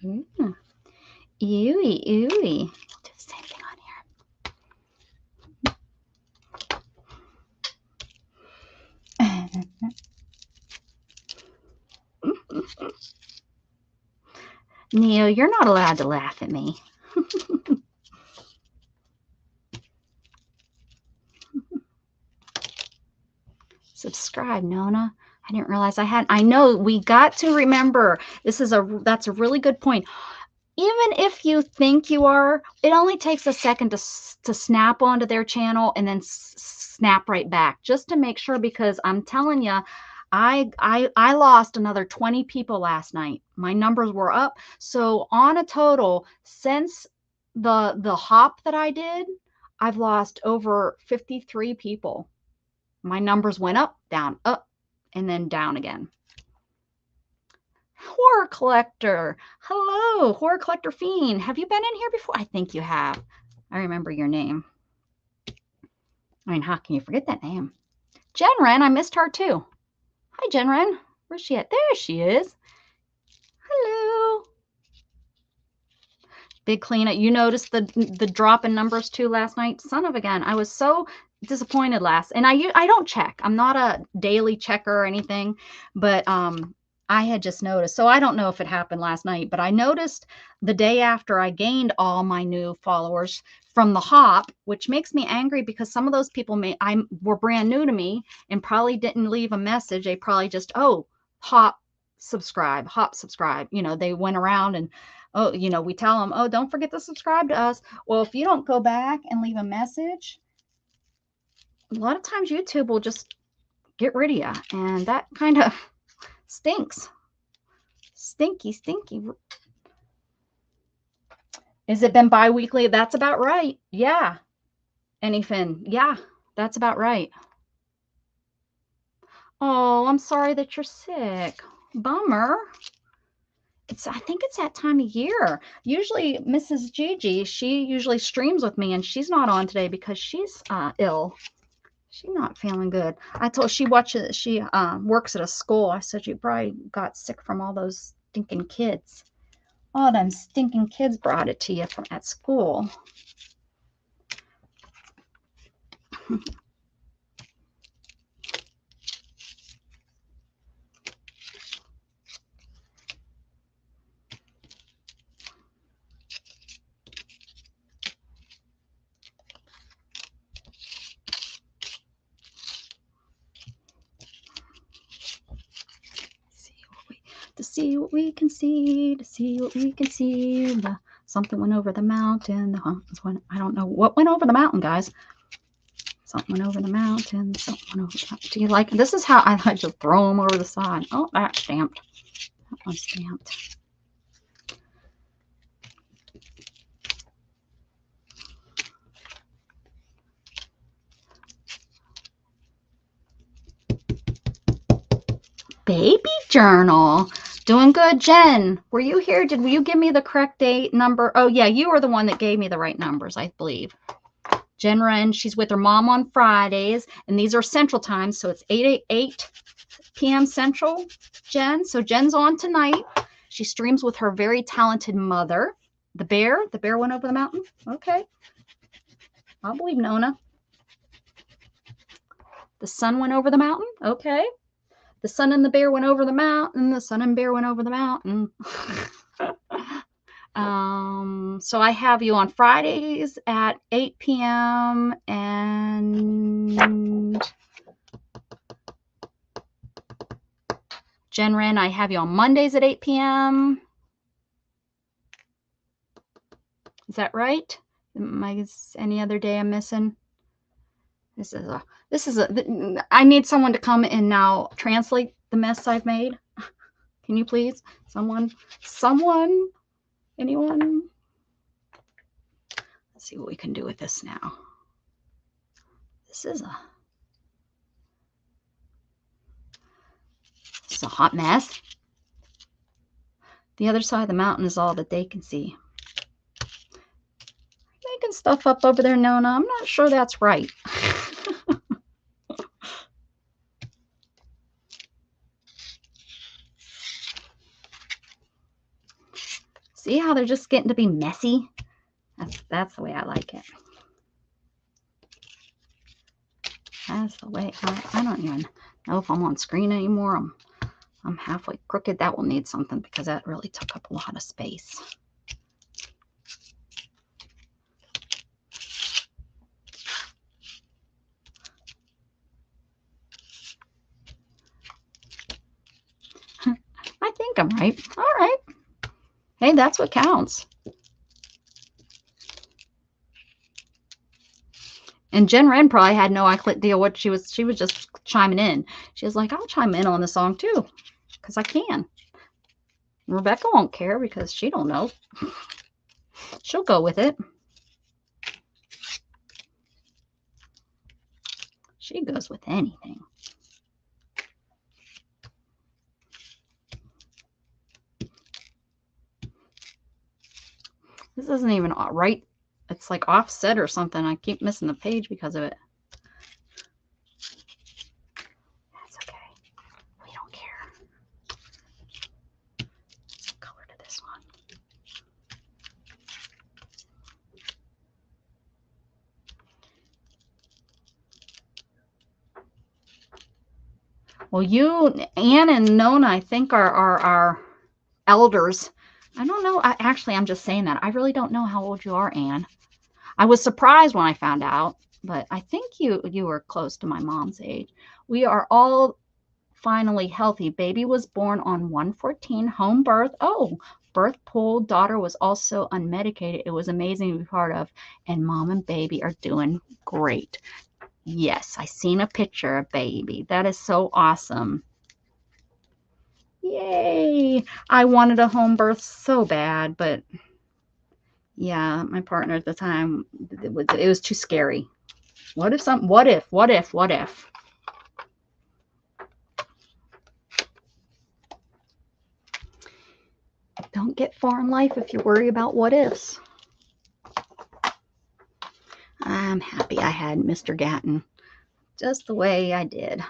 Ooh. Ooey, ooey. We'll do the same thing on here. Neil, you're not allowed to laugh at me. Subscribe, Nona. I didn't realize I had. I know we got to remember. That's a really good point. Even if you think you are, it only takes a second to snap onto their channel and then snap right back, just to make sure, because I'm telling you, I lost another 20 people last night. My numbers were up. So on a total, since the hop that I did, I've lost over 53 people. My numbers went up, and then down again. Horror Collector. Hello, Horror Collector Fiend. Have you been in here before? I think you have. I remember your name. I mean, how can you forget that name? Jen Wren, I missed her too. Hi, Jen Wren. Where's she at? There she is. Hello. Big cleanup. You noticed the drop in numbers too last night? Son of a gun. I was so disappointed and I don't check. I'm not a daily checker or anything, but I had just noticed. So I don't know if it happened last night, but I noticed the day after I gained all my new followers from the hop, which makes me angry because some of those people were brand new to me and probably didn't leave a message. They probably just, oh, hop subscribe. You know, they went around and, oh, you know, we tell them, oh, don't forget to subscribe to us. Well, if you don't go back and leave a message, a lot of times YouTube will just get rid of you. And that kind of stinks. Stinky. Is it been bi-weekly? That's about right. Yeah. Anything. Yeah, that's about right. Oh, I'm sorry that you're sick. Bummer. I think it's that time of year. Usually Mrs. Gigi, she usually streams with me, and she's not on today because she's ill. She's not feeling good. I told she works at a school. I said, you probably got sick from all those stinking kids. All them stinking kids brought it to you from at school. To see what we can see, something went over the mountain. I don't know what went over the mountain, guys. Something went over the mountain. Something went over the mountain. Do you like it? This is how I like to throw them over the side. Oh, that's stamped. That one's stamped. Baby journal. Doing good, Jen. Were you here? Did you give me the correct date number? Oh, yeah, you were the one that gave me the right numbers, I believe. Jen Wren, she's with her mom on Fridays, and these are Central Time, so it's 8 p.m. Central, Jen. So Jen's on tonight. She streams with her very talented mother. The bear went over the mountain. Okay. I'll believe Nona. The sun went over the mountain. Okay. The sun and the bear went over the mountain. The sun and bear went over the mountain. So I have you on Fridays at 8 p.m. and Jen Wren, I have you on Mondays at 8 p.m. Is that right? Is any other day I'm missing? This is a, I need someone to come and now translate the mess I've made. Can you please? Someone, anyone? Let's see what we can do with this now. This is a hot mess. The other side of the mountain is all that they can see. Making stuff up over there, Nona. I'm not sure that's right. See how they're just getting to be messy? That's the way I like it. That's the way I don't even know if I'm on screen anymore. I'm halfway crooked. That will need something because that really took up a lot of space. I think I'm right. All right. Hey, that's what counts. And Jen Wren probably had no idea what she was just chiming in. She was like, I'll chime in on the song too, because I can. Rebecca won't care because she don't know. She'll go with it. She goes with anything. This isn't even right. It's like offset or something. I keep missing the page because of it. That's okay. We don't care. Some color to this one. Well, you, Anne and Nona, I think are our elders. I don't know. Actually, I'm just saying that. I really don't know how old you are, Anne. I was surprised when I found out, but I think you were close to my mom's age. We are all finally healthy. Baby was born on 1/14, home birth. Oh, birth pool. Daughter was also unmedicated. It was amazing to be part of. And mom and baby are doing great. Yes, I seen a picture of baby. That is so awesome. Yay. I wanted a home birth so bad, but yeah, my partner at the time, it was too scary. What if something, what if? Don't get far in life if you worry about what ifs. I'm happy I had Mr. Gatton just the way I did.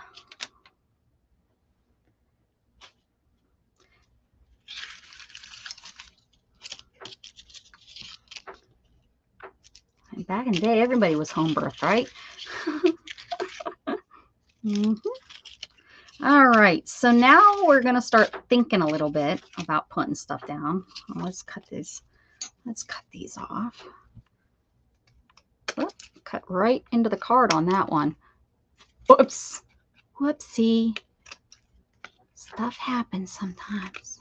And back in the day, everybody was home birth, right? All right, so now we're going to start thinking a little bit about putting stuff down. Let's cut these off. Oh, cut right into the card on that one. Whoops. Whoopsie. Stuff happens sometimes.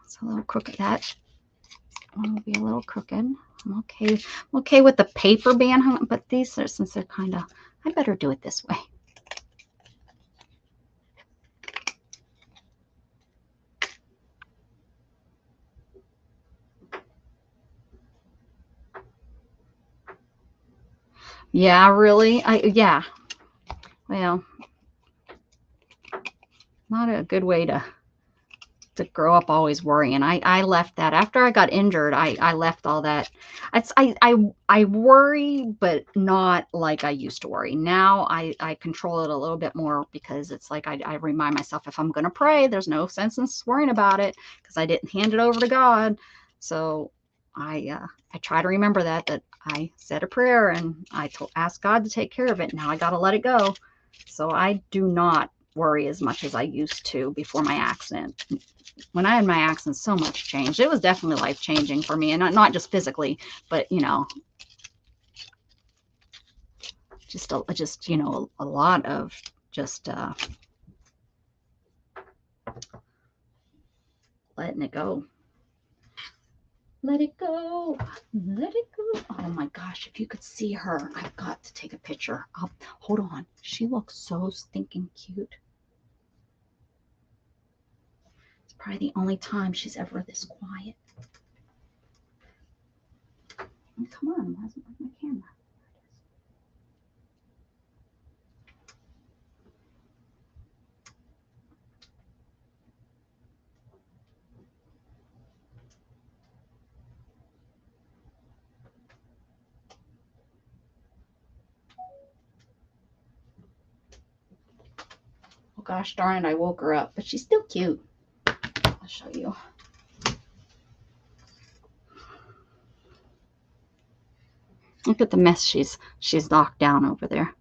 It's a little crooked. That one will be a little crooked. I'm okay with the paper being hung, but these are, since they're kind of, I better do it this way. Yeah, really? Yeah. Well, not a good way to grow up always worrying. I left that after I got injured. I left all that. I worry, but not like I used to worry. Now I control it a little bit more because it's like I remind myself, if I'm going to pray, there's no sense in worrying about it because I didn't hand it over to God. So I try to remember that I said a prayer and I asked God to take care of it. Now I got to let it go. So I do not worry as much as I used to before my accident. When I had my accident, so much changed. It was definitely life-changing for me, and not just physically, but you know, just you know, a lot of just letting it go. Let it go. Let it go. Oh my gosh, if you could see her, I've got to take a picture. Hold on. She looks so stinking cute. It's probably the only time she's ever this quiet. Come on, where's my camera? Oh gosh darn it, I woke her up, but she's still cute. I'll show you. Look at the mess she's knocked down over there.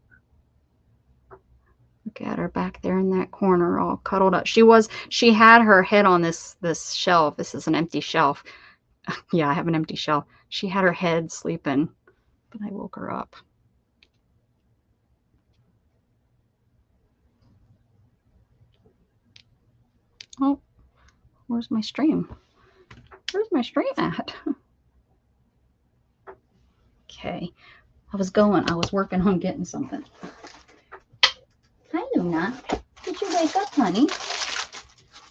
Look at her back there in that corner, all cuddled up. She had her head on this shelf. This is an empty shelf. Yeah, I have an empty shelf. She had her head sleeping, but I woke her up. Oh, where's my stream? Where's my stream at? Okay, I was working on getting something. Hi, Luna. Did you wake up, honey?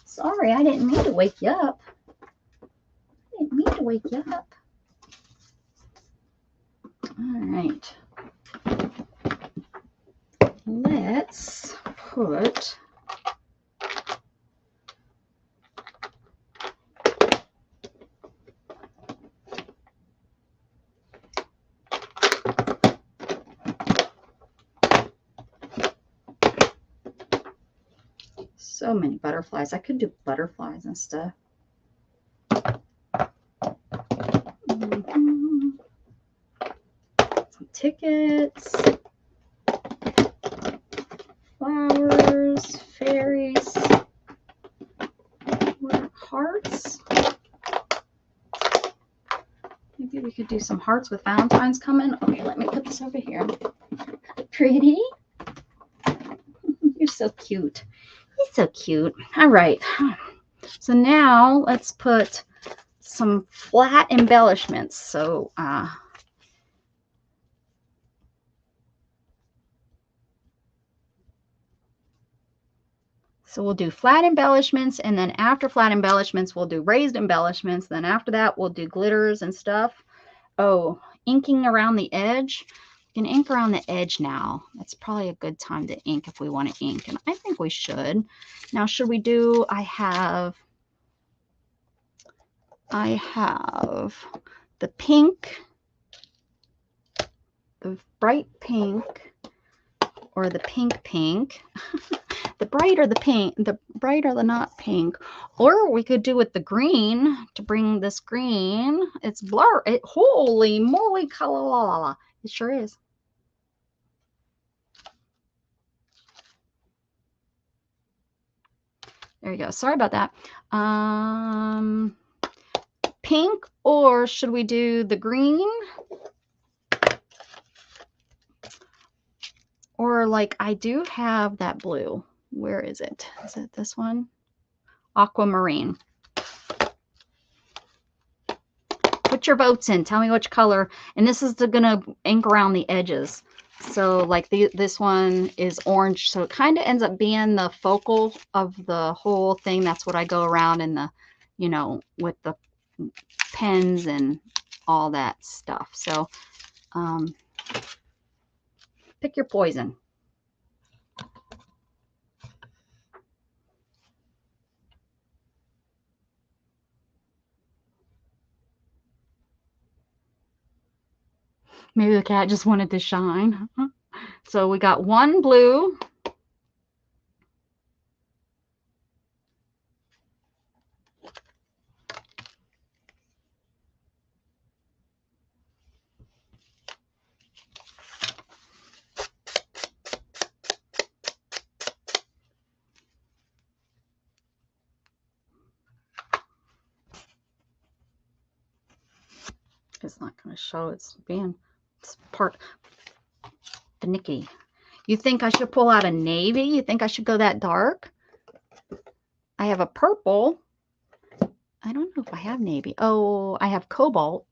Sorry, I didn't mean to wake you up. I didn't mean to wake you up. All right. Let's put so many butterflies. I could do butterflies and stuff. Some tickets, flowers, fairies, hearts. Maybe we could do some hearts with Valentine's coming. Okay, let me put this over here. Pretty. You're so cute. He's so cute. All right. So now let's put some flat embellishments. So we'll do flat embellishments, and then after flat embellishments, we'll do raised embellishments. Then after that, we'll do glitters and stuff. Oh, inking around the edge. You can ink around the edge now. That's probably a good time to ink if we want to ink, and I think we should. Now, should we do, I have the pink, the bright pink, or the pink. The bright or the pink, the bright or the not pink. Or we could do with the green to bring this green. It's blur. Holy moly, color. It sure is. There you go. Sorry about that. Pink, or should we do the green? Or like I do have that blue. Where is it? Is it this one? Aquamarine. Put your votes in. Tell me which color. And this is gonna ink around the edges. So like this one is orange. So it kind of ends up being the focal of the whole thing. That's what I go around in the, you know, with the pens and all that stuff. So pick your poison. Maybe the cat just wanted to shine. So we got one blue. It's not going to show. It's part finicky. You think I should pull out a navy? You think I should go that dark? I have a purple. I don't know if I have navy. Oh, I have cobalt.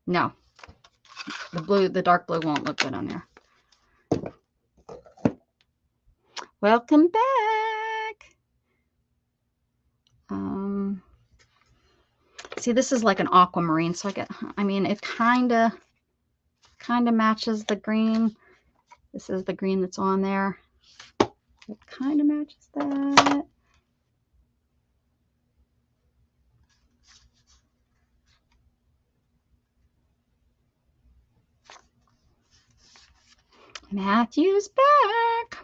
No, the dark blue won't look good on there. Welcome back. See, this is like an aquamarine, so I mean, it kind of matches the green. This is the green that's on there. It kind of matches that. Matthew's back.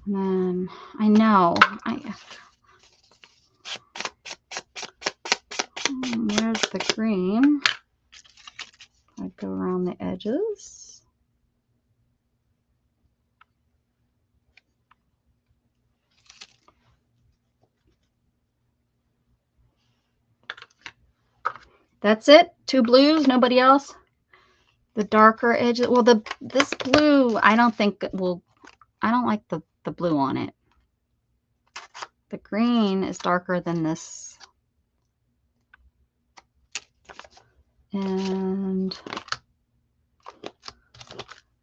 And then I know there's the green. I go around the edges. That's it. 2 blues. Nobody else. The darker edges. Well, this blue, I don't think it will. I don't like the blue on it. The green is darker than this. And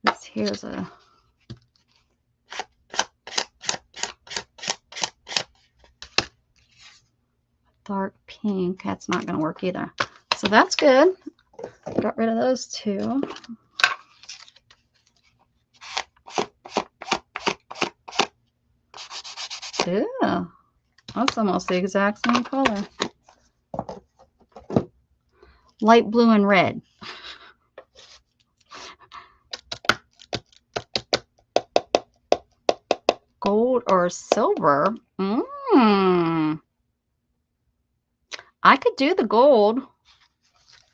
this here's a dark pink. That's not going to work either. So that's good. Got rid of those 2. Yeah, that's almost the exact same color. Light blue and red. Gold or silver? I could do the gold.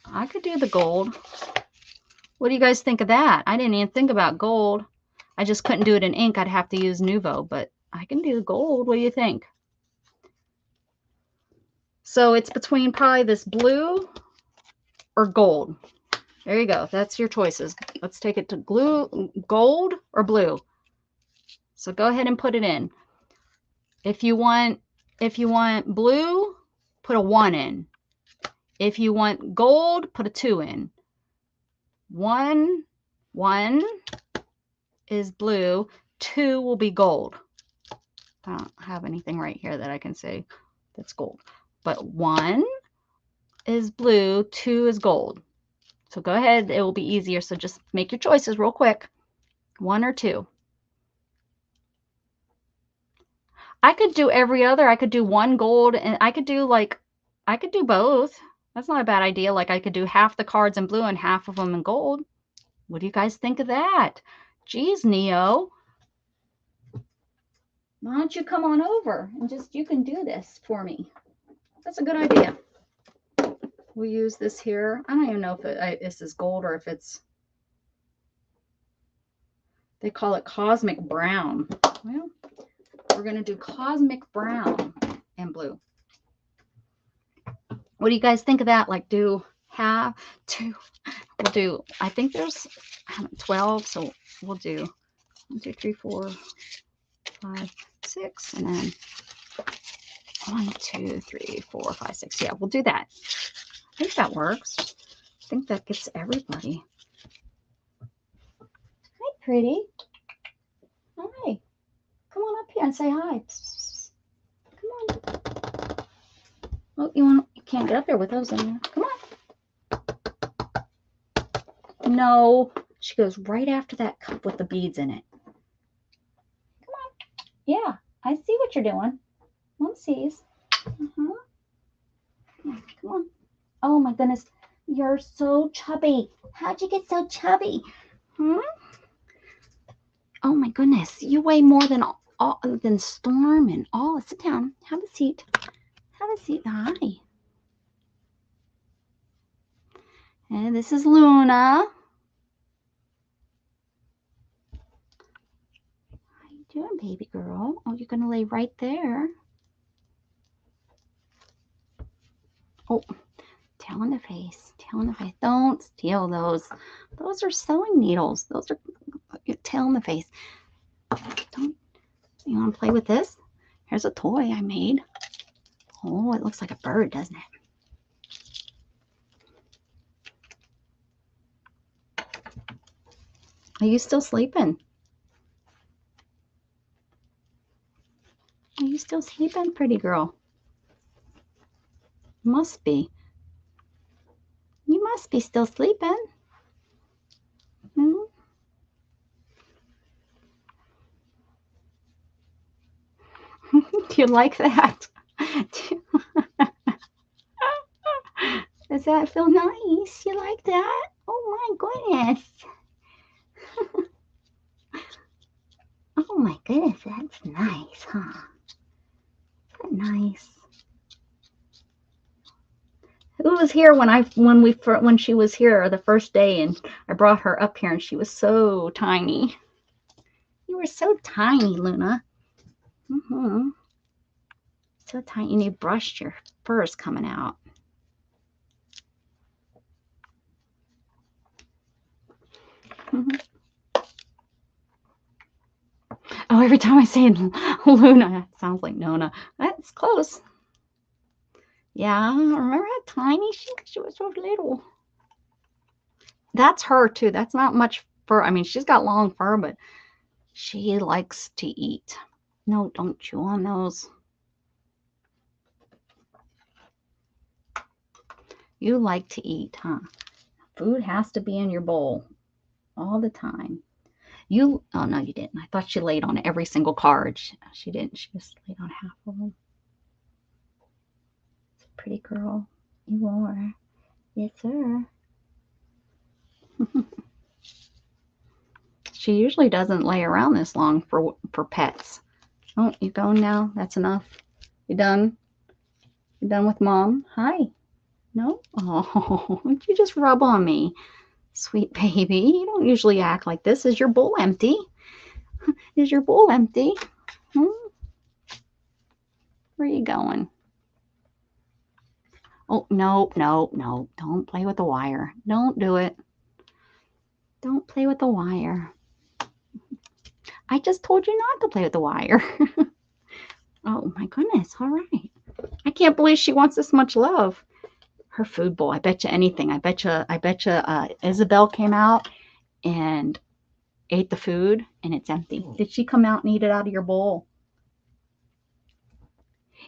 I could do the gold. What do you guys think of that? I didn't even think about gold. I just couldn't do it in ink. I'd have to use Nuvo, but I can do gold. What do you think? So it's between probably this blue or gold. There you go. That's your choices. Let's take it to gold or blue. So go ahead and put it in. If you want blue, put a 1 in. If you want gold, put a 2 in. 1 is blue, 2 will be gold. I don't have anything right here that I can say that's gold. But 1 is blue, 2 is gold. So go ahead, it will be easier. So just make your choices real quick. 1 or 2. I could do every other. I could do 1 gold, and I could do both. That's not a bad idea. Like I could do half the cards in blue and half of them in gold. What do you guys think of that? Geez, Neo. Why don't you come on over and you can do this for me? That's a good idea. We'll use this here. I don't even know if this is gold or if it's, they call it cosmic brown. Well, we're going to do cosmic brown and blue. What do you guys think of that? Like do half, 2. We'll do, I think there's 12, so we'll do 1, 2, 3, 4, 5, 6, and then 1, 2, 3, 4, 5, 6. Yeah, we'll do that. I think that works. I think that gets everybody. Hi, pretty. Hi. Come on up here and say hi. Come on. Oh, you can't get up there with those in there. Come on. No. She goes right after that cup with the beads in it. Come on. Yeah, I see what you're doing. Mom sees. Come on. Oh my goodness. You're so chubby. How'd you get so chubby? Hmm? Oh my goodness. You weigh more than Storm and all. Sit down. Have a seat. Have a seat. Hi. And this is Luna. How you doing, baby girl? Oh, you're going to lay right there. Oh, tail in the face, tail in the face. Don't steal those. Those are sewing needles. Those are tail in the face. Don't. You want to play with this? Here's a toy I made. Oh, it looks like a bird, doesn't it? Are you still sleeping? Are you still sleeping, pretty girl? Must be. You must be still sleeping. Hmm? Do you like that? Does that feel nice? You like that? Oh my goodness. Oh my goodness, that's nice, huh? Isn't that nice? Who was here when she was here the first day and I brought her up here and she was so tiny. You were so tiny, Luna. So tiny, and you brushed your fur's coming out. Oh, every time I say Luna, it sounds like Nona. That's close. Yeah, remember how tiny she was so little. That's her too. That's not much fur. I mean, she's got long fur, but she likes to eat. No, don't chew on those. You like to eat, huh? Food has to be in your bowl all the time. Oh no, you didn't. I thought she laid on every single card. She didn't. She just laid on half of them. It's a pretty girl. You are. Yes, sir. She usually doesn't lay around this long for pets. Oh, you going now? That's enough. You done? You done with Mom? Hi. No? Oh, you just rub on me. Sweet baby. You don't usually act like this. Is your bowl empty? Is your bowl empty? Where are you going? Oh, no, no, no. Don't play with the wire. Don't do it. Don't play with the wire. I just told you not to play with the wire. Oh, my goodness. All right. I can't believe she wants this much love. Her food bowl. I bet you anything. I bet you Isabel came out and ate the food and it's empty. Did she come out and eat it out of your bowl?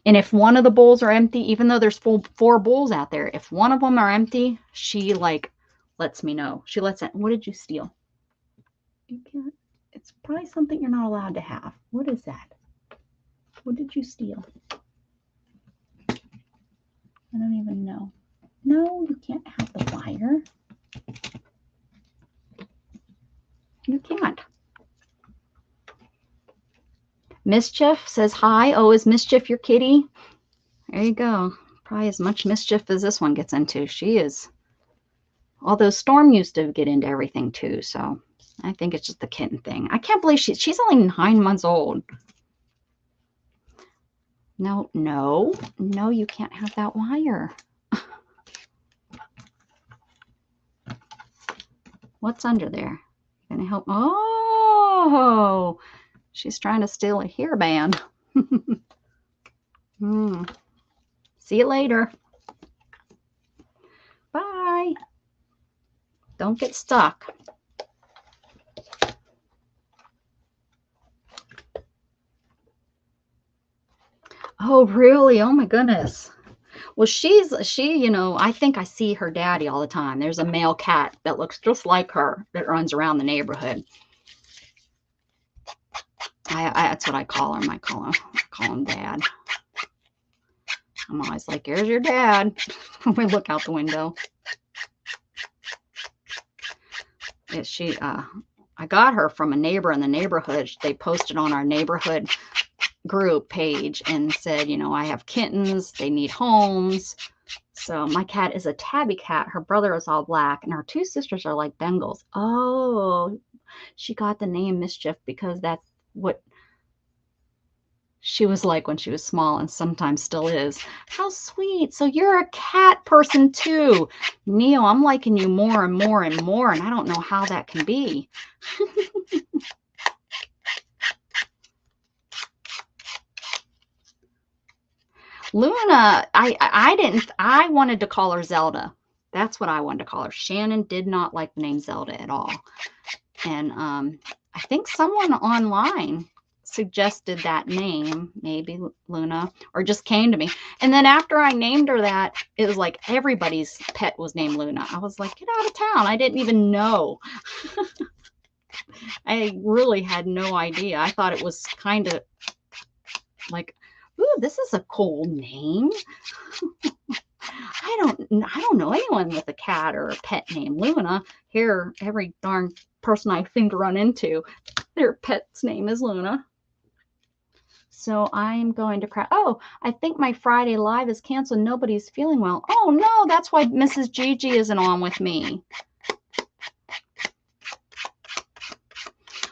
And if one of the bowls are empty, even though there's 4 bowls out there, if one of them are empty, she like lets me know. She lets it. What did you steal? You can't. It's probably something you're not allowed to have. What is that? What did you steal? I don't even know. No, you can't have the wire. You can't. Mischief says hi. Oh, is Mischief your kitty? There you go. Probably as much mischief as this one gets into. She is. Although Storm used to get into everything too, so I think it's just the kitten thing. I can't believe she's only 9 months old. No, no, no, you can't have that wire. What's under there? Gonna help? Oh, she's trying to steal a hairband. See you later. Bye. Don't get stuck. Oh, really? Oh my goodness. Well, she, you know, I think I see her daddy all the time. There's a male cat that looks just like her that runs around the neighborhood. That's what I call him. I call him Dad. I'm always like, here's your dad. When we look out the window. I got her from a neighbor in the neighborhood. They posted on our neighborhood group page and said, you know, I have kittens. They need homes. So my cat is a tabby cat. Her brother is all black and her 2 sisters are like Bengals. Oh, she got the name Mischief because that's what She was like when she was small, and sometimes still is. How sweet. So you're a cat person too. Neo, I'm liking you more and more and more, and I don't know how that can be. Luna, I wanted to call her Zelda. That's what I wanted to call her. Shannon did not like the name Zelda at all. And I think someone online suggested that name, maybe Luna, or just came to me. And then after I named her that, it was like everybody's pet was named Luna. I was like, get out of town. I didn't even know. I really had no idea. I thought it was kind of like, ooh, this is a cool name. I don't know anyone with a cat or a pet named Luna. Here, every darn person I seem to run into, their pet's name is Luna. So I'm going to cry. Oh, I think my Friday live is canceled. Nobody's feeling well. Oh no, that's why Mrs. Gigi isn't on with me.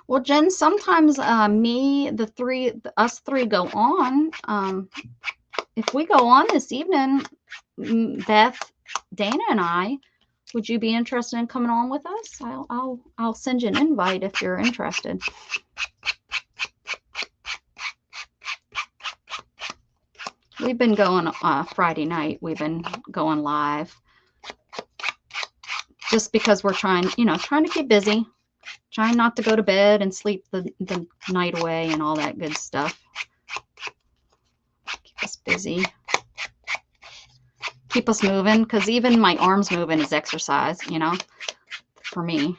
Well, Jen, sometimes us three go on. If we go on this evening, Beth, Dana, and I, would you be interested in coming on with us? I'll send you an invite if you're interested. We've been going Friday night. We've been going live just because we're trying to keep busy, trying not to go to bed and sleep the night away and all that good stuff. Keep us busy. Keep us moving, because even my arms moving is exercise, for me.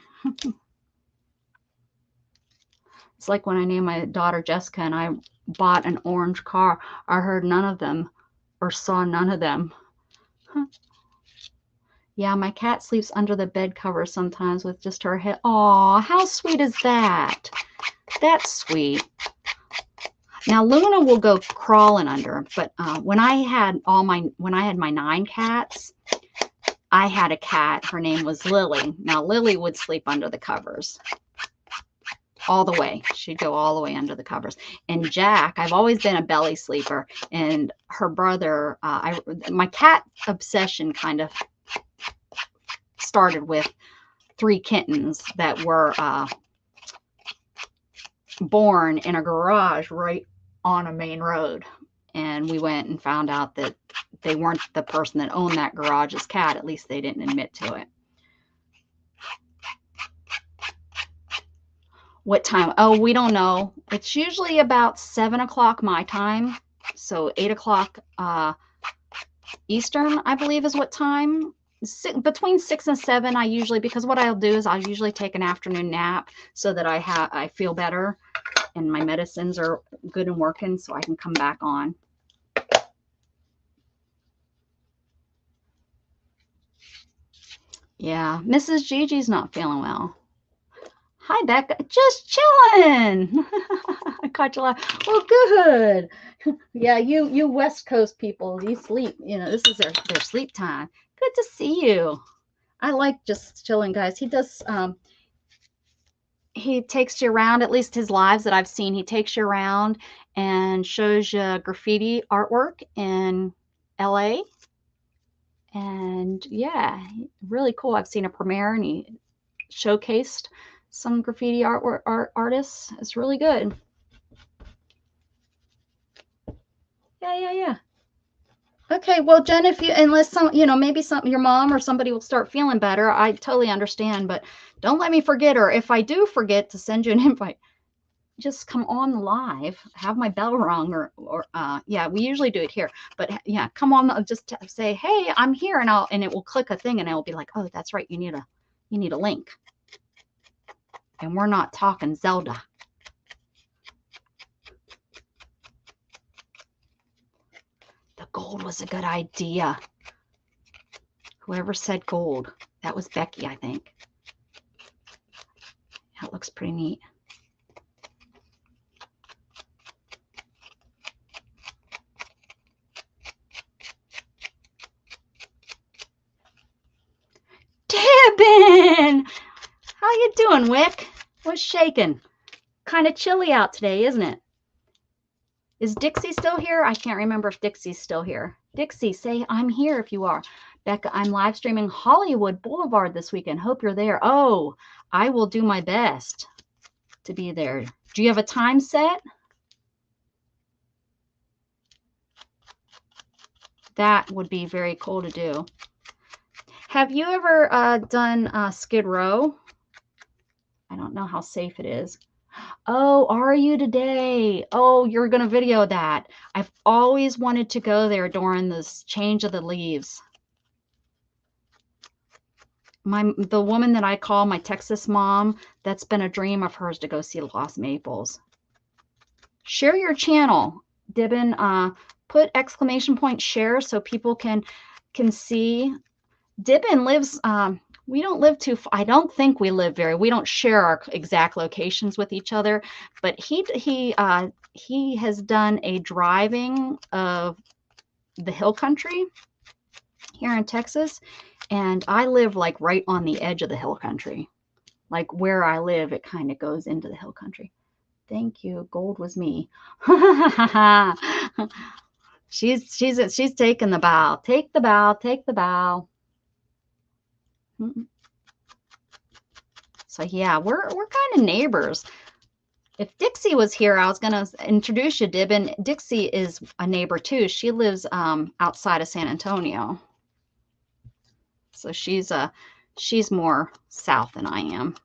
It's like when I named my daughter Jessica and I bought an orange car. I heard none of them or saw none of them. Yeah, my cat sleeps under the bed cover sometimes with just her head. Aw, how sweet is that? That's sweet. Now Luna will go crawling under, but when I had my 9 cats, I had a cat. Her name was Lily. Now Lily would sleep under the covers all the way. She'd go all the way under the covers. And Jack, I've always been a belly sleeper, and her brother, my cat obsession kind of started with 3 kittens that were born in a garage right on a main road. And we went and found out that they weren't the person that owned that garage's cat. At least they didn't admit to it. What time? Oh, we don't know. It's usually about 7 o'clock my time. So 8 o'clock Eastern, I believe, is what time. Between 6 and 7, I usually, because what I'll do is I'll usually take an afternoon nap so that I feel better and my medicines are good and working, so I can come back on. Yeah, Mrs. Gigi's not feeling well. Hi, Becca. Just chilling. I caught you laughing. Well, good. Yeah, you West Coast people, you sleep. This is their sleep time. Good to see you. I like just chilling, guys. He does. He takes you around. At least his lives that I've seen, he takes you around and shows you graffiti artwork in LA. And yeah, really cool. I've seen a premiere and he showcased some graffiti artists. It's really good. Yeah. Okay, well, Jen, unless maybe your mom or somebody will start feeling better, I totally understand, but don't let me forget, or if I do forget to send you an invite, just come on live, have my bell rung, or yeah, we usually do it here, but yeah, come on, just say, hey, I'm here, and it will click a thing, and it will be like, oh, that's right, you need a link. And we're not talking Zelda. The gold was a good idea. Whoever said gold, that was Becky, I think. That looks pretty neat. Debin! How you doing, Wick? What's shaking? Kind of chilly out today, isn't it? Is Dixie still here? I can't remember if Dixie's still here. Dixie, say I'm here if you are. Becca, I'm live streaming Hollywood Boulevard this weekend. Hope you're there. Oh, I will do my best to be there. Do you have a time set? That would be very cool to do. Have you ever done Skid Row? I don't know how safe it is. Oh, are you today? Oh, you're going to video that. I've always wanted to go there during this change of the leaves. The woman that I call my Texas mom, that's been a dream of hers to go see Lost Maples. Share your channel, Dibbin. Put ! share so people can see. Dibbin lives, we don't live too far. I don't think we live we don't share our exact locations with each other, but he has done a driving of the hill country here in Texas, and I live like right on the edge of the hill country. Like where I live, it kind of goes into the hill country. Thank you. Gold was me. She's taking the bow. Take the bow. Take the bow. So yeah, we're kind of neighbors. If Dixie was here, I was gonna introduce you, Dibbin. Dixie is a neighbor too. She lives outside of San Antonio. So she's more south than I am.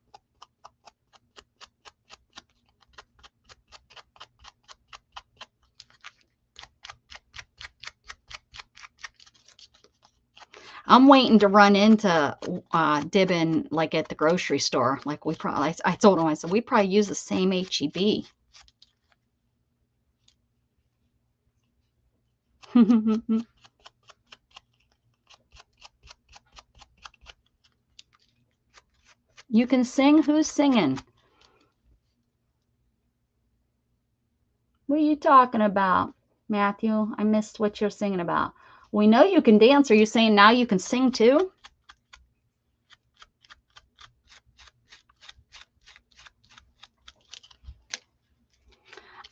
I'm waiting to run into Dibbin like at the grocery store. Like I told him, I said, we probably use the same HEB. You can sing? Who's singing? What are you talking about, Matthew? I missed what you're singing about. We know you can dance. Are you saying now you can sing too?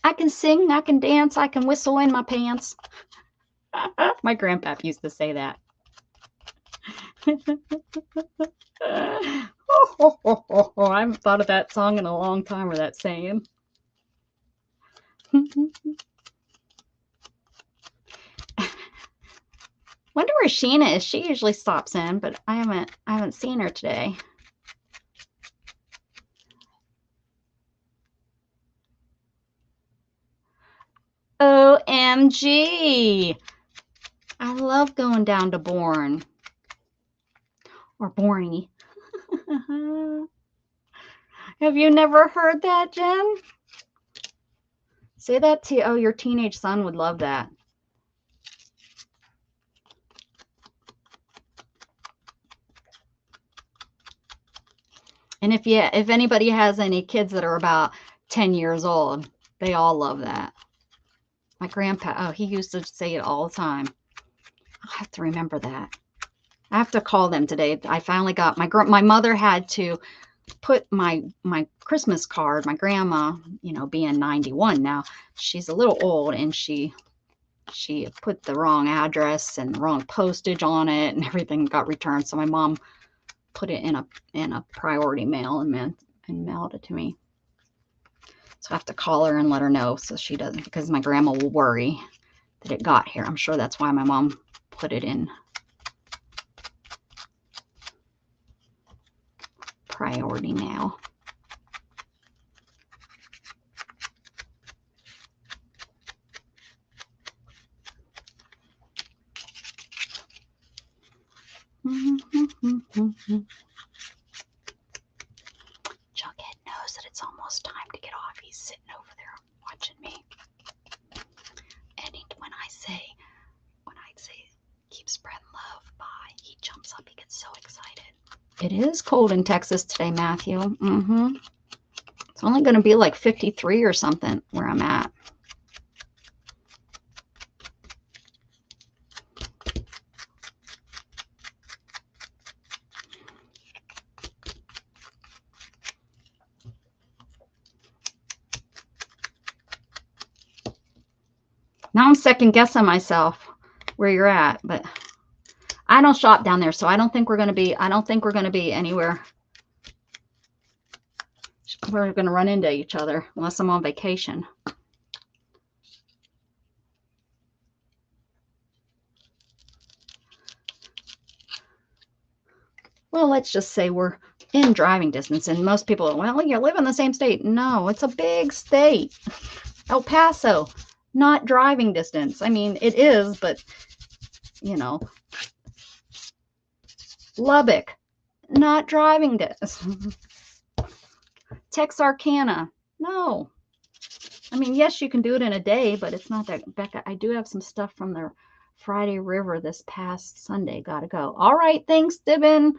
I can sing, I can dance, I can whistle in my pants. My grandpa used to say that. I haven't thought of that song in a long time, or that saying. Wonder where Sheena is. She usually stops in, but I haven't seen her today. OMG! I love going down to Bourne. Or Borny. Have you never heard that, Jen? Say that to, oh, your teenage son would love that. And if anybody has any kids that are about 10 years old, they all love that. My grandpa, oh, he used to say it all the time. I'll have to remember that. I have to call them today. I finally got my mother had to put my Christmas card, my grandma, you know, being 91 now, she's a little old, and she put the wrong address and the wrong postage on it, and everything got returned. So my mom put it in a priority mail and mailed it to me. So I have to call her and let her know so she doesn't, because my grandma will worry that it got here. I'm sure that's why my mom put it in priority mail. Jughead knows that it's almost time to get off. He's sitting over there watching me. And when I say keep spreading love, bye, he jumps up. He gets so excited. It is cold in Texas today, Matthew. It's only going to be like 53 or something where I'm at. Now I'm second guessing myself where you're at, but I don't shop down there, so I don't think we're going to be, anywhere. We're going to run into each other unless I'm on vacation. Well, let's just say we're in driving distance, and most people are, well, you live in the same state. No, it's a big state. El Paso, not driving distance. I mean, it is, but, you know, Lubbock, not driving distance. Texarkana, no. I mean, yes, you can do it in a day, but it's not that. Becca, I do have some stuff from the Friday River this past Sunday. Gotta go. All right, thanks, Dibin.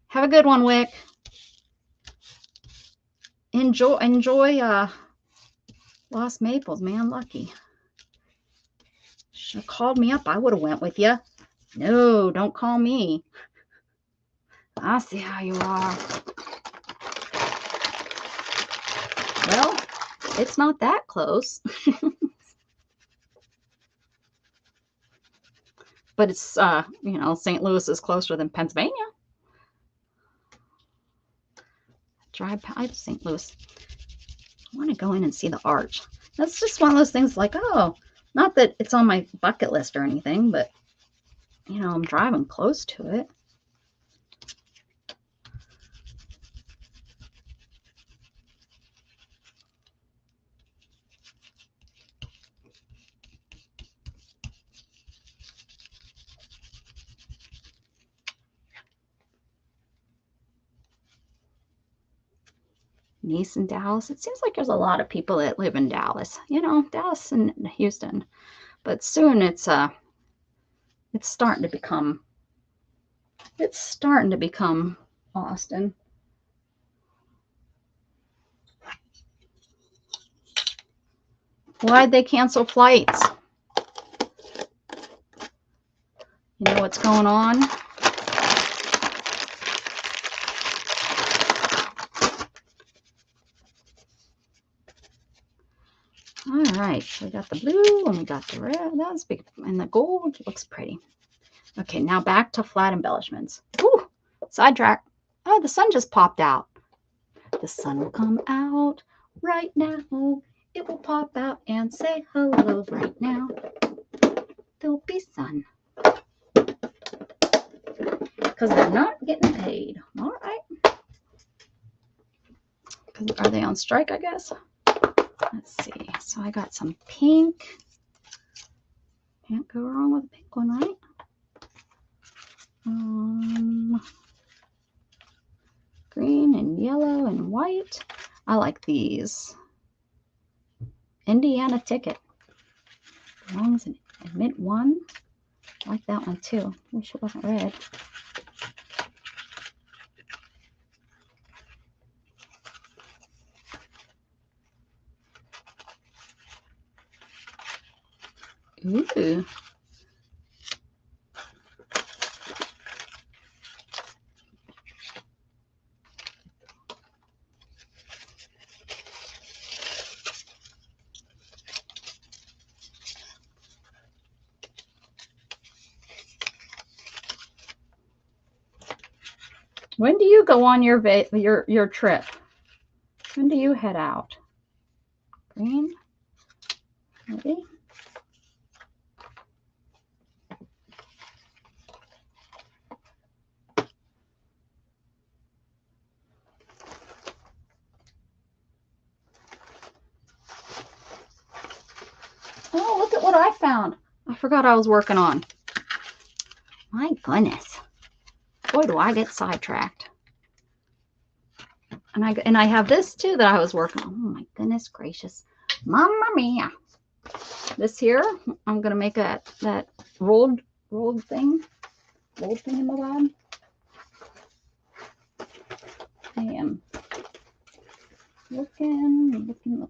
Have a good one, Wick. Enjoy Lost Maples, man. Lucky. Should have called me up. I would have went with you. No, don't call me. I see how you are. Well, it's not that close. But it's, you know, St. Louis is closer than Pennsylvania. Drive past St. Louis. I want to go in and see the arch. That's just one of those things like, oh, not that it's on my bucket list or anything, but, you know, I'm driving close to it. Niece in Dallas. It seems like there's a lot of people that live in Dallas, you know, Dallas and Houston. But soon it's starting to become Austin. Why'd they cancel flights? You know what's going on? All right, so we got the blue and we got the red. That's big, and the gold looks pretty. Okay, now back to flat embellishments. Ooh, sidetrack. Oh, the sun just popped out. The sun will come out right now. It will pop out and say hello right now. There'll be sun. Because they're not getting paid. All right. Are they on strike, I guess? Let's see. So I got some pink. Can't go wrong with a pink one, right? Green and yellow and white. I like these. Indiana ticket. Belongs in mint one. I like that one too. Wish it wasn't red. Ooh. When do you go on your trip? When do you head out? Green? Ready? Oh, look at what I found. I forgot I was working on. My goodness. Boy, do I get sidetracked. And I have this too that I was working on. Oh my goodness gracious. Mamma mia. This here, I'm gonna make that rolled thing. Rolled thing in my bag. I am looking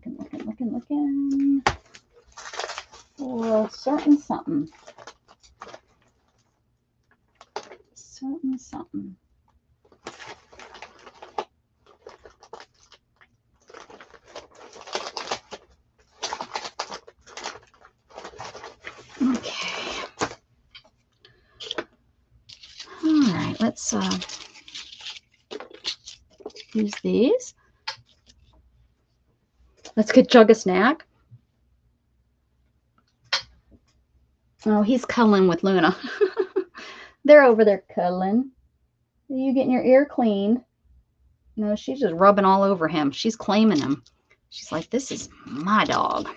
for certain something. right, let's use these. Let's get Jug a snack. Oh, he's cuddling with Luna. They're over there cuddling. Are you getting your ear cleaned? No, she's just rubbing all over him. She's claiming him. She's like, this is my dog.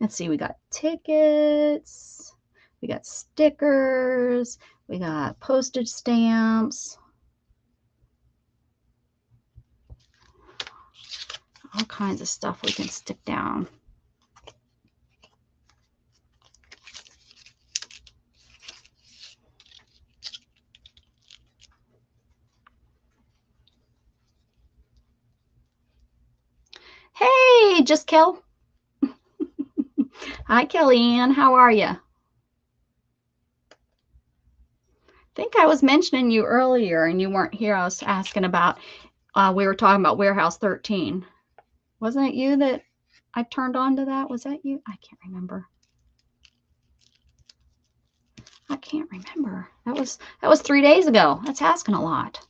Let's see, we got tickets. We got stickers. We got postage stamps. All kinds of stuff we can stick down. Hey, just Kel. Hi, Kellyanne. How are you? I think I was mentioning you earlier and you weren't here. I was asking about, we were talking about Warehouse 13. Wasn't it you that I turned on to that? Was that you? I can't remember. I can't remember. That was 3 days ago. That's asking a lot.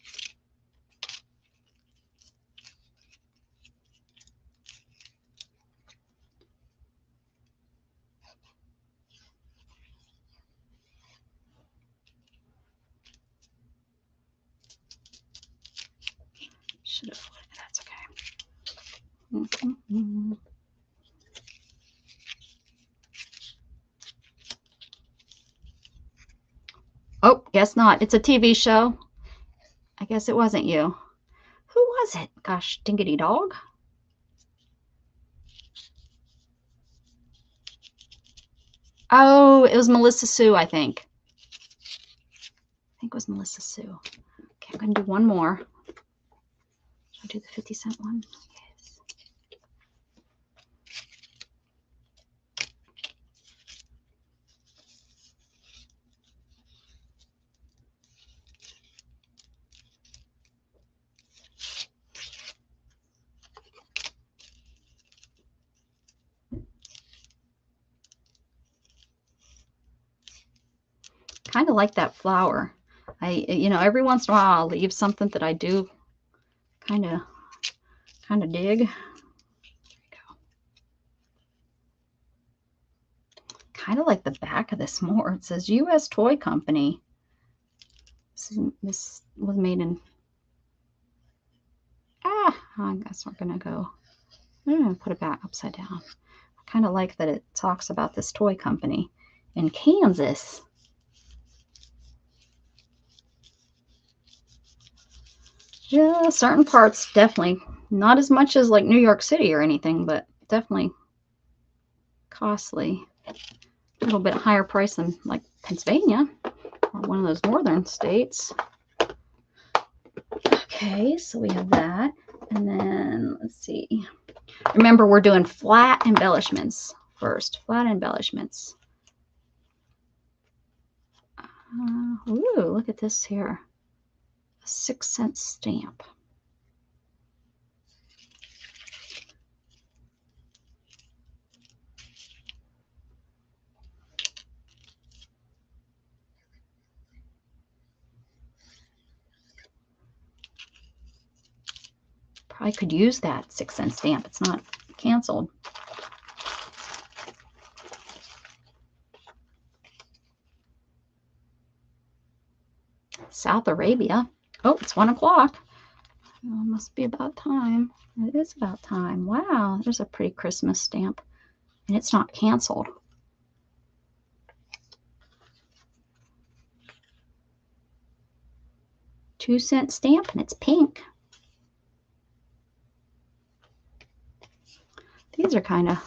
Should have flipped. That's okay. Mm-hmm. Oh, guess not. It's a TV show. I guess it wasn't you. Who was it? Gosh, dinkity dog. Oh, it was Melissa Sue, I think. I think it was Melissa Sue. Okay, I'm going to do one more. Should I do the 50-cent one? Yes. Kind of like that flower. Every once in a while I'll leave something that I do kind of dig. There we go. Kind of like the back of this more. It says U.S. Toy Company. This was made in. I guess we're gonna go. I'm gonna put it back upside down. I kind of like that it talks about this toy company in Kansas. Yeah, certain parts definitely not as much as like New York City or anything, but definitely costly. A little bit higher price than like Pennsylvania or one of those northern states. Okay, so we have that. And then let's see. Remember, we're doing flat embellishments first. Flat embellishments. Ooh, look at this here. A 6-cent stamp. Probably could use that 6-cent stamp. It's not canceled. South Arabia. Oh, it's 1 o'clock. Oh, must be about time. It is about time. Wow, there's a pretty Christmas stamp. And it's not canceled. $2-cent stamp, and it's pink. These are kind of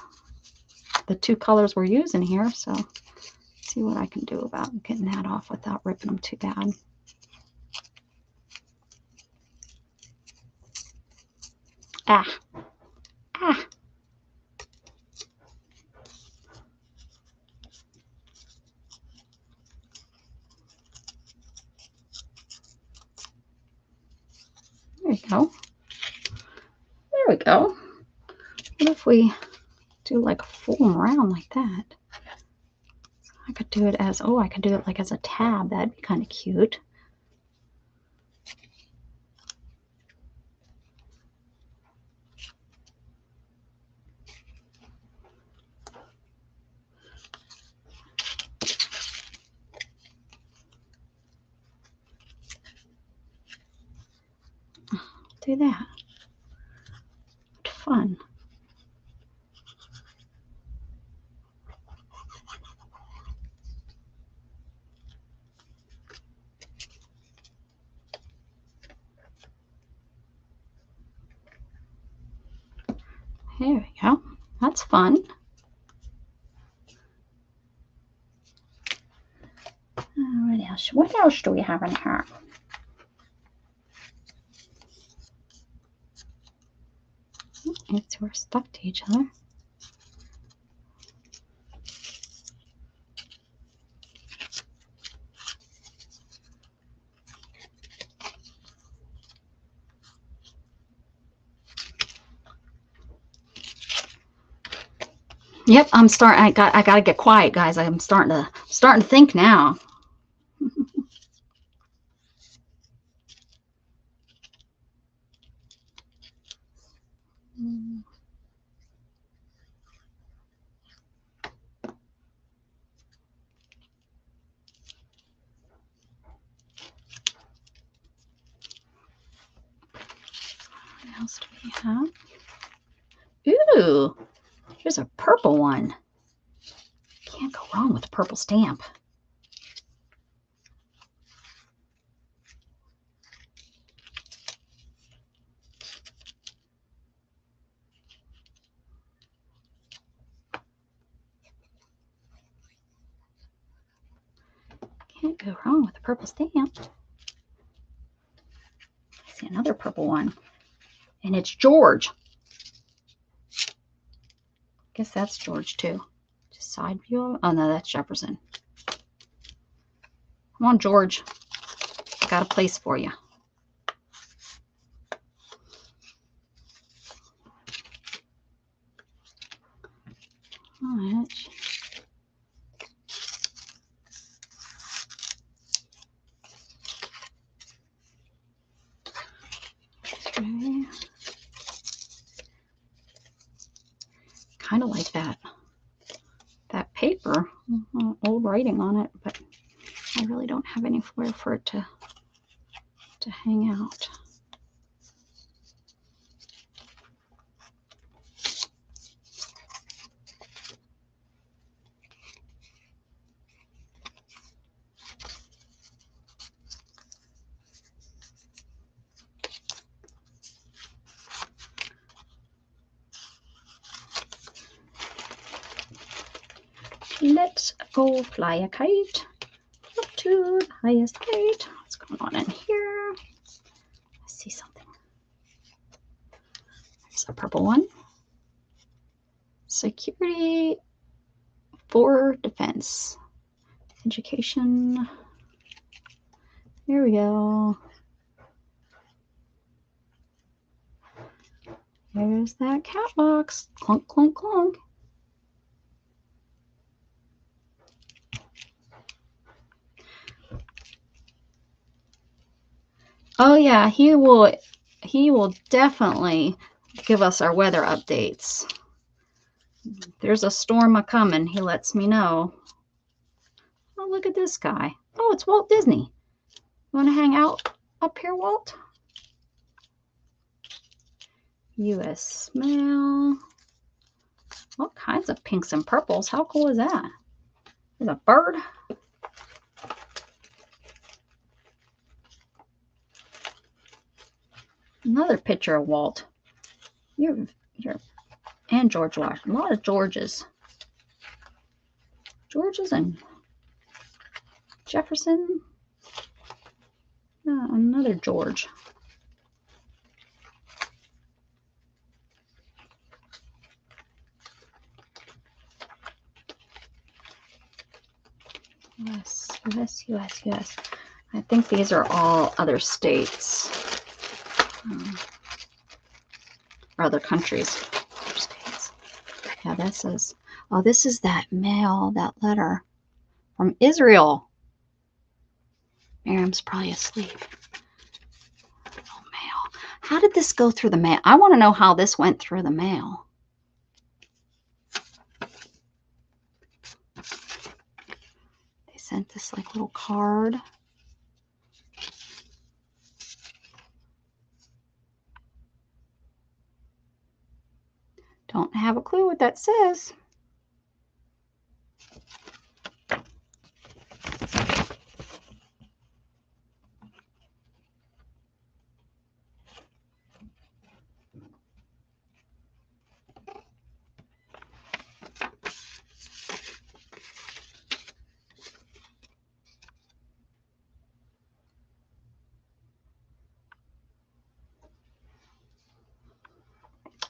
the 2 colors we're using here, so let's see what I can do about getting that off without ripping them too bad. Ah. There we go. There we go. What if we do like fold them around like that? I could do it as, I could do it like as a tab. That'd be kind of cute. do that. What fun. There we go. That's fun. What else do we have in here? It's we're stuck to each other. Yep, I'm starting. I gotta get quiet, guys. I'm starting to think now. What else do we have? Ooh, here's a purple one. Can't go wrong with a purple stamp. Can't go wrong with a purple stamp. I see another purple one. And it's George. Guess that's George too. Just side view. Oh no, that's Jefferson. Come on, George. I got a place for you. All right. Okay. Kind of like that paper, old writing on it, but I really don't have anywhere for it to hang out. Let's go fly a kite up to the highest kite. What's going on in here? I see something. There's a purple one. Security for defense. Education. There we go. There's that cat box. Clunk, clunk, clunk. Oh yeah, he will definitely give us our weather updates. There's a storm a-coming. He lets me know. Oh, look at this guy. Oh, it's Walt Disney. You want to hang out up here, Walt? U.S. mail. All kinds of pinks and purples. How cool is that? There's a bird. Another picture of Walt. You're and George Washington. A lot of Georges. Georges and Jefferson. Another George. Yes, U.S., U.S., U.S. I think these are all other states. Or other countries. Other states. Yeah, that says, oh, this is that mail, that letter from Israel. Miriam's probably asleep. Oh, mail. How did this go through the mail? I want to know how this went through the mail. They sent this like little card. Don't have a clue what that says.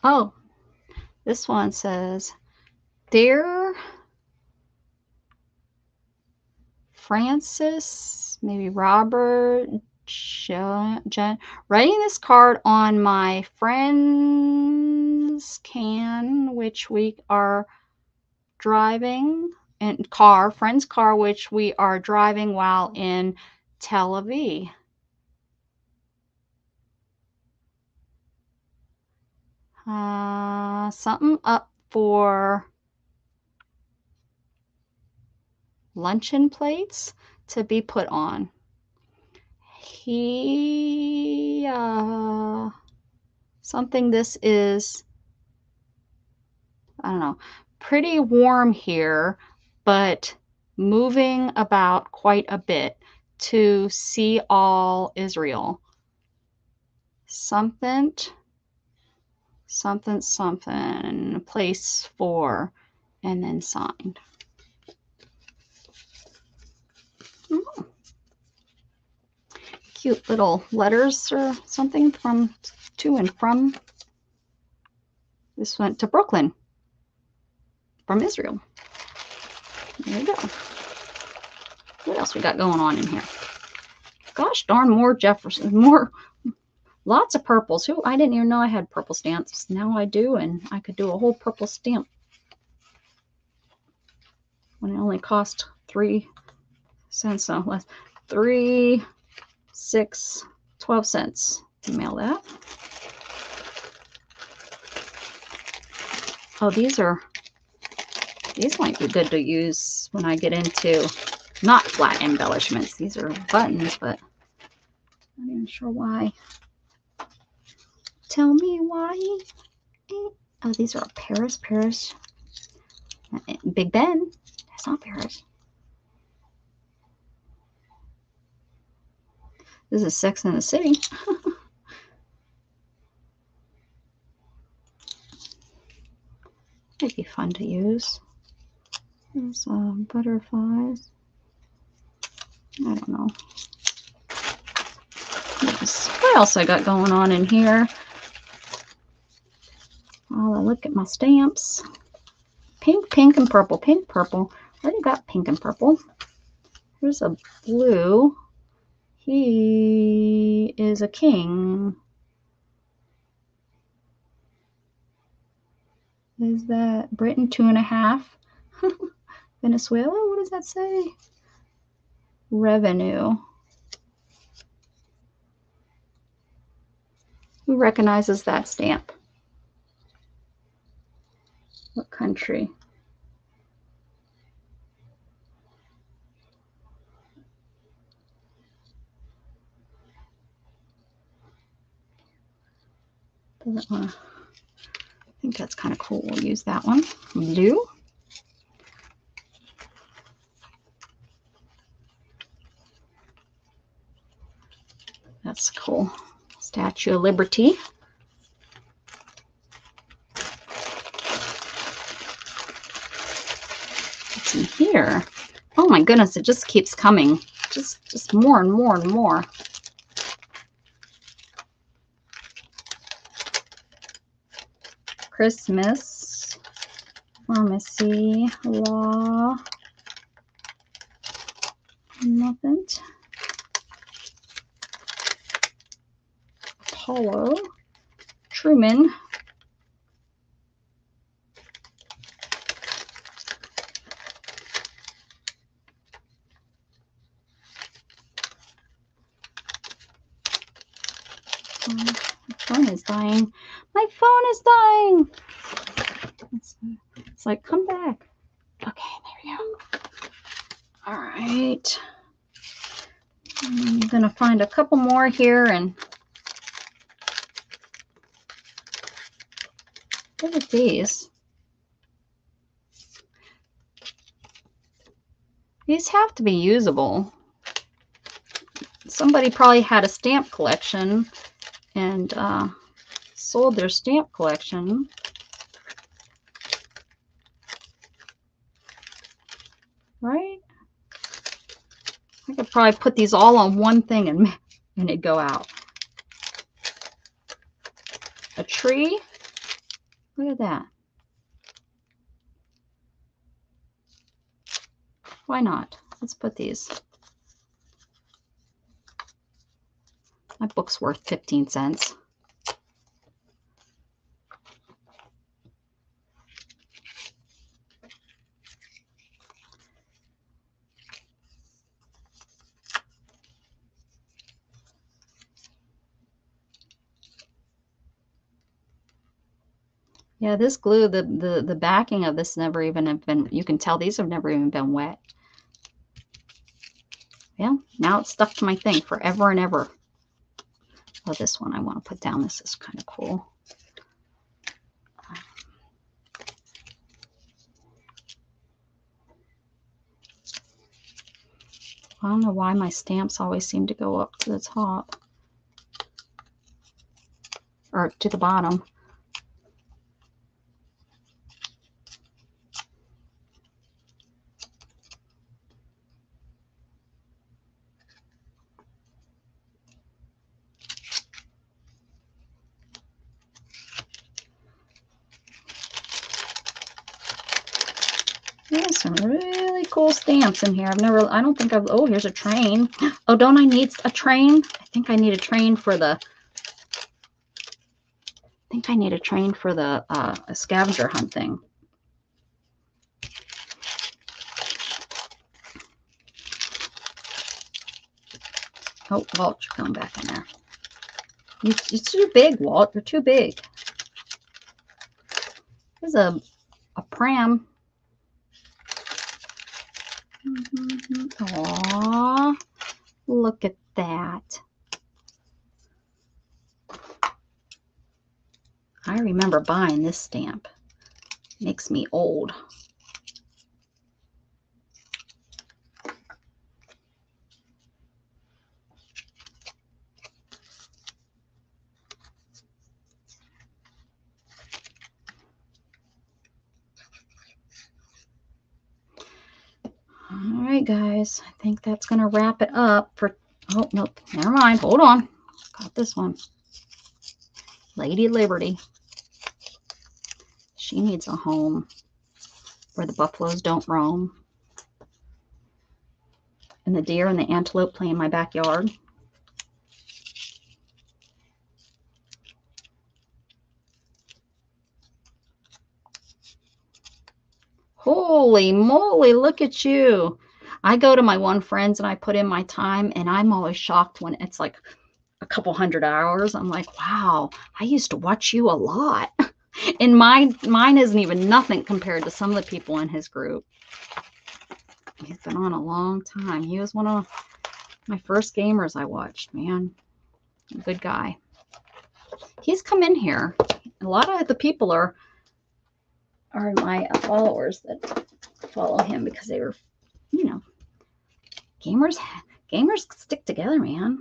Oh, this one says, Dear Francis, maybe Robert, Jen, writing this card on my friend's which we are driving, friend's car, which we are driving while in Tel Aviv. Something up for luncheon plates to be put on. Something, this is, I don't know, pretty warm here, but moving about quite a bit to see all Israel. Something, place for, and then signed. Oh. Cute little letters or something to and from. This went to Brooklyn from Israel. There you go. What else we got going on in here? Gosh darn, more Jefferson, lots of purples. I didn't even know I had purple stamps. Now I do, and I could do a whole purple stamp when it only cost 3 cents, so less. 3, 6, 12 cents to mail that. Oh, these might be good to use when I get into not flat embellishments. These are buttons, but I'm not even sure why. Tell me why. Oh, these are Paris. Big Ben. That's not Paris. This is Sex and the City. Might be fun to use. There's butterflies. I don't know. What else I got going on in here? I'll look at my stamps. Pink, pink, and purple. Pink, purple. I already got pink and purple. Here's a blue. He is a king. Is that Britain 2.5? Venezuela? What does that say? Revenue. Who recognizes that stamp? What country? Doesn't want to. I think that's kind of cool. We'll use that one. Blue. That's cool. Statue of Liberty. What's in here? Oh my goodness, it just keeps coming. Just more and more and more. Christmas, pharmacy, law, nothing. Apollo, Truman, my phone is dying. My phone is dying. It's like, come back. Okay, there we go. All right. I'm going to find a couple more here and Look at these. These have to be usable. Somebody probably had a stamp collection and sold their stamp collection. Right? I could probably put these all on one thing and it'd go out. A tree. Look at that. Why not? Let's put these. My book's worth 15 cents. Yeah, this glue, the backing of this never even have been, you can tell these have never even been wet. Yeah, now it's stuck to my thing forever and ever. Oh, this one I want to put down. This is kind of cool. I don't know why my stamps always seem to go up to the top. Or to the bottom. There's some really cool stamps in here. I don't think I've, oh, here's a train. Oh, don't I need a train? I think I need a train for the, a scavenger hunt thing. Oh, Walt, you're coming back in there. You're too big, Walt. You're too big. There's a pram. Aww, look at that. I remember buying this stamp. Makes me old. All right, guys, I think that's going to wrap it up for, oh, nope, never mind. Hold on. Got this one. Lady Liberty. She needs a home where the buffaloes don't roam. And the deer and the antelope play in my backyard. Holy moly, look at you. I go to my one friends and I put in my time, and I'm always shocked when it's like a couple 100 hours. I'm like, wow, I used to watch you a lot. And mine isn't even nothing compared to some of the people in his group. He's been on a long time. He was one of my first gamers I watched, man. Good guy. He's come in here. A lot of the people are my followers that follow him because they were, you know, gamers stick together, man.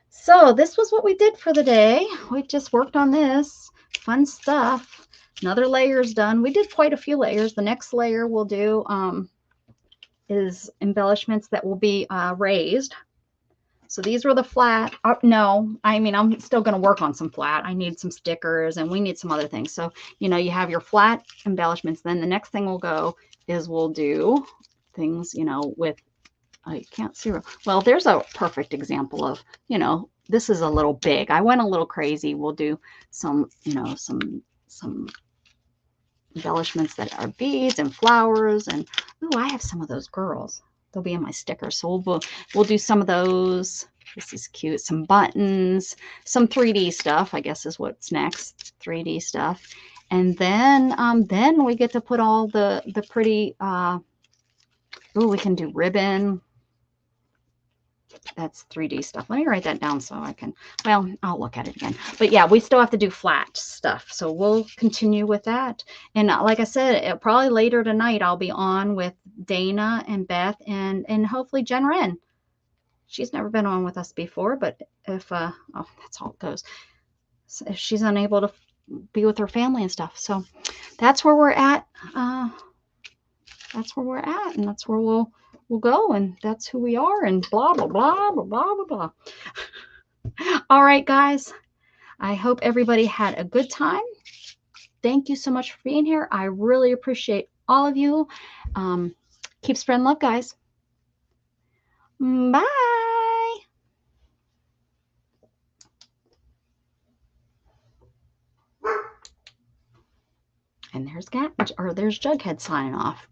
So this was what we did for the day. We just worked on this. Fun stuff. Another layer's done. We did quite a few layers. The next layer we'll do is embellishments that will be raised. So these were the flat. No, I mean, I'm still going to work on some flat. I need some stickers and we need some other things. So, you know, you have your flat embellishments. Then the next thing we'll go is we'll do things, you know, with, I can't see. Well, there's a perfect example of, you know, this is a little big. I went a little crazy. We'll do some, you know, some embellishments that are beads and flowers. And, oh, I have some of those girls. They'll be in my sticker. So we'll do some of those. This is cute. Some buttons, some 3D stuff, I guess is what's next. 3D stuff. And then we get to put all the pretty, oh, we can do ribbon. that's 3D stuff. Let me write that down so I can, well, I'll look at it again. But yeah, we still have to do flat stuff. So we'll continue with that. And like I said, probably later tonight, I'll be on with Dana and Beth and hopefully Jen Wren. She's never been on with us before, but if, oh, that's how it goes. So if she's unable to be with her family and stuff. So that's where we're at. That's where we're at, and that's where we'll go, and that's who we are, and blah blah blah blah blah blah blah. All right, guys, I hope everybody had a good time. Thank you so much for being here. I really appreciate all of you. Keep spreading love, guys. Bye. And there's Jughead signing off.